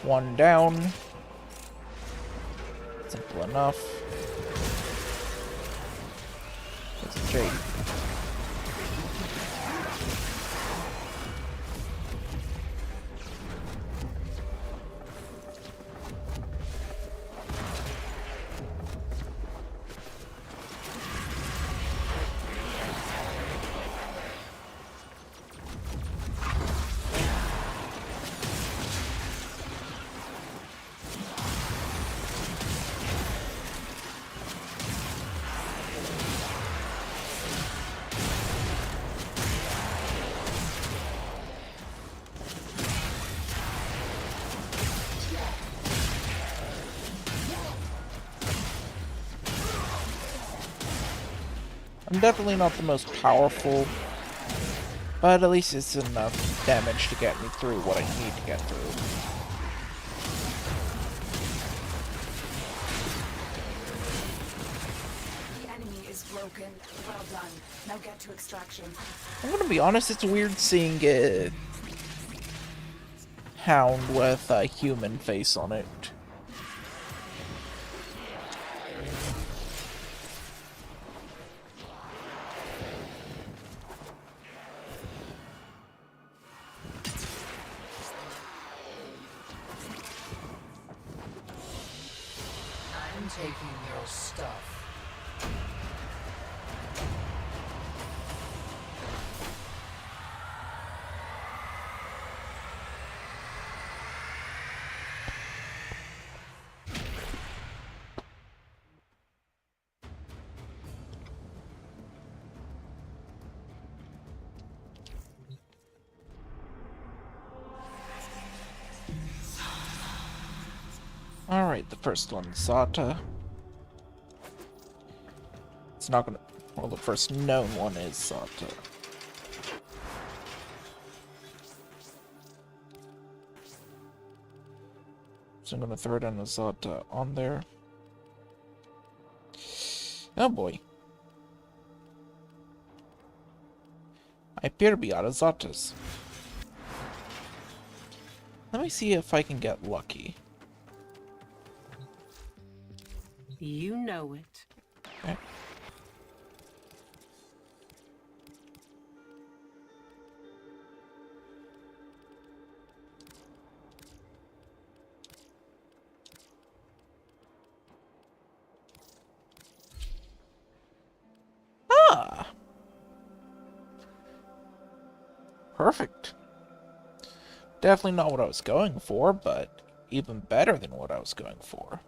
Speaker 1: 1 down. Simple enough. It's a Jade. I'm definitely not the most powerful, but at least it's enough damage to get me through what I need to get through.
Speaker 2: The enemy is broken. Well done. Now get to extraction.
Speaker 1: I'm gonna be honest, it's weird seeing a hound with a human face on it.
Speaker 6: I'm taking your stuff.
Speaker 1: Alright, the first one, Zata. It's not gonna... Well, the first known one is Zata. So I'm gonna throw down a Zata on there. Oh boy. I appear to be out of Zatas. Let me see if I can get lucky.
Speaker 4: You know it.
Speaker 1: Okay. Ah! Perfect. Definitely not what I was going for, but even better than what I was going for.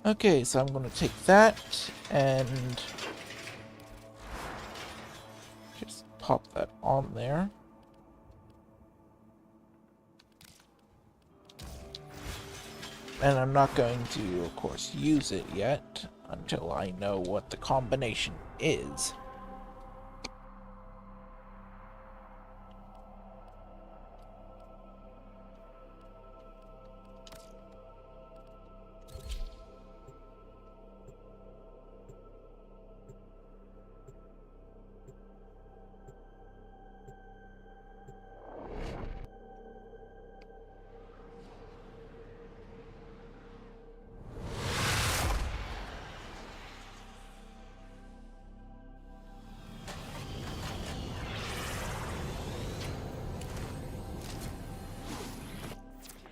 Speaker 1: Okay, so I'm going to take that and just pop that on there. And I'm not going to, of course, use it yet until I know what the combination is.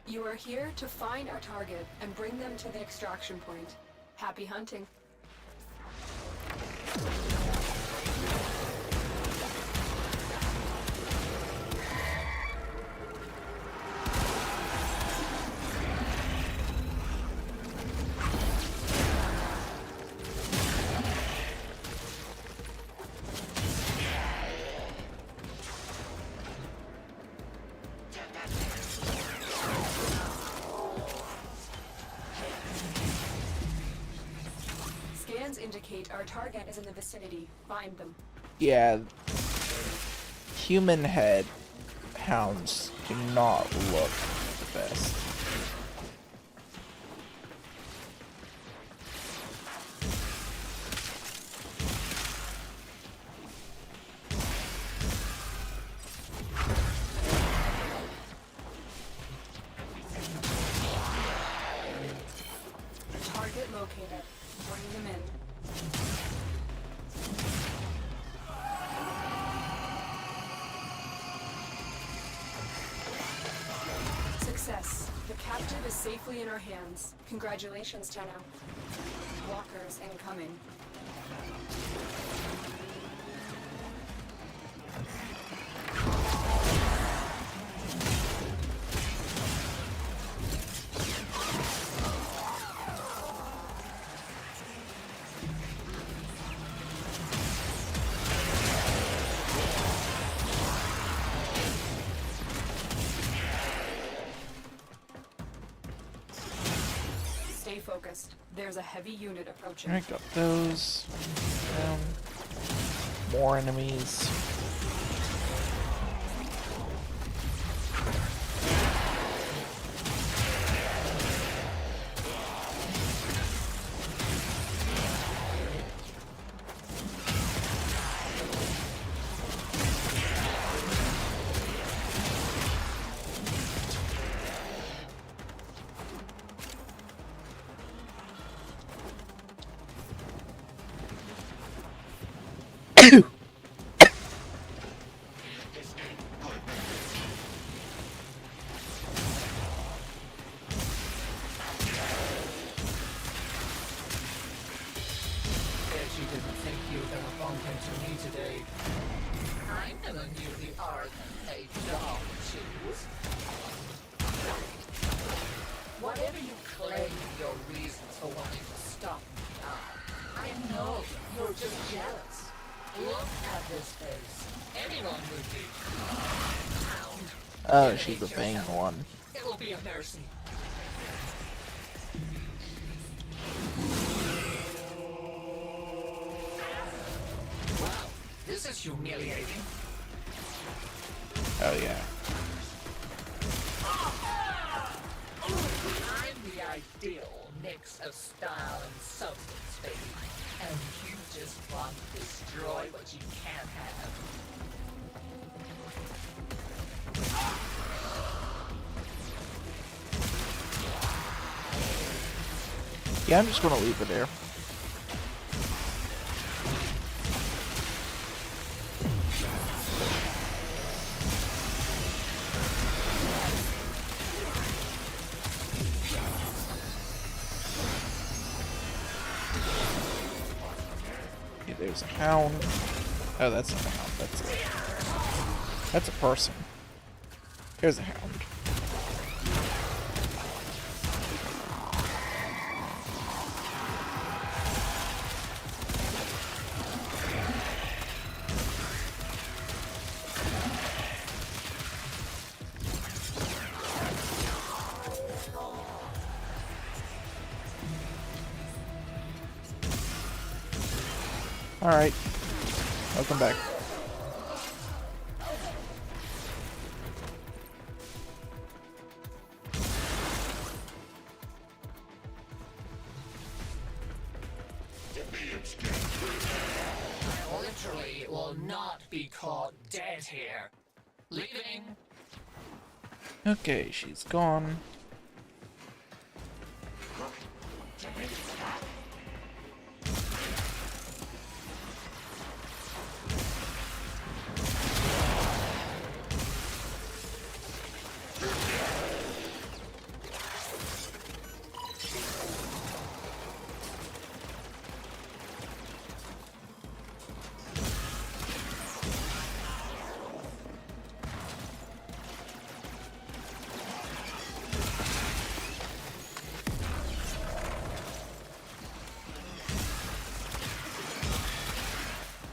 Speaker 2: You are here to find our target and bring them to the extraction point. Happy hunting.
Speaker 5: Kate, our target is in the vicinity. Find them.
Speaker 1: Yeah. Human head hounds do not look the best.
Speaker 5: Target located. Bring them in. Success. The captive is safely in our hands. Congratulations, Tenno. Walkers incoming. Stay focused. There's a heavy unit approaching.
Speaker 1: I got those. More enemies.
Speaker 6: Bet you didn't think you were gonna bump into me today. I never knew the art of a dog choose. Whatever you claim your reasons for wanting to stop me now, I know you're just jealous. Look at this face. Anyone would be. Hound.
Speaker 1: Oh, she's the bang one.
Speaker 6: It'll be a mercy. Wow, this is humiliating.
Speaker 1: Oh yeah.
Speaker 6: I'm the ideal mix of style and substance, baby. And you just want to destroy what you can't have.
Speaker 1: Yeah, I'm just gonna leave it there. Okay, there's a hound. Oh, that's not a hound. That's a person. Here's a hound. Alright. Welcome back.
Speaker 6: I literally will not be caught dead here. Leaving.
Speaker 1: Okay, she's gone.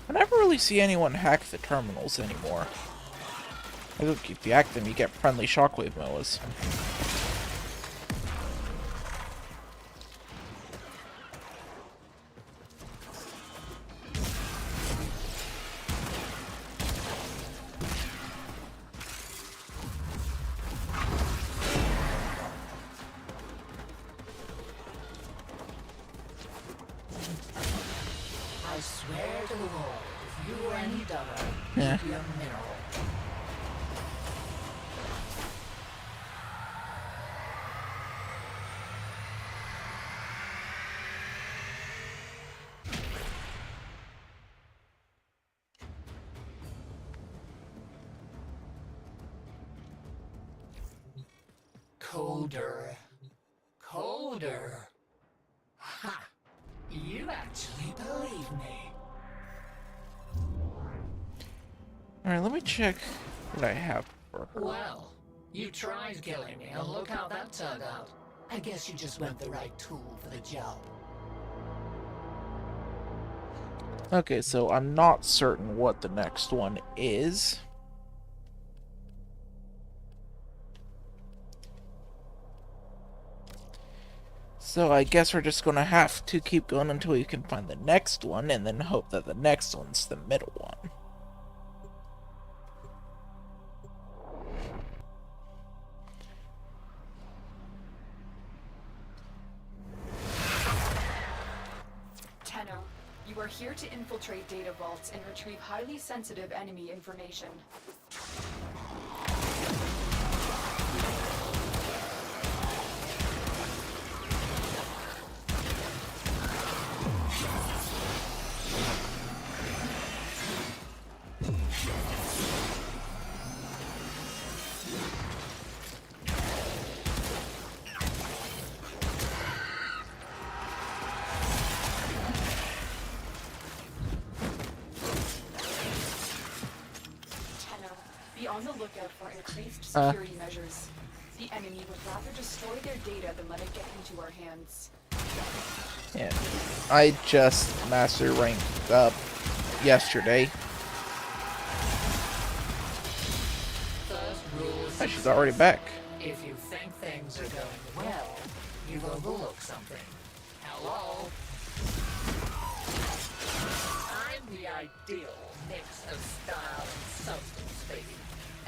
Speaker 1: I never really see anyone hack the terminals anymore. I think if you hack them, you get friendly shockwave moas.
Speaker 6: the world, if you were any dumber,
Speaker 1: Yeah.
Speaker 6: you'd be a mineral. Colder. Colder. Ha! You actually believe me.
Speaker 1: Alright, let me check what I have for her.
Speaker 6: Well, you tried killing me, and look how that turned out. I guess you just weren't the right tool for the job.
Speaker 1: Okay, so I'm not certain what the next one is. So I guess we're just gonna have to keep going until we can find the next one, and then hope that the next one's the middle one.
Speaker 5: Tenno, you are here to infiltrate data vaults and retrieve highly sensitive enemy information. Be on the lookout for increased security measures. The enemy would rather destroy their data than let it get into our hands.
Speaker 1: Yeah, I just master ranked up yesterday. Oh, she's already back.
Speaker 6: If you think things are going well, you've overlooked something. Hello? I'm the ideal mix of style and substance, baby.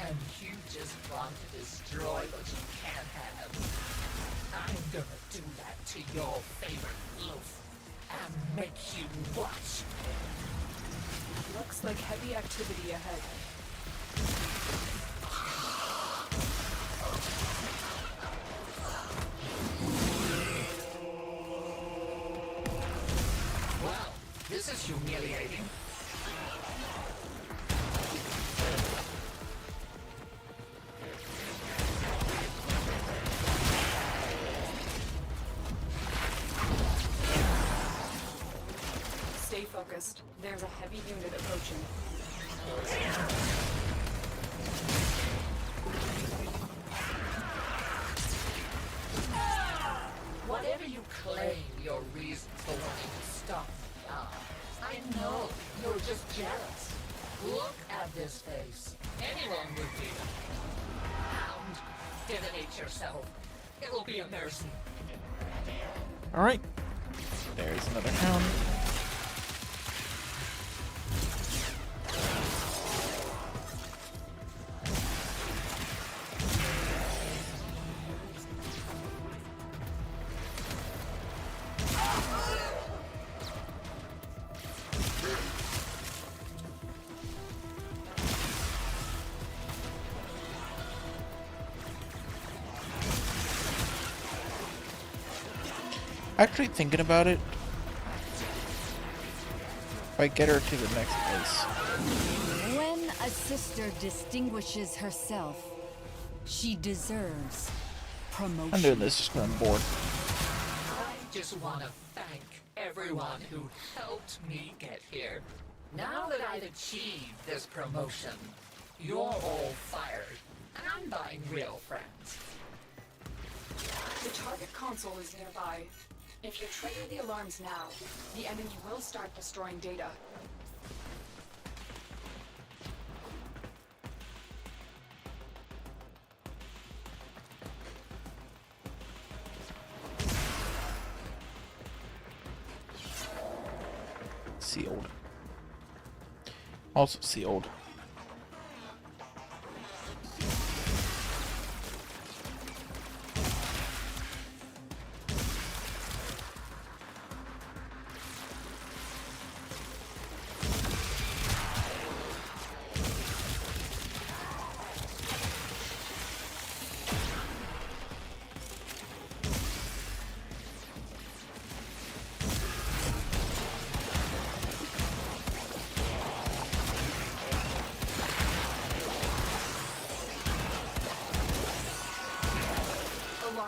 Speaker 6: And you just want to destroy what you can't have. I'm gonna do that to your favorite loaf and make you watch.
Speaker 5: Looks like heavy activity ahead.
Speaker 6: Wow, this is humiliating.
Speaker 5: Stay focused. There's a heavy unit approaching.
Speaker 6: Whatever you claim your reasons for wanting to stop me are, I know you're just jealous. Look at this face. Anyone would be. Hound, divinate yourself. It'll be a mercy.
Speaker 1: Alright. There's another hound. Actually, thinking about it, if I get her to the next place.
Speaker 12: When a sister distinguishes herself, she deserves promotion.
Speaker 1: I'm doing this just because I'm bored.
Speaker 6: I just want to thank everyone who helped me get here. Now that I've achieved this promotion, you're all fired, and I'm buying real friends.
Speaker 5: The target console is nearby. If you trigger the alarms now, the enemy will start destroying data.
Speaker 1: Sealed. Also sealed.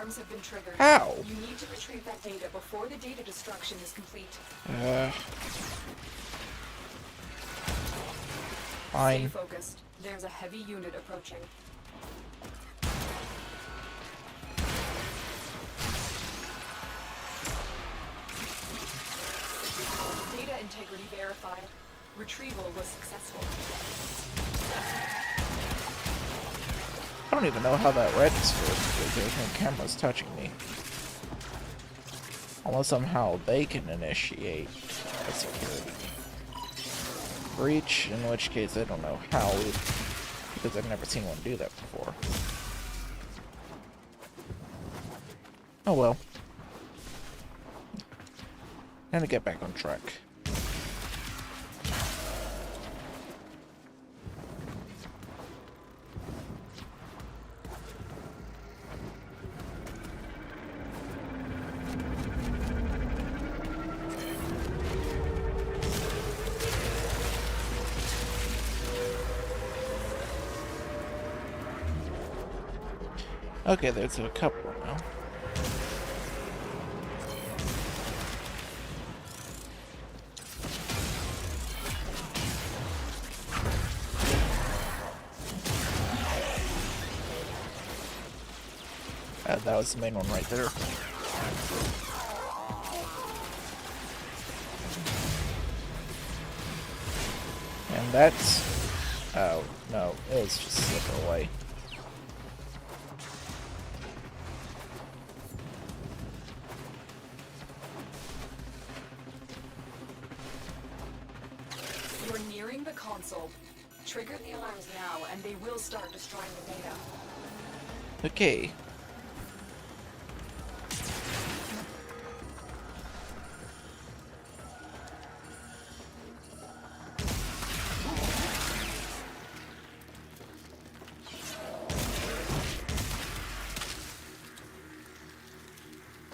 Speaker 5: alarms have been triggered.
Speaker 1: How?
Speaker 5: You need to retrieve that data before the data destruction is complete.
Speaker 1: Fine.
Speaker 5: Stay focused. There's a heavy unit approaching. Data integrity verified. Retrieval was successful.
Speaker 1: I don't even know how that registered because there's no cameras touching me. Unless somehow they can initiate a security breach, in which case I don't know how, because I've never seen one do that before. Oh well. Time to get back on track. Okay, there's a couple now. That was the main one right there. And that's... oh, no, it's just slip away.
Speaker 5: You're nearing the console. Trigger the alarms now, and they will start destroying the data.
Speaker 1: Okay.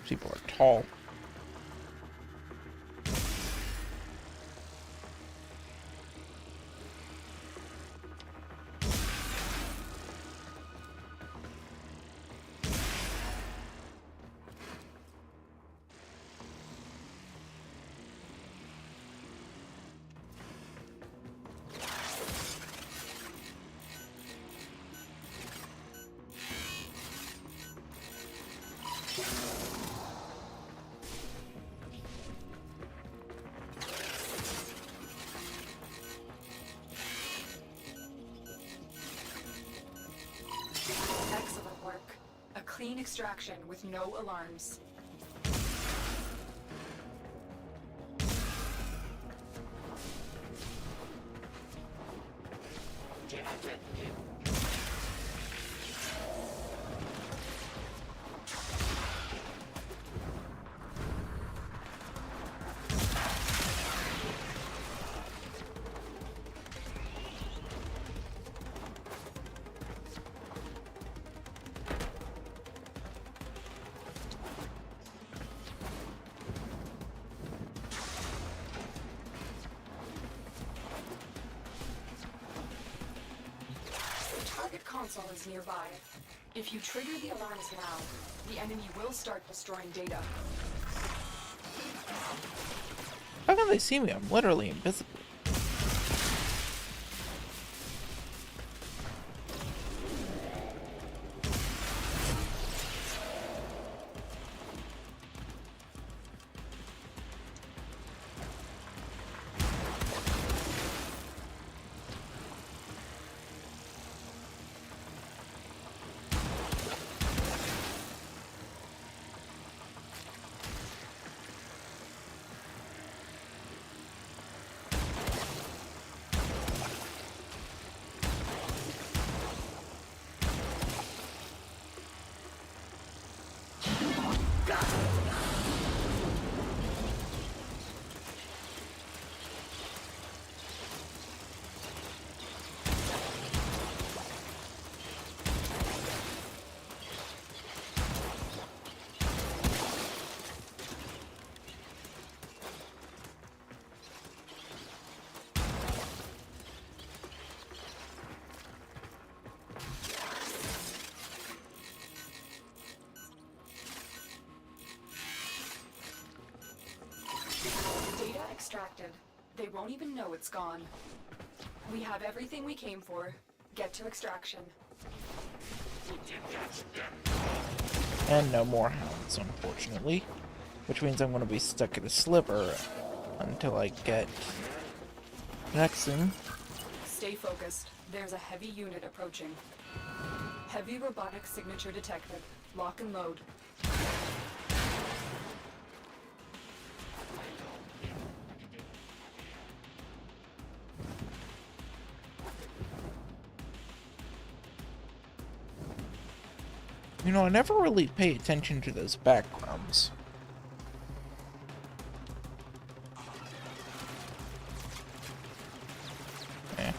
Speaker 1: People are tall.
Speaker 5: Excellent work. A clean extraction with no alarms. Target console is nearby. If you trigger the alarms now, the enemy will start destroying data.
Speaker 1: How can they see me? I'm literally invisible.
Speaker 2: Data extracted. They won't even know it's gone. We have everything we came for. Get to extraction.
Speaker 1: And no more hounds, unfortunately. Which means I'm going to be stuck at a sliver until I get Nexum.
Speaker 2: Stay focused. There's a heavy unit approaching. Heavy robotic signature detected. Lock and load.
Speaker 1: You know, I never really pay attention to those backgrounds. Eh.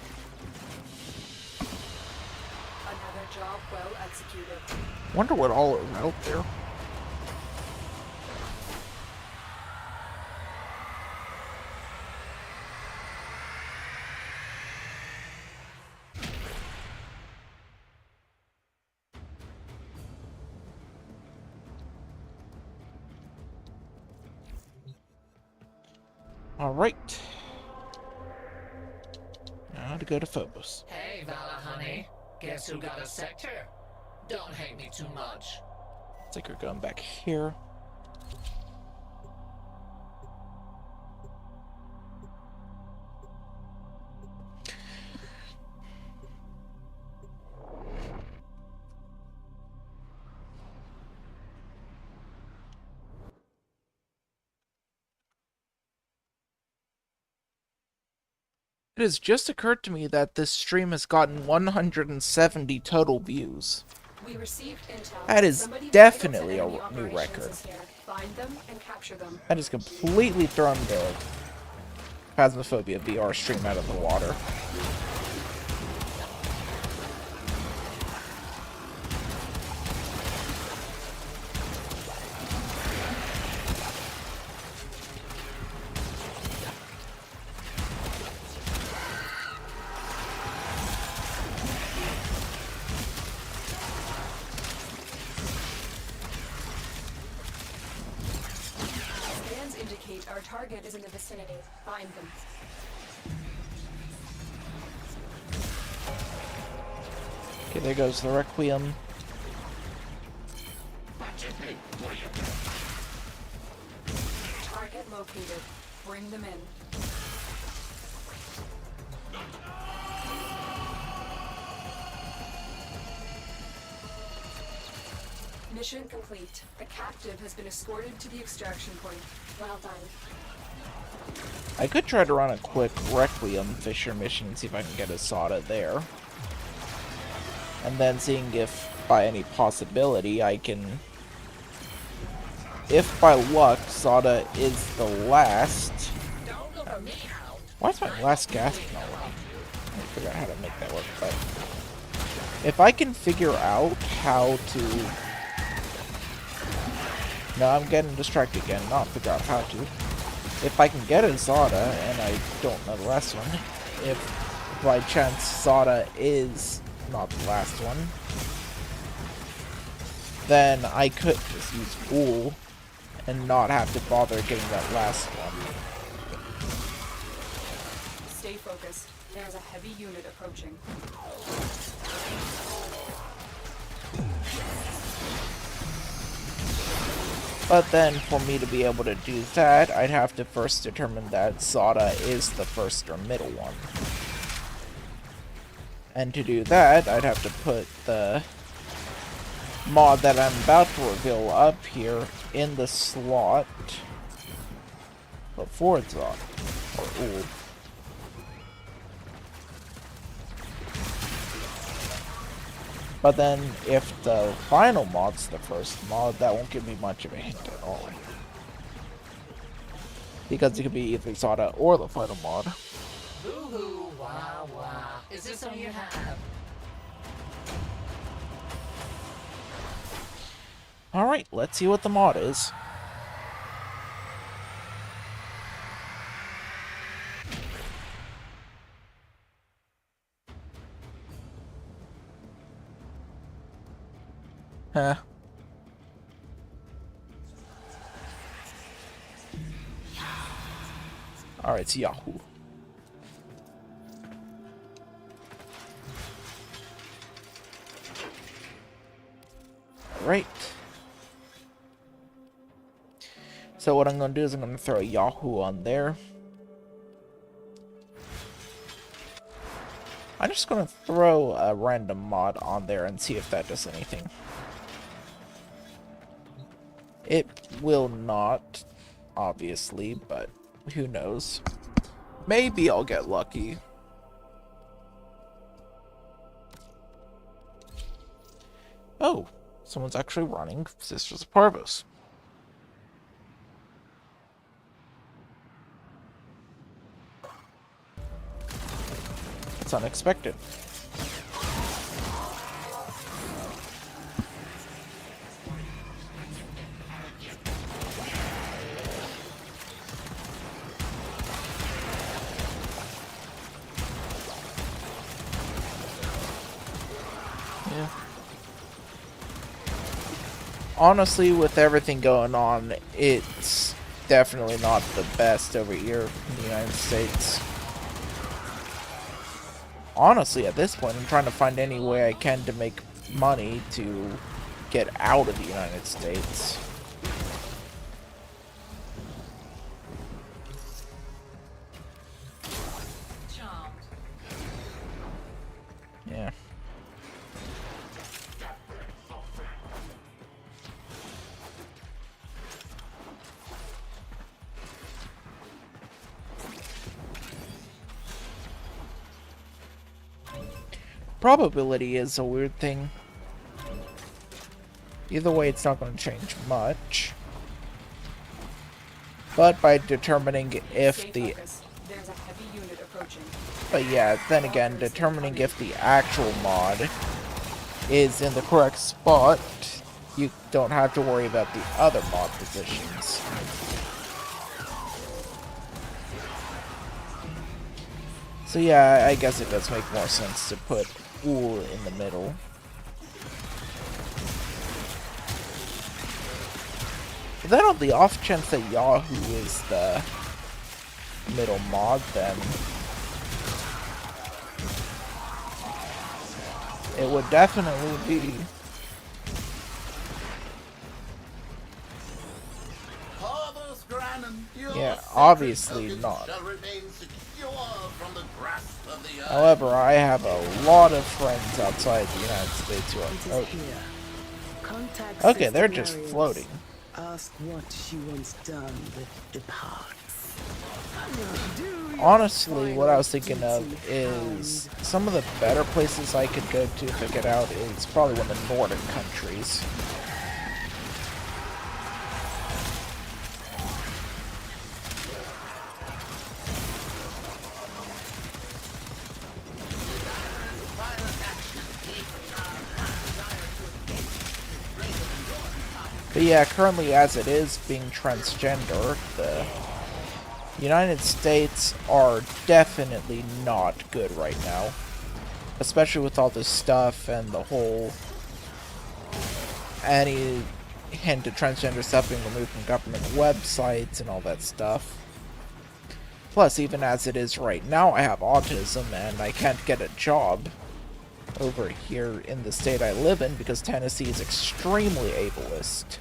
Speaker 2: Another job well executed.
Speaker 1: Wonder what all is out there. Alright. Now to go to Phobos.
Speaker 6: Hey, Vala, honey. Guess who got a sector? Don't hate me too much.
Speaker 1: Looks like we're going back here. It has just occurred to me that this stream has gotten 170 total views.
Speaker 2: We received intel.
Speaker 1: That is
Speaker 2: Somebody
Speaker 1: definitely a
Speaker 2: picked up enemy
Speaker 1: new record.
Speaker 2: operations here. Find them and capture them.
Speaker 1: That has completely thrown the Phasmophobia VR stream out of the water.
Speaker 2: Scans indicate our target is in the vicinity. Find them.
Speaker 1: Okay, there goes the Requiem.
Speaker 2: Target located. Bring them in. Mission complete. The captive has been escorted to the extraction point. Well done.
Speaker 1: I could try to run a quick Requiem Fisher mission and see if I can get a Sada there. And then seeing if, by any possibility, I can... If by luck, Sada is the last... Why is my last gas not working? I figure out how to make that work, but... If I can figure out how to... No, I'm getting distracted again, not figure out how to. If I can get a Sada, and I don't know the last one, if by chance Sada is not the last one, then I could just use Ghoul and not have to bother getting that last one.
Speaker 2: Stay focused. There's a heavy unit approaching.
Speaker 1: But then, for me to be able to do that, I'd have to first determine that Sada is the first or middle one. And to do that, I'd have to put the mod that I'm about to reveal up here in the slot before it's on. Or ooh. But then, if the final mod's the first mod, that won't give me much of a hint at all. Because it could be either Sada or the final mod.
Speaker 6: Boo-hoo, wah wah. Is this all you have?
Speaker 1: Alright, let's see what the mod is. Huh. Alright, it's Yahoo. Alright. So what I'm going to do is I'm going to throw a Yahoo on there. I'm just going to throw a random mod on there and see if that does anything. It will not, obviously, but who knows. Maybe I'll get lucky. Oh, someone's actually running Sisters of Parvos. It's unexpected. Yeah. Honestly, with everything going on, it's definitely not the best over here in the United States. Honestly, at this point, I'm trying to find any way I can to make money to get out of the United States. Yeah. Probability is a weird thing. Either way, it's not going to change much. But by determining if the... But yeah, then again, determining if the actual mod is in the correct spot, you don't have to worry about the other mod positions. So yeah, I guess it does make more sense to put Ul in the middle. But then on the off chance that Yahoo is the middle mod, then it would definitely be. Yeah, obviously not. However, I have a lot of friends outside the United States who are... Oh. Okay, they're just floating.
Speaker 11: Ask what she wants done with the parts.
Speaker 1: Honestly, what I was thinking of is some of the better places I could go to get out is probably one of the Nordic countries. But yeah, currently as it is being transgender, the United States are definitely not good right now. Especially with all this stuff and the whole any hint of transgender stuff being removed from government websites and all that stuff. Plus, even as it is right now, I have autism and I can't get a job over here in the state I live in because Tennessee is extremely ableist.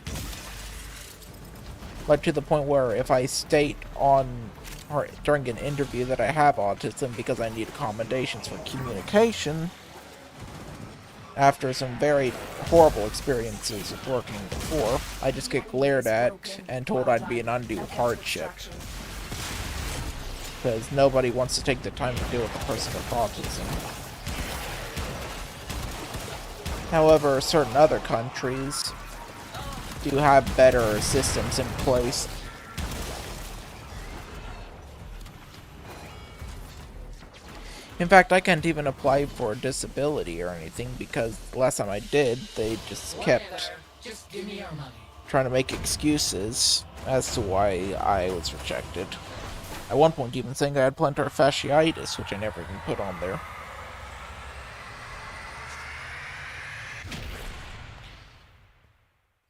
Speaker 1: Like to the point where if I state on or during an interview that I have autism because I need accommodations for communication, after some very horrible experiences of working before, I just get glared at and told I'd be an undue hardship. Because nobody wants to take the time to deal with a person with autism. However, certain other countries do have better systems in place. In fact, I can't even apply for a disability or anything because the last time I did, they just kept trying to make excuses as to why I was rejected. At one point even saying I had plantar fasciitis, which I never even put on there.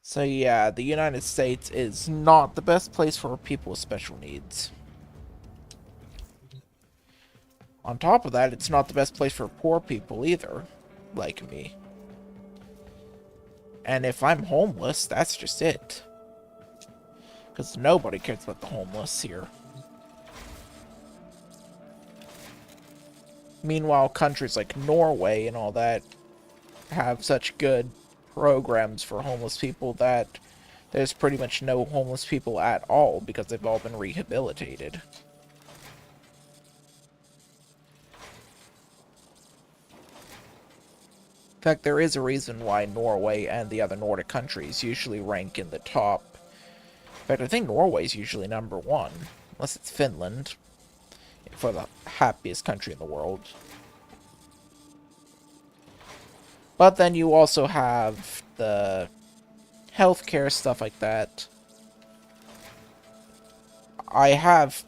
Speaker 1: So yeah, the United States is not the best place for people with special needs. On top of that, it's not the best place for poor people either, like me. And if I'm homeless, that's just it. Because nobody cares about the homeless here. Meanwhile, countries like Norway and all that have such good programs for homeless people that there's pretty much no homeless people at all because they've all been rehabilitated. In fact, there is a reason why Norway and the other Nordic countries usually rank in the top. In fact, I think Norway's usually #1, unless it's Finland, for the happiest country in the world. But then you also have the healthcare, stuff like that. I have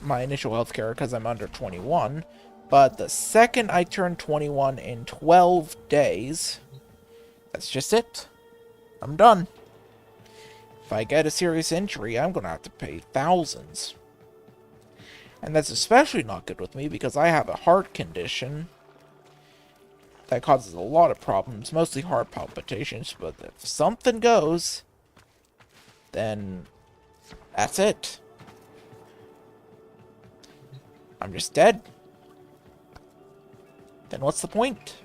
Speaker 1: my initial healthcare because I'm under 21, but the second I turn 21 in 12 days, that's just it. I'm done. If I get a serious injury, I'm gonna have to pay thousands. And that's especially not good with me because I have a heart condition that causes a lot of problems, mostly heart palpitations, but if something goes, then that's it. I'm just dead. Then what's the point?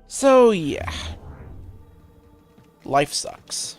Speaker 1: So, yeah. Life sucks.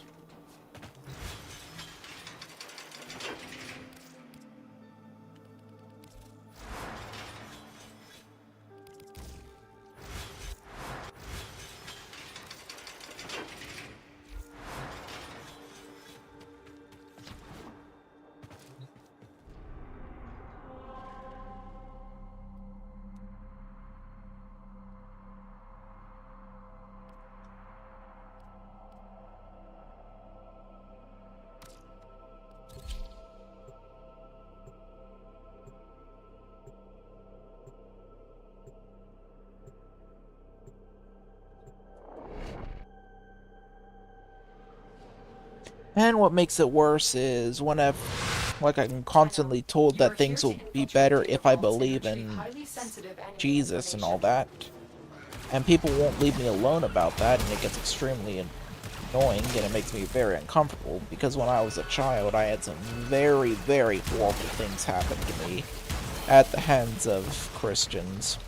Speaker 1: And what makes it worse is whenever, like, I'm constantly told that things will be better if I believe in Jesus and all that. And people won't leave me alone about that, and it gets extremely annoying, and it makes me very uncomfortable, because when I was a child, I had some very, very horrible things happen to me at the hands of Christians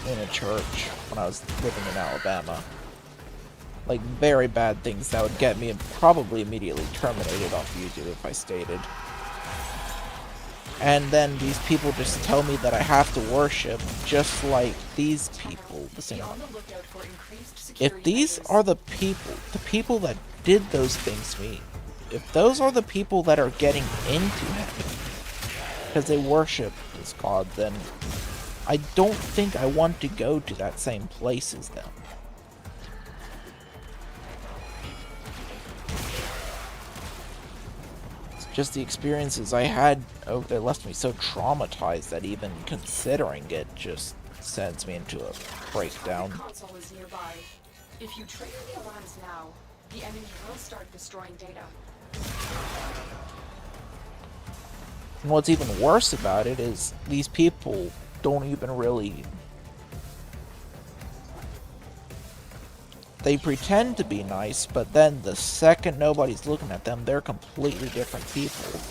Speaker 1: in a church when I was living in Alabama. Like, very bad things that would get me probably immediately terminated off YouTube if I stated. And then these people just tell me that I have to worship just like these people. Listen, if these are the people that did those things to me, if those are the people that are getting into heaven because they worship this God, then I don't think I want to go to that same place as them. Just the experiences I had over there left me so traumatized that even considering it just sends me into a breakdown.
Speaker 5: Console is nearby. If you trigger the alarms now, the enemy will start destroying data.
Speaker 1: And what's even worse about it is these people don't even really... They pretend to be nice, but then the second nobody's looking at them, they're completely different people.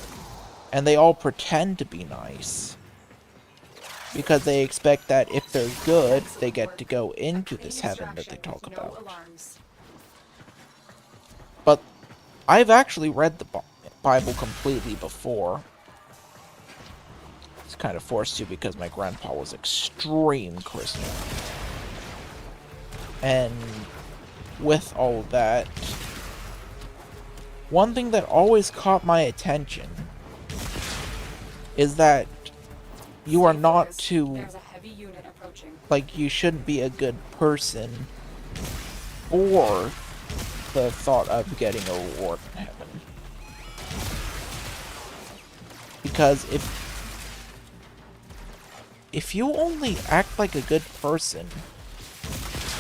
Speaker 1: And they all pretend to be nice. Because they expect that if they're good, they get to go into this heaven that they talk about. But I've actually read the Bible completely before. It's kind of forced to because my grandpa was extreme Christian. And with all of that, one thing that always caught my attention is that you are not to, like, you shouldn't be a good person for the thought of getting a reward in heaven. Because if you only act like a good person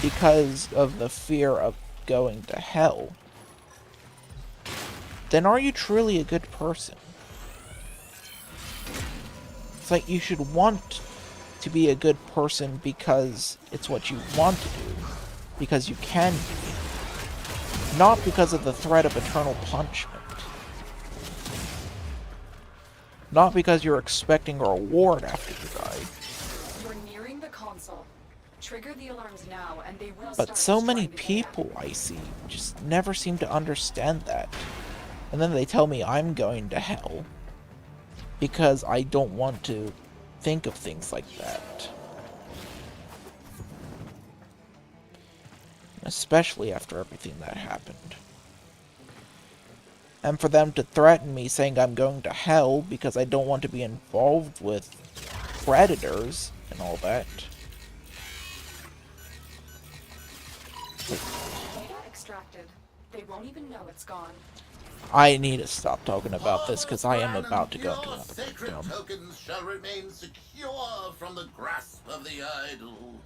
Speaker 1: because of the fear of going to hell, then are you truly a good person? It's like you should want to be a good person because it's what you want to do, because you can be, not because of the threat of eternal punishment. Not because you're expecting a reward after you die.
Speaker 2: You're nearing the console. Trigger the alarms now, and they will.
Speaker 1: But so many people I see just never seem to understand that. And then they tell me I'm going to hell because I don't want to think of things like that. Especially after everything that happened. And for them to threaten me saying I'm going to hell because I don't want to be involved with predators and all that.
Speaker 2: Data extracted. They won't even know it's gone.
Speaker 1: I need to stop talking about this because I am about to go into another
Speaker 3: sacred
Speaker 1: breakdown.
Speaker 3: tokens shall remain secure from the grasp of the idol.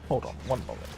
Speaker 1: Hold on, one moment.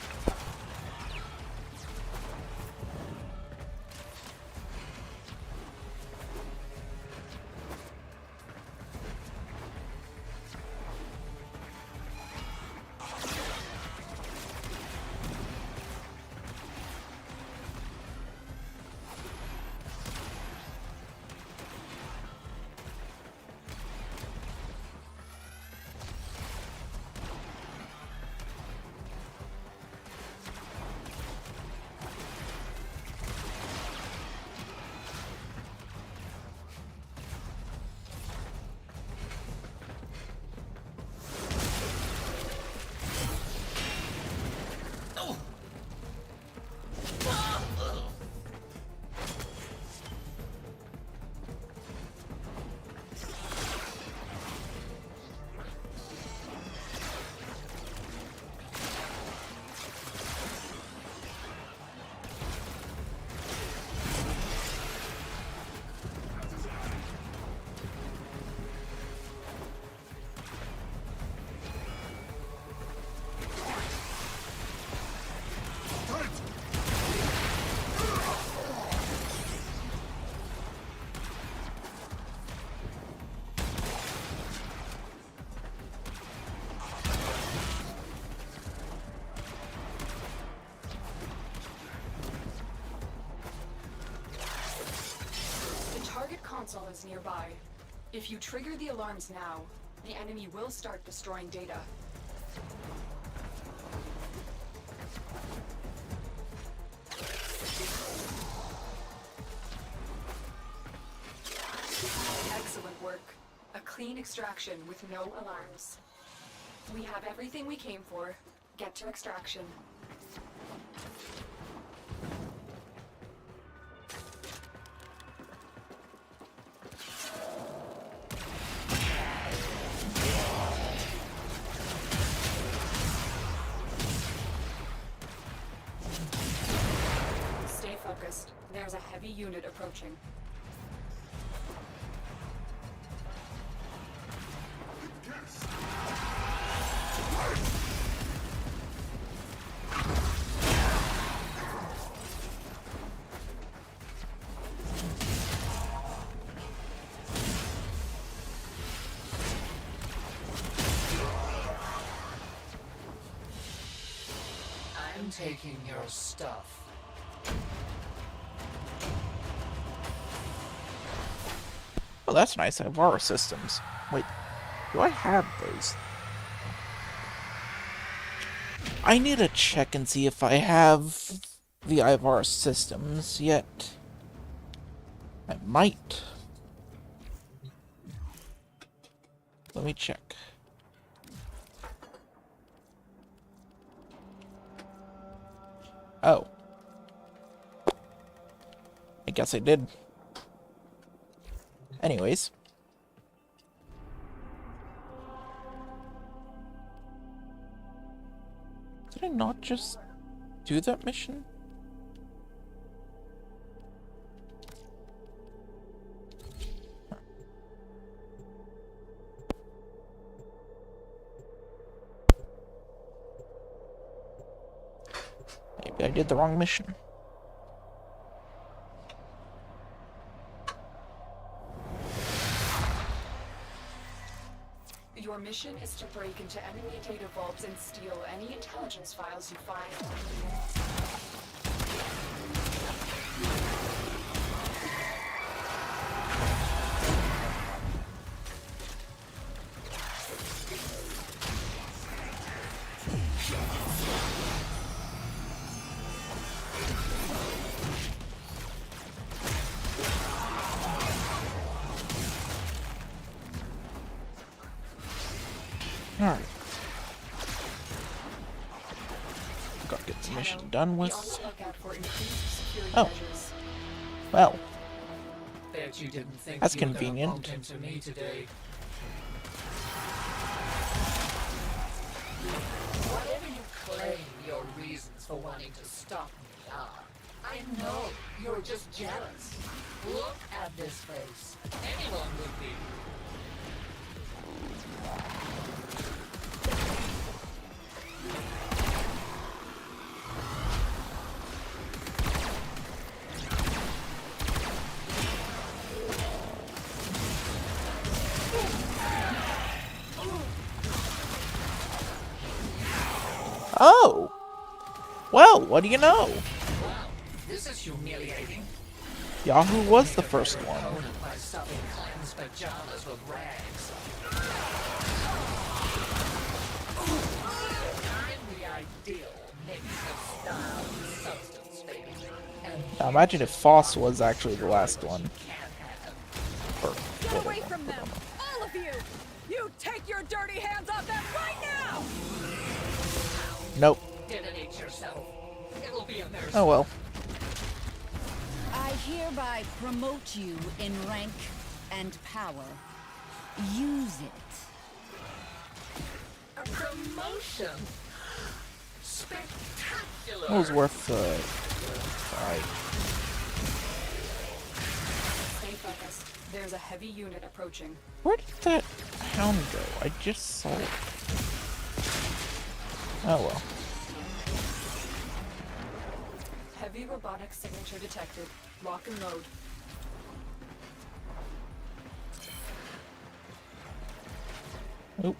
Speaker 2: Console is nearby. If you trigger the alarms now, the enemy will start destroying data. Excellent work. A clean extraction with no alarms. We have everything we came for. Get to extraction. Focused. There's a heavy unit approaching.
Speaker 6: I'm taking your stuff.
Speaker 1: Oh, that's nice. Ivara systems. Wait, do I have those? I need to check and see if I have the Ivara systems yet. I might. Let me check. Oh. I guess I did. Anyways. Did I not just do that mission? I did the wrong mission.
Speaker 2: Your mission is to break into enemy data vaults and steal any intelligence files you find.
Speaker 1: Alright. Gotta get the mission done with. Oh. Well.
Speaker 6: Bet you didn't think
Speaker 1: That's
Speaker 6: you were gonna
Speaker 1: convenient.
Speaker 6: bump into me today. Whatever you claim your reasons for wanting to stop me are, I know you're just jealous. Look at this face. Anyone would be.
Speaker 1: Oh! Well, what do you know?
Speaker 6: Wow, this is humiliating.
Speaker 1: Yahoo was the first one.
Speaker 6: Opponent by stuffing Clan's pajamas with rags. I'm the ideal mix of style and substance, baby. And
Speaker 1: Now imagine if Foss was actually the last one. Or,
Speaker 13: Get away from them! All of you! You take your dirty hands off them right now!
Speaker 1: Nope.
Speaker 6: didn't eat yourself. It'll be a mercy.
Speaker 1: Oh well.
Speaker 12: I hereby promote you in rank and power. Use it.
Speaker 6: A promotion. Spectacular.
Speaker 1: It was worth alright.
Speaker 2: Stay focused. There's a heavy unit approaching.
Speaker 1: Where did that hound go? I just saw it. Oh well.
Speaker 2: Heavy robotic signature detected. Lock and load.
Speaker 1: Nope.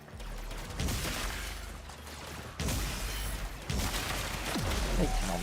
Speaker 1: Hey, hound.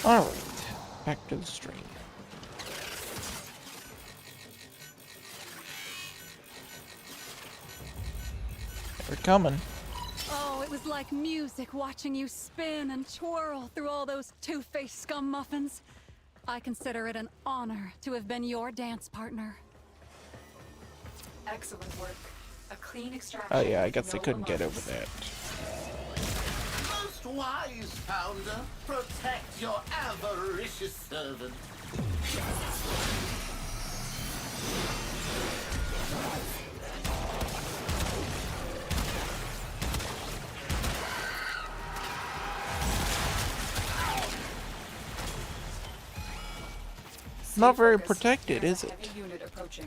Speaker 1: Alright, back to the stream. They're coming.
Speaker 13: Oh, it was like music watching you spin and twirl through all those two-faced scum muffins. I consider it an honor to have been your dance partner.
Speaker 2: Excellent work. A clean extraction.
Speaker 1: Oh yeah, I guess they couldn't get over that.
Speaker 3: Most wise founder, protect your avaricious servant.
Speaker 1: Not very protected, is it?
Speaker 2: Heavy unit approaching.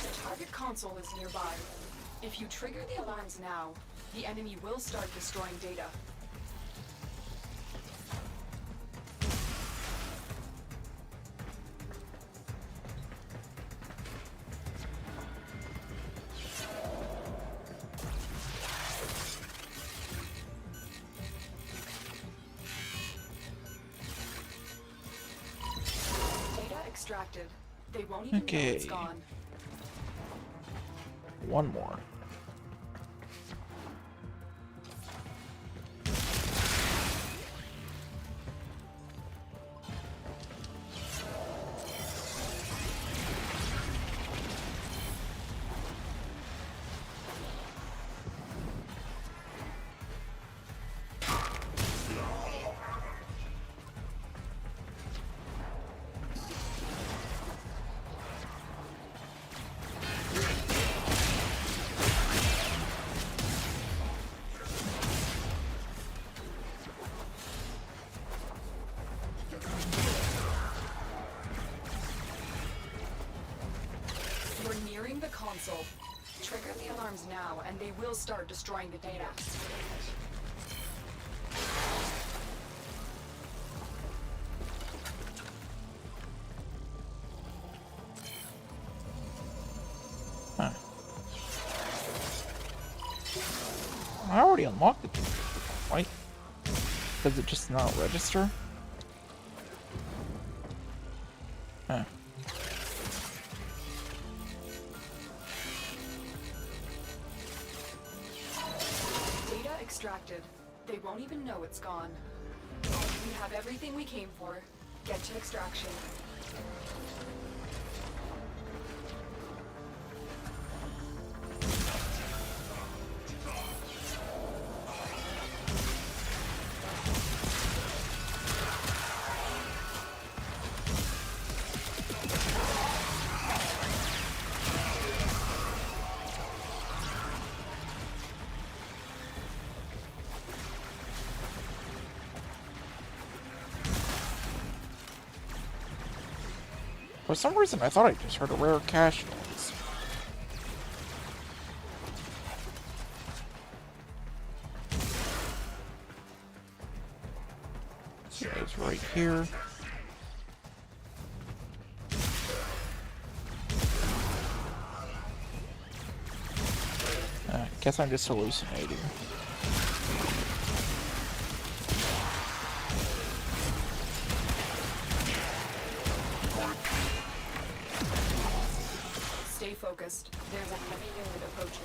Speaker 2: The target console is nearby. If you trigger the alarms now, the enemy will start destroying data. extracted. They won't even know it's
Speaker 1: Okay.
Speaker 2: gone.
Speaker 1: One more.
Speaker 2: You're nearing the console. Trigger the alarms now, and they will start destroying the data.
Speaker 1: Huh. I already unlocked it. Why? Does it just not register? Huh.
Speaker 2: Data extracted. They won't even know it's gone. We have everything we came for. Get to extraction.
Speaker 1: For some reason, I thought I just heard a rare cache noise. So it's right here. I guess I'm just hallucinating.
Speaker 2: Stay focused. There's a heavy unit approaching.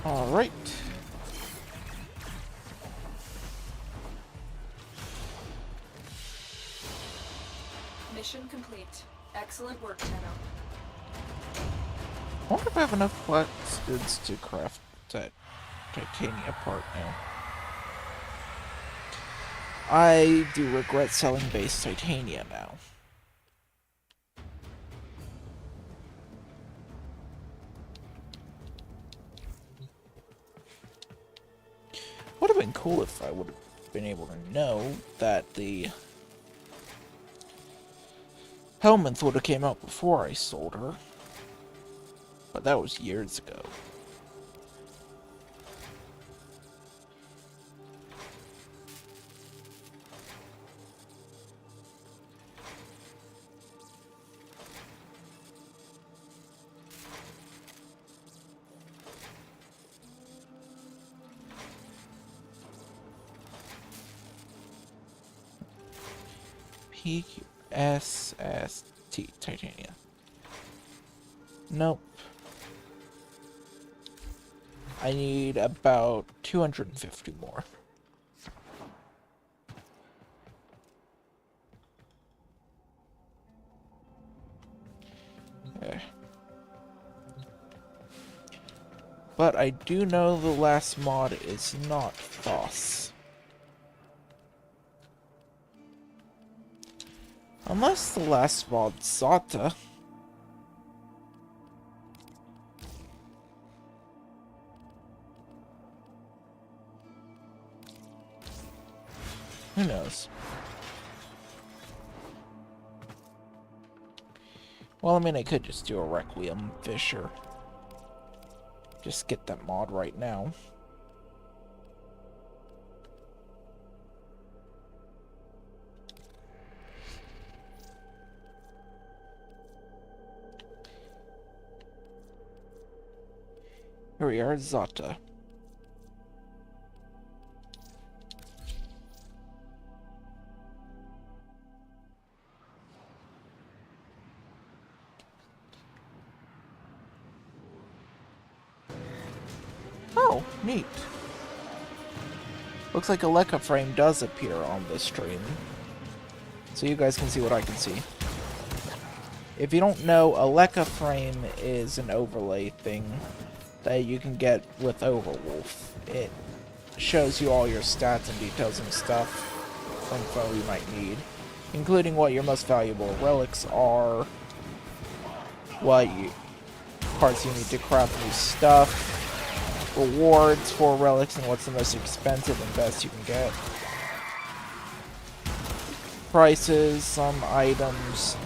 Speaker 1: All right.
Speaker 2: Mission complete. Excellent work, Tenno.
Speaker 1: I wonder if I have enough plastids to craft that titania part now. I do regret selling base titania now. Would have been cool if I would have been able to know that the Helminth would have came out before I sold her. But that was years ago. PSST titania. Nope. I need about 250 more. Okay. But I do know the last mod is not Thos. Unless the last mod's Zata. Who knows? Well, I mean, I could just do a Requiem Fisher. Just get that mod right now. Here we are, Zata. Oh, neat. Looks like a Lekka frame does appear on this stream. So you guys can see what I can see. If you don't know, a Lekka frame is an overlay thing that you can get with Overwolf. It shows you all your stats and details and stuff, info you might need, including what your most valuable relics are, parts you need to craft new stuff, rewards for relics, and what's the most expensive and best you can get, prices, some items,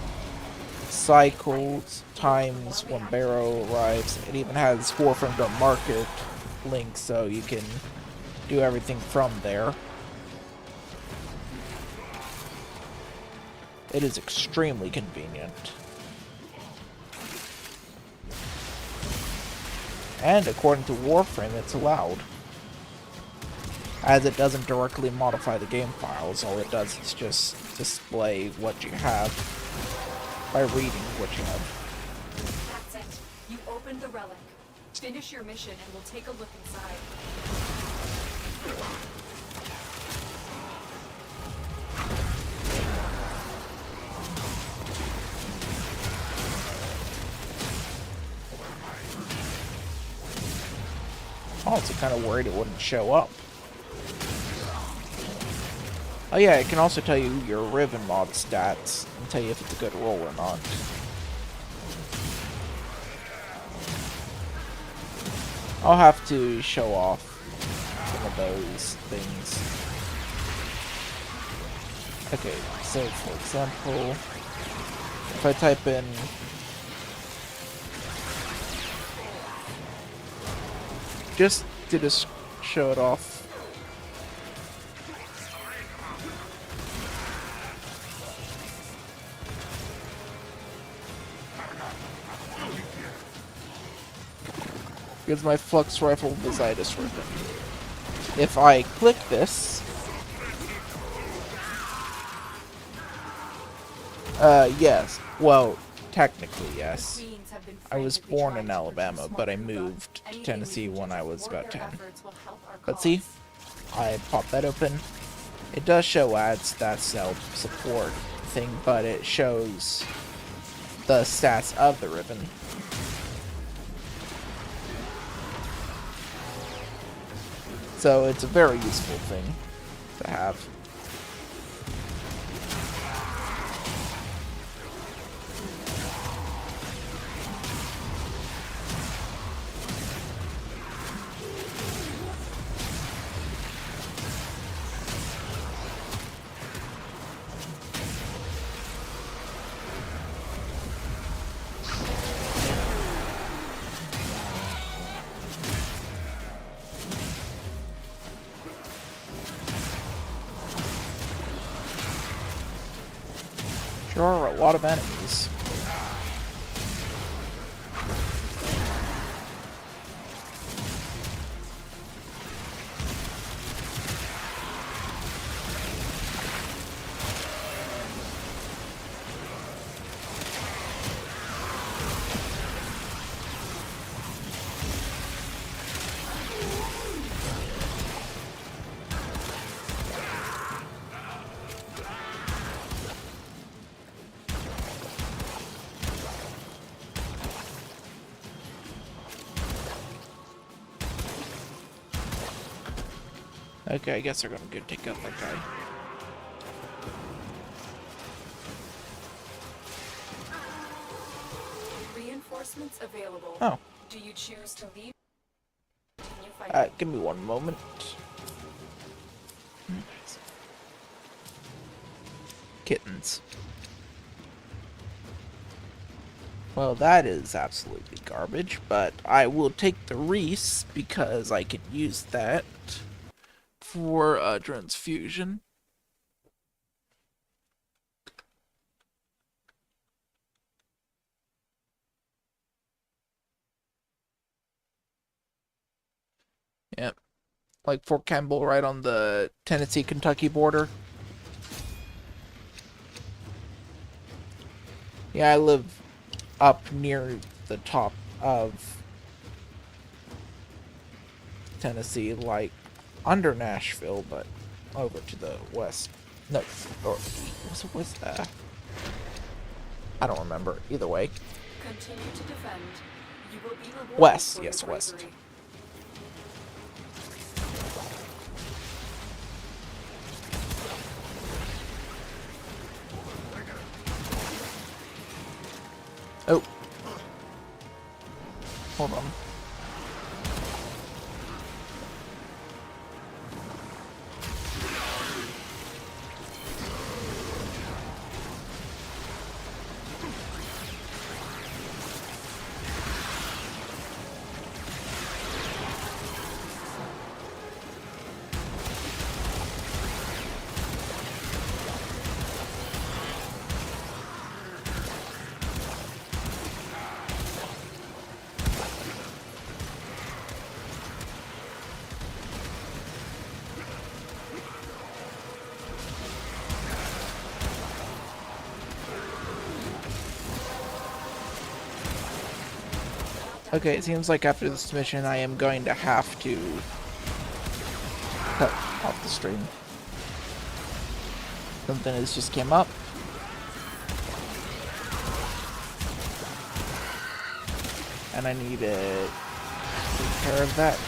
Speaker 1: cycles, times when Barrow arrives. It even has Warframe Market links, so you can do everything from there. It is extremely convenient. And according to Warframe, it's allowed. As it doesn't directly modify the game files, all it does is just display what you have by reading what you have.
Speaker 5: That's it. You opened the relic. Finish your mission and we'll take a look inside.
Speaker 1: I'm also kind of worried it wouldn't show up. Oh yeah, it can also tell you your Riven mod stats and tell you if it's a good roll or not. I'll have to show off some of those things. Okay, so for example, if I type in just to just show it off. Here's my Flux Rifle Viscidus Ribbon. If I click this, yes. Well, technically, yes. I was born in Alabama, but I moved to Tennessee when I was about 10. But see, I popped that open. It does show ads, that's no support thing, but it shows the stats of the ribbon. So it's a very useful thing to have. There are a lot of enemies. Okay, I guess they're gonna go take out that guy.
Speaker 5: Reinforcements available.
Speaker 1: Oh.
Speaker 5: Do you choose to leave?
Speaker 1: Give me one moment. kittens. Well, that is absolutely garbage, but I will take the Reese because I can use that for transfusion. Yep. Like Fort Campbell right on the Tennessee-Kentucky border. Yeah, I live up near the top of Tennessee, like under Nashville, but over to the west. No, or was it west? I don't remember. Either way.
Speaker 2: Continue to defend. You will be rewarded
Speaker 1: West,
Speaker 2: for
Speaker 1: yes,
Speaker 2: your
Speaker 1: west.
Speaker 2: bravery.
Speaker 1: Oh. Hold on. Okay, it seems like after this mission I am going to have to cut off the stream. Something has just came up. And I need to take care of that.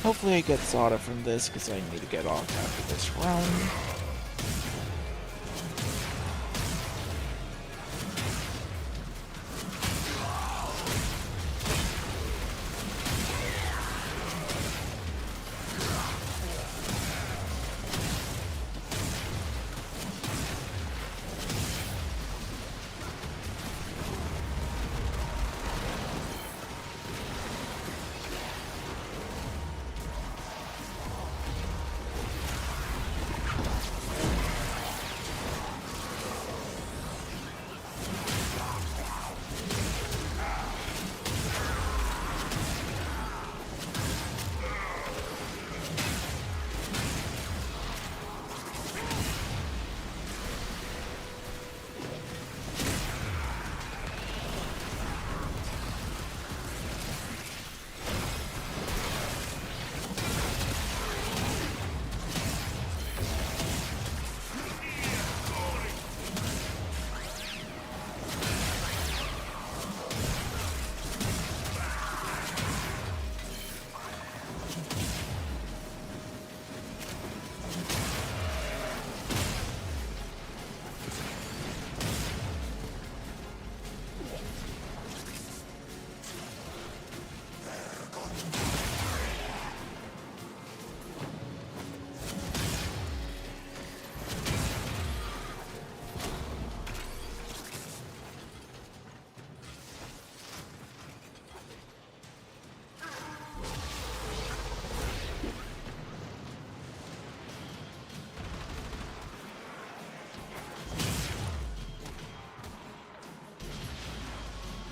Speaker 1: Hopefully I get Zada from this, because I need to get off after this round.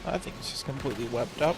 Speaker 1: I think it's just completely webbed up.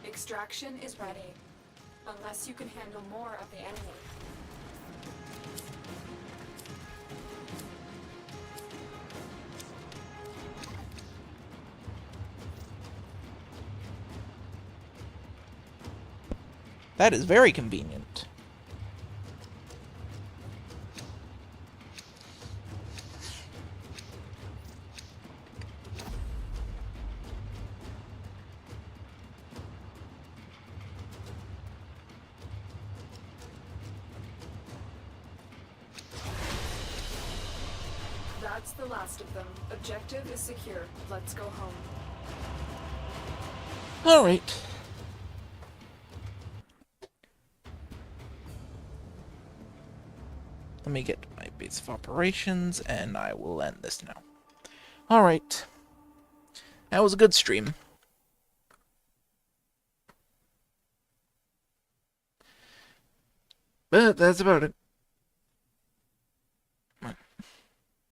Speaker 5: Extraction is ready. Unless you can handle more of the enemy.
Speaker 1: That is very convenient.
Speaker 5: That's the last of them. Objective is secure. Let's go home.
Speaker 1: All right. Let me get to my base of operations, and I will end this now. All right. That was a good stream. But that's about it.